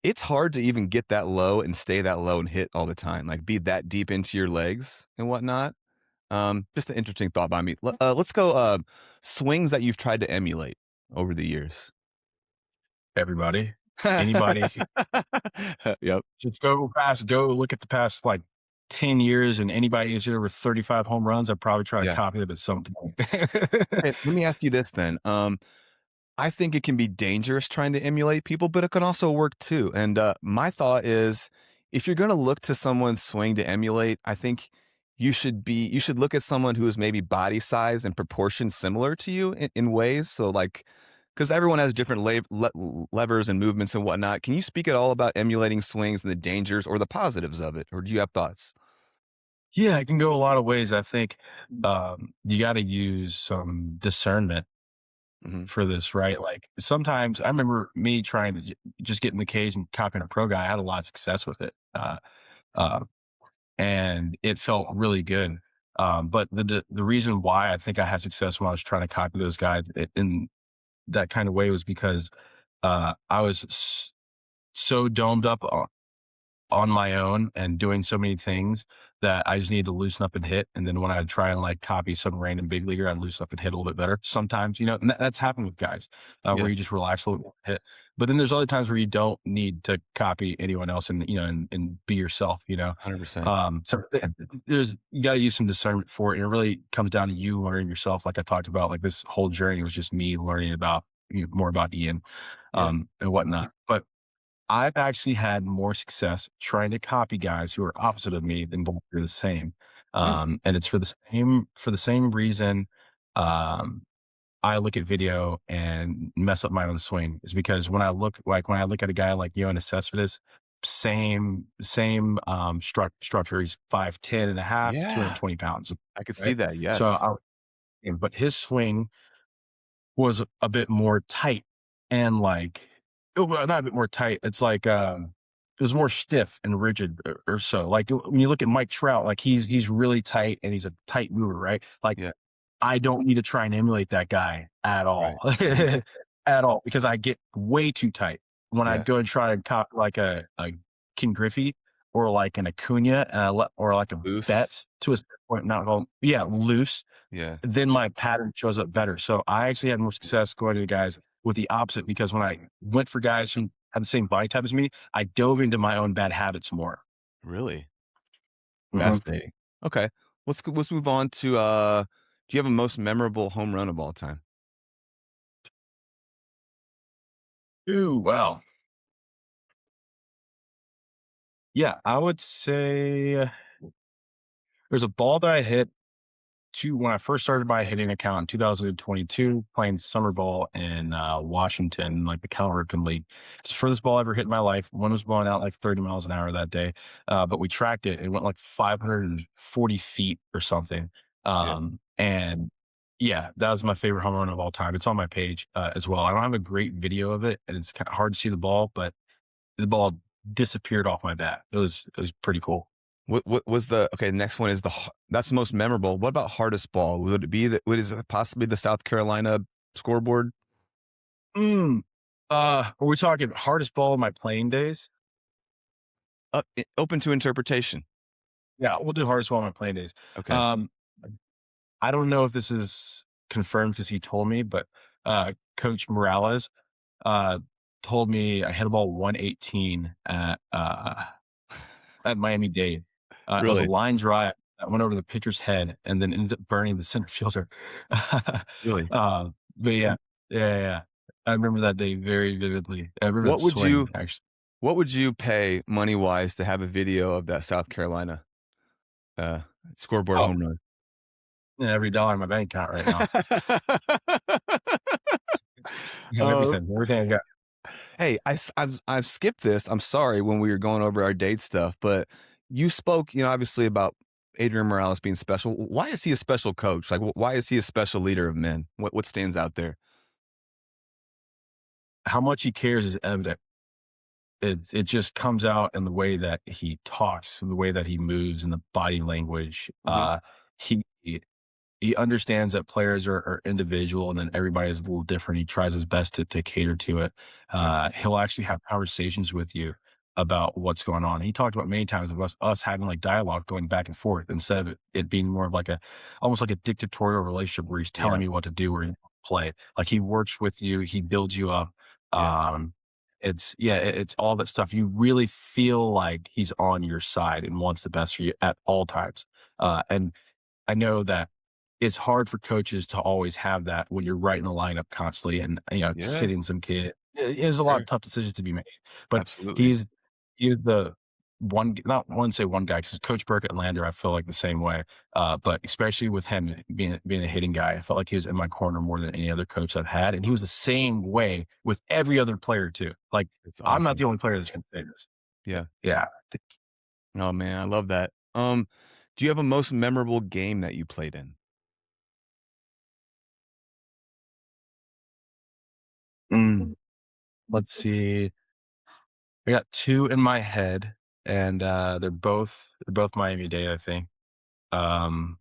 it's hard to even get that low and stay that low and hit all the time, like be that deep into your legs and whatnot. Just an interesting thought by me. Let's go swings that you've tried to emulate over the years. Everybody, anybody. Yep. Just go look at the past like 10 years and anybody who's hit over 35 home runs, I'd probably try to copy them at some point. Hey, let me ask you this then. I think it can be dangerous trying to emulate people, but it can also work too. And my thought is, if you're going to look to someone's swing to emulate, I think you should look at someone who is maybe body size and proportion similar to you in ways. So like, because everyone has different levers and movements and whatnot. Can you speak at all about emulating swings and the dangers or the positives of it? Or do you have thoughts? Yeah, it can go a lot of ways. I think you got to use some discernment for this, right? Like sometimes I remember me trying to just get in the cage and copying a pro guy. I had a lot of success with it. And it felt really good. But the reason why I think I had success when I was trying to copy those guys in that kind of way was because I was so domed up on my own and doing so many things that I just needed to loosen up and hit. And then when I'd try and like copy some random big leaguer, I'd loosen up and hit a little bit better. Sometimes, and that's happened with guys where you just relax a little bit, hit. But then there's other times where you don't need to copy anyone else and, and be yourself, 100%. So you got to use some discernment for it. And it really comes down to you learning yourself. Like I talked about, like this whole journey was just me learning about more about Ian and whatnot. But I've actually had more success trying to copy guys who are opposite of me than are the same. And it's for the same reason I look at video and mess up my own swing is because when I look at a guy like Yoenis Cespedes, same structure. He's 5'10" and a half, 220 pounds. I could see that. Yes. But his swing was a bit more tight and like, not a bit more tight. It's like, it was more stiff and rigid or so. Like when you look at Mike Trout, like he's really tight and he's a tight mover, right? Like I don't need to try and emulate that guy at all, at all, because I get way too tight when I go and try and copy like a King Griffey or like an Acuna or like a Loose. Betts to a point, not all, loose, Yeah. then my pattern shows up better. So I actually had more success going to guys with the opposite, because when I went for guys who had the same body type as me, I dove into my own bad habits more. Really Mhm. fascinating. Okay, let's move on to do you have a most memorable home run of all time? Ooh, wow. Yeah, I would say there's a ball that I hit when I first started my hitting account in 2022, playing summer ball in Washington, like the Cal Ripken League. It's the furthest ball I ever hit in my life. One was blowing out like 30 miles an hour that day, but we tracked it. It went like 540 feet or something. Yeah. And yeah, that was my favorite home run of all time. It's on my page as well. I don't have a great video of it, and it's kind of hard to see the ball, but the ball disappeared off my bat. It was pretty cool. What was the okay? The next one is that's the most memorable. What about hardest ball? Would it be is it possibly the South Carolina scoreboard? Are we talking hardest ball of my playing days? Open to interpretation. Yeah, we'll do hardest ball of my playing days. Okay. I don't know if this is confirmed because he told me, but Coach Morales told me I hit a ball 118 at Miami Dade. It was a Really? line drive that went over the pitcher's head and then ended up burning the center fielder. Really? But yeah. I remember that day very vividly. I remember What that would swing, you actually. What would you pay money wise to have a video of that South Carolina scoreboard Oh, home run? every dollar in my bank account right now. Yeah, Uh, everything I got. Hey, I've skipped this. I'm sorry when we were going over our date stuff, but you spoke, obviously about Adrian Morales being special. Why is he a special coach? Like, why is he a special leader of men? What stands out there? How much he cares is evident. It just comes out in the way that he talks, in the way that he moves, and the body language. Mhm. He he understands that players are individual, and then everybody is a little different. He tries his best to cater to it. Yeah. He'll actually have conversations with you about what's going on. He talked about many times of us having like dialogue going back and forth, instead of it being more of like almost like a dictatorial relationship where he's telling Yeah. me what to do or play. Like he works with you, he builds you up. Yeah. It's all that stuff. You really feel like he's on your side and wants the best for you at all times. And I know that it's hard for coaches to always have that when you're right in the lineup constantly and, Yeah. sitting some kid. There's a lot Sure. of tough decisions to be made, but Absolutely. he's the one, not one say one guy, because Coach Burke at Lander, I feel like the same way. But especially with him being a hitting guy, I felt like he was in my corner more than any other coach I've had. And he was the same way with every other player too. Like It's I'm not awesome. the only player that can say this. Yeah. Yeah. Oh man, I love that. Do you have a most memorable game that you played in? Let's see. I got two in my head, and they're both Miami Dade, I think. Um,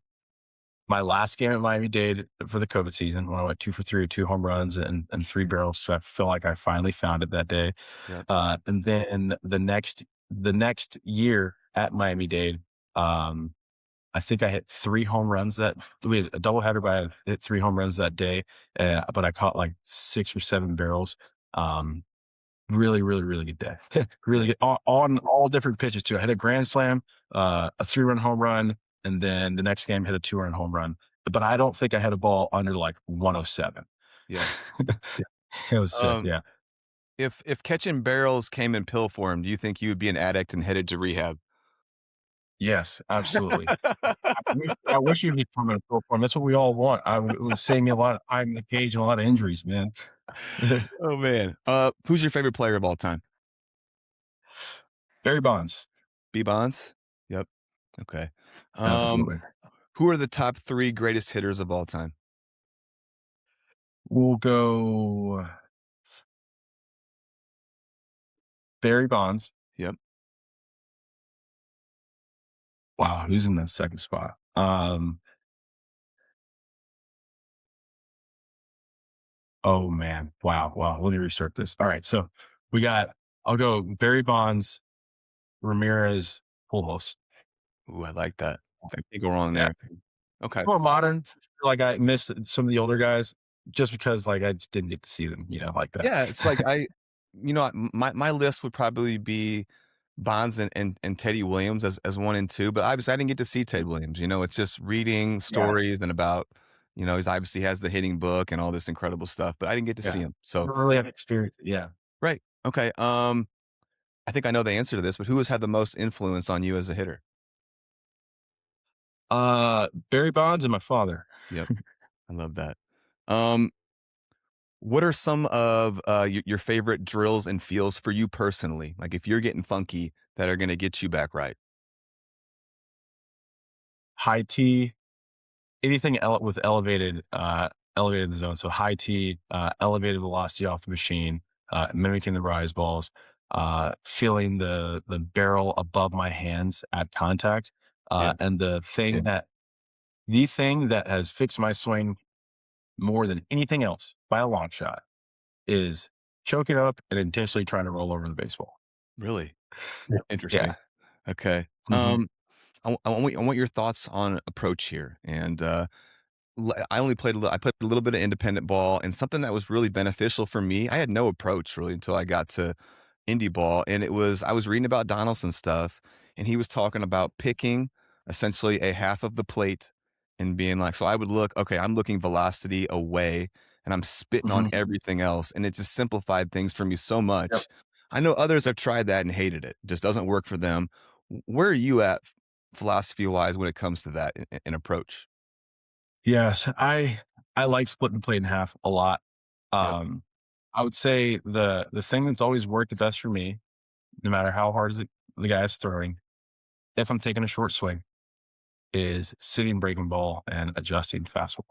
my last game at Miami Dade for the COVID season, when I went 2 for 3 with 2 home runs and 3 barrels, so I feel like I finally found it that day. Yep. And then the next year at Miami Dade, I think I hit 3 home runs that we had a doubleheader, but I hit 3 home runs that day, but I caught like 6 or 7 barrels. Um, Really, really, really good day. Really Yeah. good on all different pitches too. I hit a grand slam, a 3-run home run, and then the next game hit a 2-run home run. But I don't think I had a ball under like 107. Yeah. It was sick. Um, Yeah. if catching barrels came in pill form, do you think you would be an addict and headed to rehab? Yes, absolutely. I wish you'd be coming to full form. That's what we all want. It would save me a lot of time in the cage and a lot of injuries, man. Oh man. Who's your favorite player of all time? Barry Bonds. B Bonds? Yep. Okay. Absolutely. Who are the top 3 greatest hitters of all time? We'll go Barry Bonds. Yep. Wow, who's in that second spot? Oh man. Wow. Let me restart this. All right. So I'll go Barry Bonds, Ramirez, Pujols. Ooh, I like that. I can't go wrong Yeah. there. Okay. More modern. Like I missed some of the older guys just because like I just didn't get to see them, like that. Yeah, it's like my list would probably be Bonds and Teddy Williams as 1 and 2, but obviously I didn't get to see Ted Williams. It's just reading Yeah. stories and about, he's obviously has the hitting book and all this incredible stuff, but I didn't get to see him. I So don't really have experience. Yeah. right. Okay. I think I know the answer to this, but who has had the most influence on you as a hitter? Barry Bonds and my father. Yep. I love that. What are some of your favorite drills and feels for you personally? Like if you're getting funky that are going to get you back right. High T, anything with elevated zone. So high T, elevated velocity off the machine, mimicking the rise balls, feeling the barrel above my hands at contact. Yeah. And the thing that has fixed my swing more than anything else by a long shot is choking up and intentionally trying to roll over the baseball. Really? Yeah. Interesting. Yeah. Okay. Mhm. I want your thoughts on approach here. And I only played I played a little bit of independent ball, and something that was really beneficial for me. I had no approach really until I got to Indy ball, and I was reading about Donaldson stuff, and he was talking about picking essentially a half of the plate and being like, so I would look, okay, I'm looking velocity away, and I'm spitting on Mhm. everything else, and it just simplified things for me so much. Yep. I know others have tried that and hated it. It just doesn't work for them. Where are you at philosophy wise when it comes to that in approach? Yes, I like splitting the plate in half a lot. Yep. I would say the thing that's always worked the best for me, no matter how hard the guy is throwing, if I'm taking a short swing, is sitting breaking ball and adjusting fastball.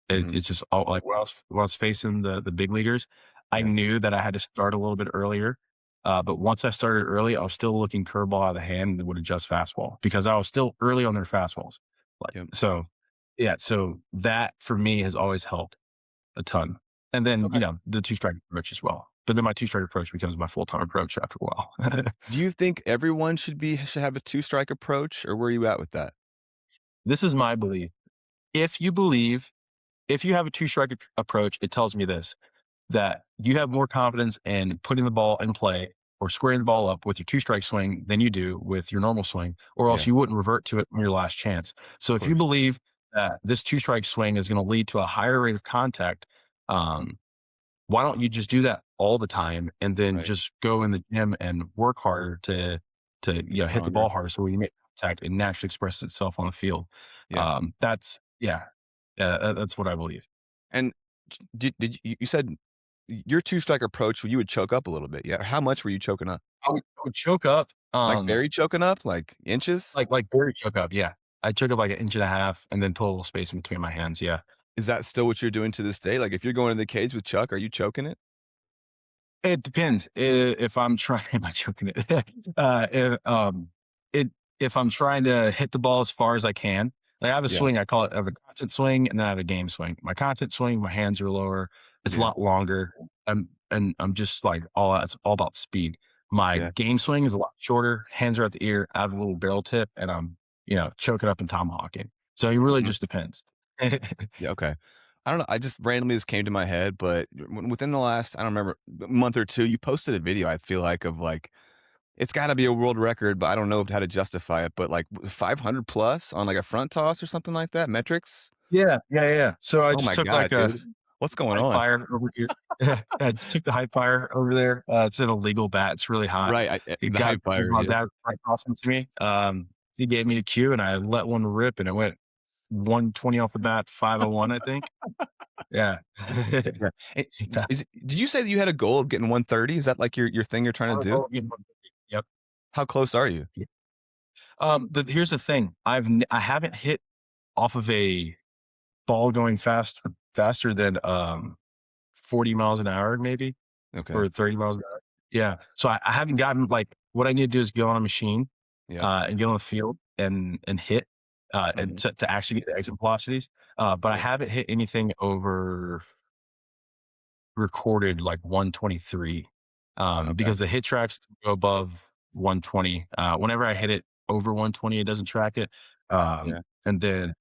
Mhm. It's just all like when I was facing the big leaguers, I Yeah. knew that I had to start a little bit earlier. But once I started early, I was still looking curveball out of the hand and would adjust fastball because I was still early on their fastballs. Like Yep. so, yeah. So that for me has always helped a ton. And then Okay. the 2-strike approach as well. But then my 2-strike approach becomes my full-time approach after a while. Do you think everyone should have a two-strike approach, or where are you at with that? This is my belief. If you have a 2-strike approach, it tells me this, that you have more confidence in putting the ball in play or squaring the ball up with your 2-strike swing than you do with your normal swing, or else Yeah, you wouldn't revert to it on your last chance. So of if you course. believe that this 2-strike swing is going to lead to a higher rate of contact, um, why don't you just do that all the time and then Right. just go in the gym and work harder to Be hit the stronger. ball harder so when you make contact, it naturally expresses itself on the field. Yeah. That's what I believe. And did you said your two-strike approach, you would choke up a little bit, yeah? How much were you choking up? I would choke up, Like very choking up, like inches? like very choke up, yeah. I choke up like 1.5 inches and then put a little space in between my hands, yeah. Is that still what you're doing to this day? Like if you're going in the cage with Chuck, are you choking it? It depends. If I'm trying, am I choking it? If, it if I'm trying to hit the ball as far as I can, like I have a Yeah. swing, I have a constant swing, and then I have a game swing. My constant swing, my hands are lower. It's a Yeah. lot longer. I'm just like it's all about speed. My Yeah. game swing is a lot shorter. Hands are at the ear. I have a little barrel tip, and I'm choking up and tomahawking. So it really Mhm. just depends. Yeah, okay. I don't know, I just randomly just came to my head, but within the last, I don't remember, month or 2, you posted a video, I feel like, of it's gotta be a world record, but I don't know how to justify it, but, 500 plus on, a front toss or something like that, metrics? Yeah. So I Oh just my took god, like a dude. What's going high on? fire over here. I just took the high fire over there. It's an illegal bat. It's really hot. Right, It the high got fire, my yeah. dad right across from to me. He gave me the cue and I let one rip and it went 120 off the bat, 501, I think. Yeah. Yeah. Eh, Yeah. did you say that you had a goal of getting 130? Is that, your thing you're trying to do? Yep. How close are you? Here's the thing. I haven't hit off of a ball going faster than 40 miles an hour, maybe. Okay. Or 30 miles an hour. Yeah. So I haven't gotten what I need to do is go on a machine, Yeah. and get on the field and hit, and Mhm. to actually get the exit velocities. But I Yeah. haven't hit anything over recorded like 123, Okay. because the hit tracks go above 120. Whenever I hit it over 120, it doesn't track it. Yeah. And then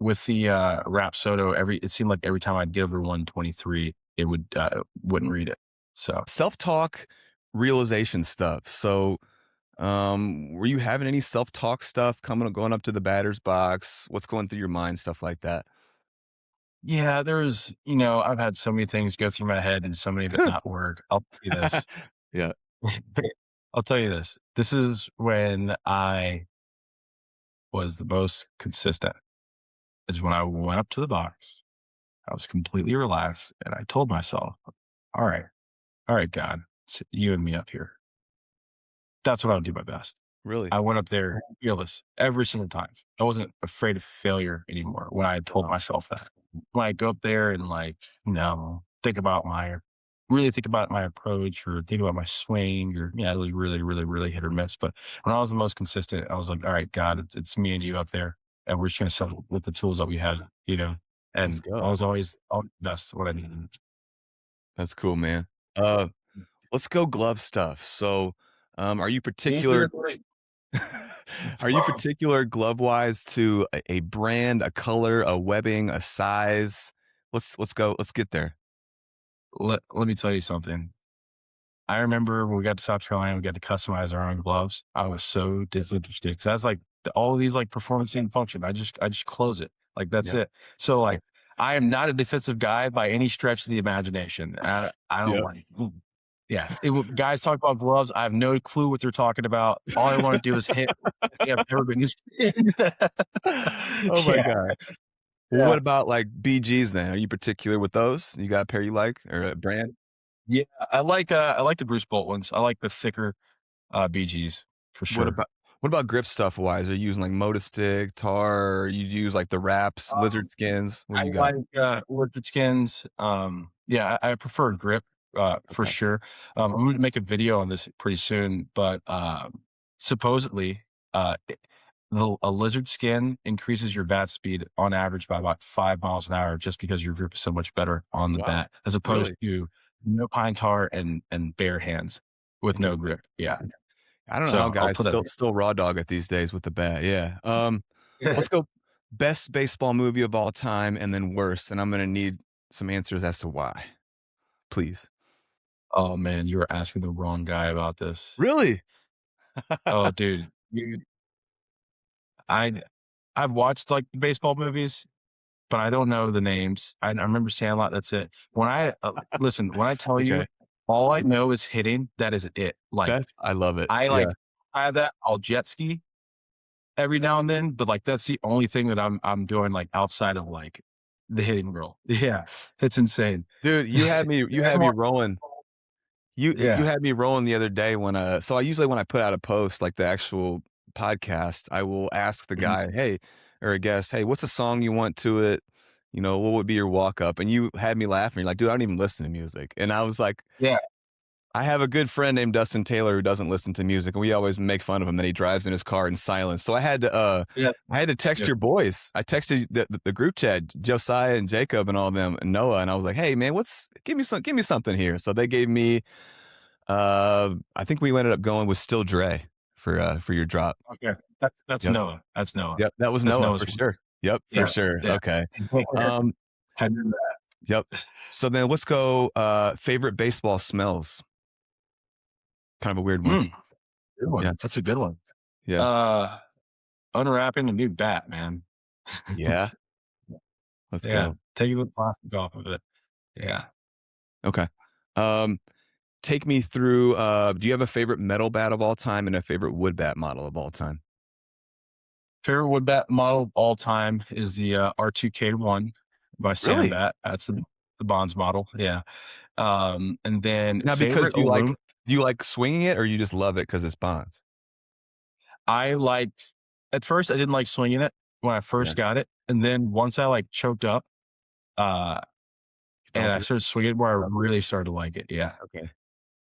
with the Rapsodo, it seemed like every time I'd get over 123, it wouldn't read it. So Self-talk realization stuff. So were you having any self-talk stuff going up to the batter's box? What's going through your mind, stuff like that? yeah, I've had so many things go through my head and so many of it not work. I'll tell you this. Yeah. I'll tell you this. This is when I was the most consistent, is when I went up to the box. I was completely relaxed and I told myself, all right, God, it's you and me up here. That's what I'll do my best. Really? I went up there fearless every single time. I wasn't afraid of failure anymore when I had told myself that. When I go up there and really think about my approach or think about my swing it was really, really, really hit or miss. But when I was the most consistent, I was like, all right, God, it's me and you up there. And we're just going to settle with the tools that we had, Let's and go. I was always the best what I needed. That's cool, man. Let's go glove stuff. So, are you Easier particular? than- Are you particular glove wise to a brand, a color, a webbing, a size? Let's go. Let's get there. Let me tell you something. I remember when we got to South Carolina, we got to customize our own gloves. I was so disinterested because I was like, all of these like performance and function. I just close it. Like that's Yeah. it. So like, I am not a defensive guy by any stretch of the imagination. I don't Yeah. like. Yeah, guys talk about gloves. I have no clue what they're talking about. All I want to do is hit. I've never been used. Oh my God. Well, Yeah. what about like BGs then? Are you particular with those? You got a pair you like or a brand? Yeah, I like the Bruce Bolt ones. I like the thicker BGs for What sure. about grip stuff wise? Are you using like Moto Stick, Tar? Or you use like the wraps, lizard skins? What I do you got? like orchid skins. Yeah, I prefer grip for Okay. sure. I'm going to make a video on this pretty soon, but supposedly a lizard skin increases your bat speed on average by about 5 miles an hour just because your grip is so much better on the Wow. bat as opposed Really? to no pine tar and bare hands with no grip. Yeah. I don't know how So I'll guys put that. still raw dog it these days with the bat. Yeah. Let's go best baseball movie of all time and then worst. And I'm gonna need some answers as to why. Please. Oh man, you were asking the wrong guy about this. Really? Oh, dude, I I've watched like the baseball movies, but I don't know the names. I remember Sandlot. That's it. When I listen, when I tell you, Okay. all I know is hitting. That is it. Like I love it. I Yeah. have that. I'll jet ski every now and then, but like that's the only thing that I'm doing like outside of like the hitting role. Yeah, it's insane, Dude, you had me rolling. You Yeah. had me rolling the other day when so I usually when I put out a post like the actual podcast, I will ask the Mhm. guy, hey, or a guest, hey, what's a song you want to it? You know, what would be your walk up? And you had me laughing. You're like, dude, I don't even listen to music. And I was like, Yeah. I have a good friend named Dustin Taylor who doesn't listen to music, and we always make fun of him that he drives in his car in silence. So I had to text Yeah. your boys. I texted the group chat, Josiah and Jacob and all of them, and Noah, and I was like, hey man, give me something here. So they gave me I think we ended up going with Still Dre for your drop. Okay. That's Yep. Noah. That's Noah. Yep, that was That's Noah Noah's for one. sure. Yep, Yeah. for sure. Yeah. Okay. Had to do that. Yep. So then let's go favorite baseball smells. Kind of a weird one. Good one. Yeah. That's a good one. Yeah. Unwrapping a new bat, man. Yeah. Let's Yeah. go. Taking the plastic off of it. Yeah. Okay. Take me through do you have a favorite metal bat of all time and a favorite wood bat model of all time? Favorite wood bat model of all time is the R2K1 by Really? Sandbat. That's the Bonds model. Yeah. And then Now because favorite aluminum. do you like swinging it or you just love it because it's Bonds? At first I didn't like swinging it when I first got it. And then once I like choked up, and I started swinging where I really started to like it. Yeah. Okay.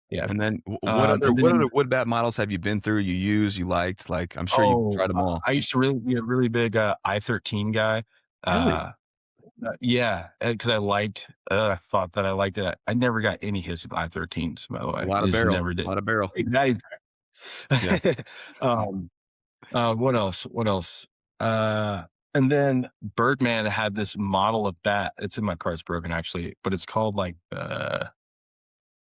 Yeah. And then what other wood bat models have you been through, you used, you liked? Like I'm sure you've tried them all. I used to really be a really big I-13 guy. Really? Yeah, because I thought that I liked it. I never got any hits with I-13s, by the way. A lot of Just barrel. never did. A lot of barrel. Not even- Yeah. What else? What else? And then Birdman had this model of bat. It's in my car. It's broken actually, but it's called like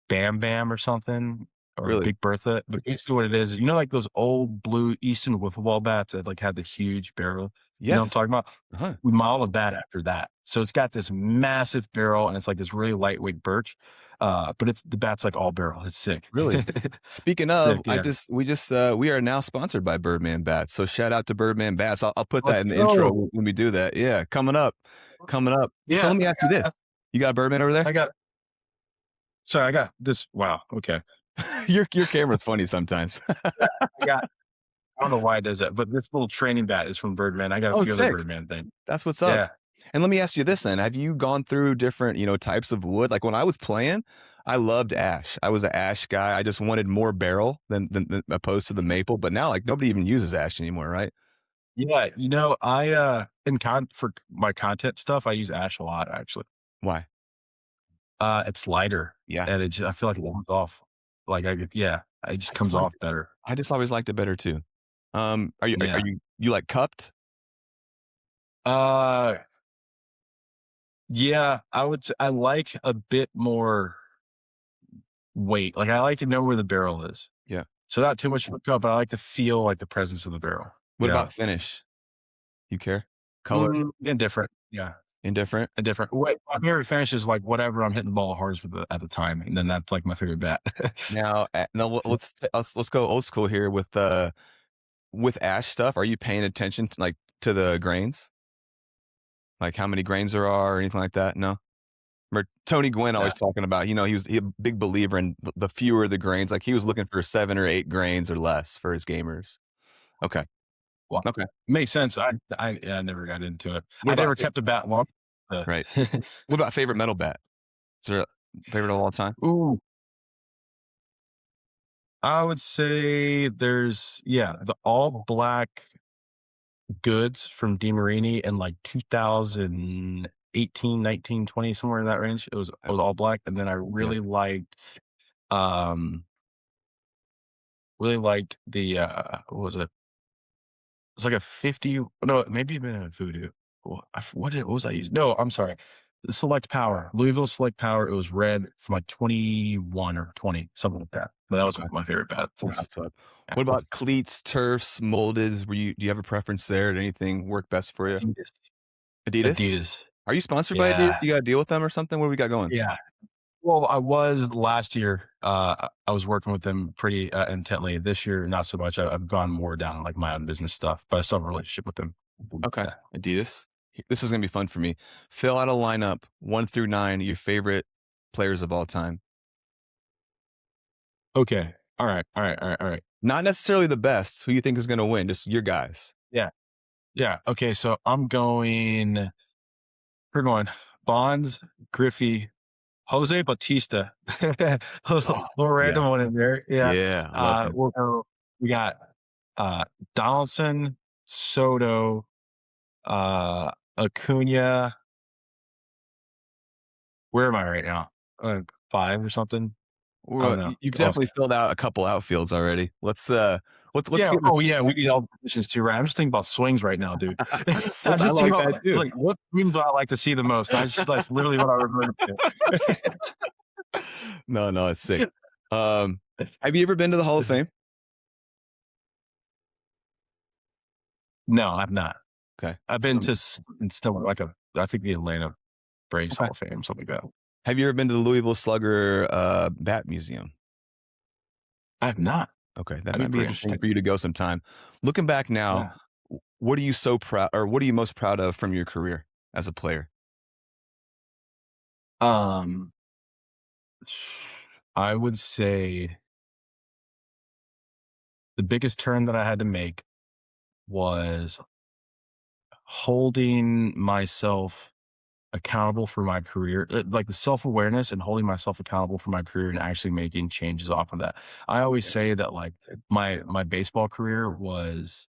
Bam Bam or something, or Really? Big Bertha. But basically, what it is, you know, like those old blue Easton wiffle ball bats that like had the huge barrel. You know what I'm Yes. talking about? Uh-huh. We modeled a bat after that. So it's got this massive barrel and it's like this really lightweight birch. But it's the bat's like all barrel. It's sick. Really? Speaking Sick, of, yeah. we are now sponsored by Birdman Bats. So shout out to Birdman Bats. I'll put that Let's in the go. intro when we do that. Yeah, coming up. So Yeah. let me ask you this: you got a Birdman over there? I got this. Wow. Okay. Your camera's funny sometimes. I don't know why it does that, but this little training bat is from Birdman. I got a Oh, few other sick. Birdman things. That's what's up. Yeah. And let me ask you this then: have you gone through different, types of wood? Like when I was playing, I loved ash. I was an ash guy. I just wanted more barrel than opposed to the maple. But now, like nobody even uses ash anymore, right? Yeah. You know, for my content stuff, I use ash a lot actually. Why? It's lighter. Yeah. And I feel like it comes off. Like it just comes off better. I just always liked it better too. Are Yeah. you like cupped? Yeah, I would say I like a bit more weight. Like I like to know where the barrel is. Yeah. So not too much of a cup, but I like to feel like the presence of the barrel. What about finish? You care? Color? Indifferent. Yeah. Indifferent? Indifferent. My favorite finish is like whatever I'm hitting the ball hardest with at the time, and then that's like my favorite bat. Now, let's go old school here with ash stuff. Are you paying attention to the grains? Like how many grains there are or anything like that? No. Remember Tony Gwynn always talking about, he was a big believer in the fewer the grains. Like he was looking for 7 or 8 grains or less for his gamers. Okay. Well, Okay. Makes sense. I never got into it. What I never about- kept a bat long. Right. What about favorite metal bat? Is there a favorite of all time? Ooh. I would say there's the all black goods from DeMarini in like 2018, 19, 20, somewhere in that range. It was all black. And then I really liked the what was it? It's like a 50, no, maybe even a Voodoo. What was I using? No, I'm sorry. The Select Power, Louisville Select Power. It was red from like 21 or 20, something like that. But that was my favorite bat. What about cleats, turfs, molded? Do you have a preference there? Did anything work best for you? Adidas? Are you sponsored by Adidas? You got a deal with them or something? What do we got going? Yeah. Well, I was last year. I was working with them pretty intently. This year, not so much. I've gone more down like my own business stuff, but I still have a relationship with them. Okay. Adidas. This is going to be fun for me. Fill out a lineup 1 through 9, your favorite players of all time. Okay. All right. Not necessarily the best. Who you think is going to win? Just your guys. Yeah. Okay. So we're going Bonds, Griffey, Jose Bautista. little random one in there. Yeah. Yeah. We got Donaldson, Soto, Acuna. Where am I right now? 5 or something. Well, you've definitely filled out a couple outfields already. Let's get we need all the positions too, right? I'm just thinking about swings right now, dude. I like that too. Like, what teams do I like to see the most? That's literally what I referred to. No, it's sick. Have you ever been to the Hall of Fame? No, I've not. Okay. I've been to still I think the Atlanta Braves Hall of Fame, something like that. Have you ever been to the Louisville Slugger Bat Museum? I have not. Okay, that might be interesting for you to go sometime. Looking back now, what are you most proud of from your career as a player? I would say the biggest turn that I had to make was holding myself accountable for my career, like the self-awareness and holding myself accountable for my career and actually making changes off of that. I always say that like my baseball career was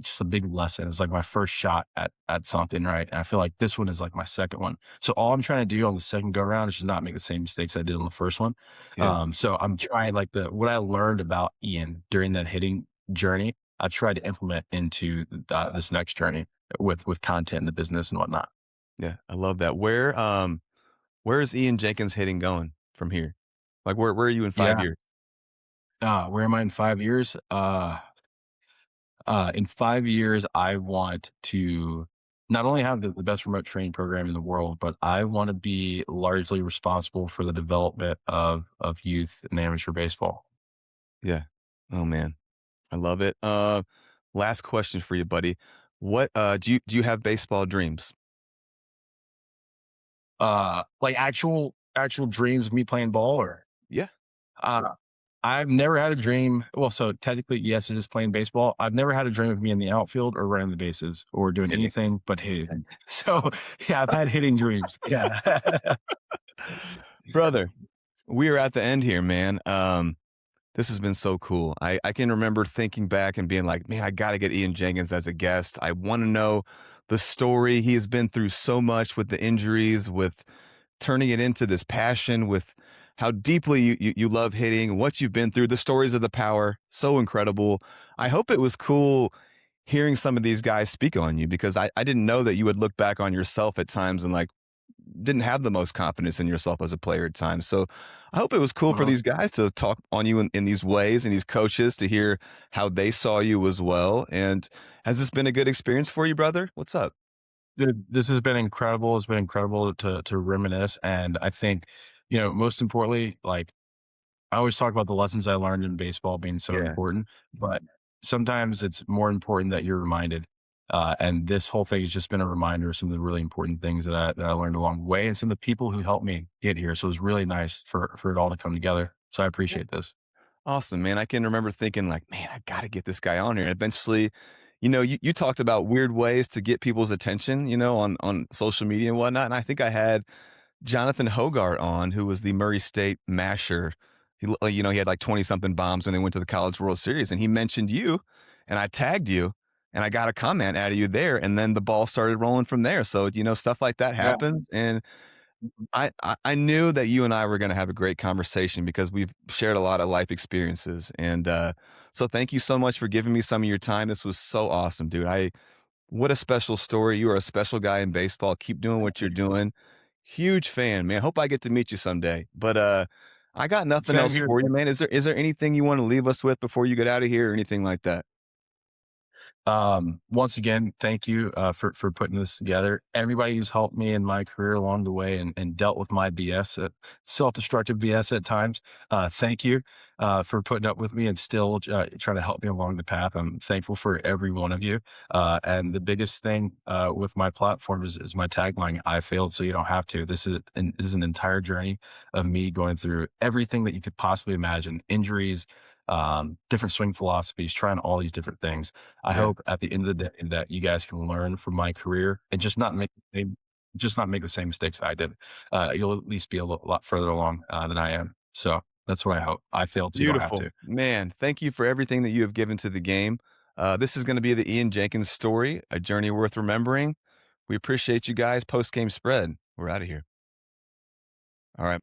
just a big lesson. It's like my first shot at something, right? And I feel like this one is like my second one. So all I'm trying to do on the second go around is just not make the same mistakes I did on the first one. Yeah. So I'm trying like what I learned about Ian during that hitting journey, I've tried to implement into this next journey with content in the business and whatnot. Yeah. I love that. Where is Ian Jenkins hitting going from here? Like where are you in 5 years? Where am I in 5 years? In 5 years, I want to not only have the best remote training program in the world, but I want to be largely responsible for the development of youth and amateur baseball. Yeah. Oh man. I love it. Last question for you, buddy. What do you have baseball dreams? Like actual dreams of me playing ball, or Yeah. uh, I've never had a dream. Well, so technically, yes, it is playing baseball. I've never had a dream of me in the outfield or running the bases or doing Hitting. anything but hitting. So yeah, I've had hitting dreams. Yeah. Brother, we are at the end here, man. This has been so cool. I can remember thinking back and being like, man, I got to get Ian Jenkins as a guest. I want to know the story. He has been through so much with the injuries, with turning it into this passion, with how deeply you love hitting, what you've been through, the stories of the power. So incredible. I hope it was cool hearing some of these guys speak on you, because I didn't know that you would look back on yourself at times and like didn't have the most confidence in yourself as a player at times. So I hope it was cool for these guys to talk on you in these ways, and these coaches to hear how they saw you as well. And has this been a good experience for you, brother? What's up? Dude, this has been incredible. It's been incredible to reminisce. And I think, most importantly, like I always talk about the lessons I learned in baseball being so Yeah. important, but sometimes it's more important that you're reminded. And this whole thing has just been a reminder of some of the really important things that I learned along the way and some of the people who helped me get here. So it was really nice for it all to come together. So I appreciate this. Awesome, man. I can remember thinking like, man, I got to get this guy on here. And eventually, you talked about weird ways to get people's attention, on social media and whatnot. And I think I had Jonathan Hogart on, who was the Murray State masher. He had like 20 something bombs when they went to the College World Series, and he mentioned you, and I tagged you, and I got a comment out of you there, and then the ball started rolling from there. So, stuff like that Yeah. happens. And I knew that you and I were going to have a great conversation because we've shared a lot of life experiences. And so thank you so much for giving me some of your time. This was so awesome, dude. What a special story. You are a special guy in baseball. Keep doing what you're doing. Huge fan, man. Hope I get to meet you someday. But I got nothing Same else here. for you, man. Is there anything you want to leave us with before you get out of here or anything like that? Once again, thank you for putting this together. Everybody who's helped me in my career along the way and dealt with my BS, self-destructive BS at times. Thank you for putting up with me and still trying to help me along the path. I'm thankful for every one of you. And the biggest thing with my platform is my tagline: "I failed, so you don't have to." This is an entire journey of me going through everything that you could possibly imagine: injuries, different swing philosophies, trying all these different things. I Yeah. hope at the end of the day that you guys can learn from my career and just not make the same mistakes that I did. You'll at least be a lot further along than I am. So that's what I hope. I failed, so you don't have Beautiful. to. Man, thank you for everything that you have given to the game. This is going to be the Ian Jenkins story, a journey worth remembering. We appreciate you guys. Post game spread. We're out of here. All right.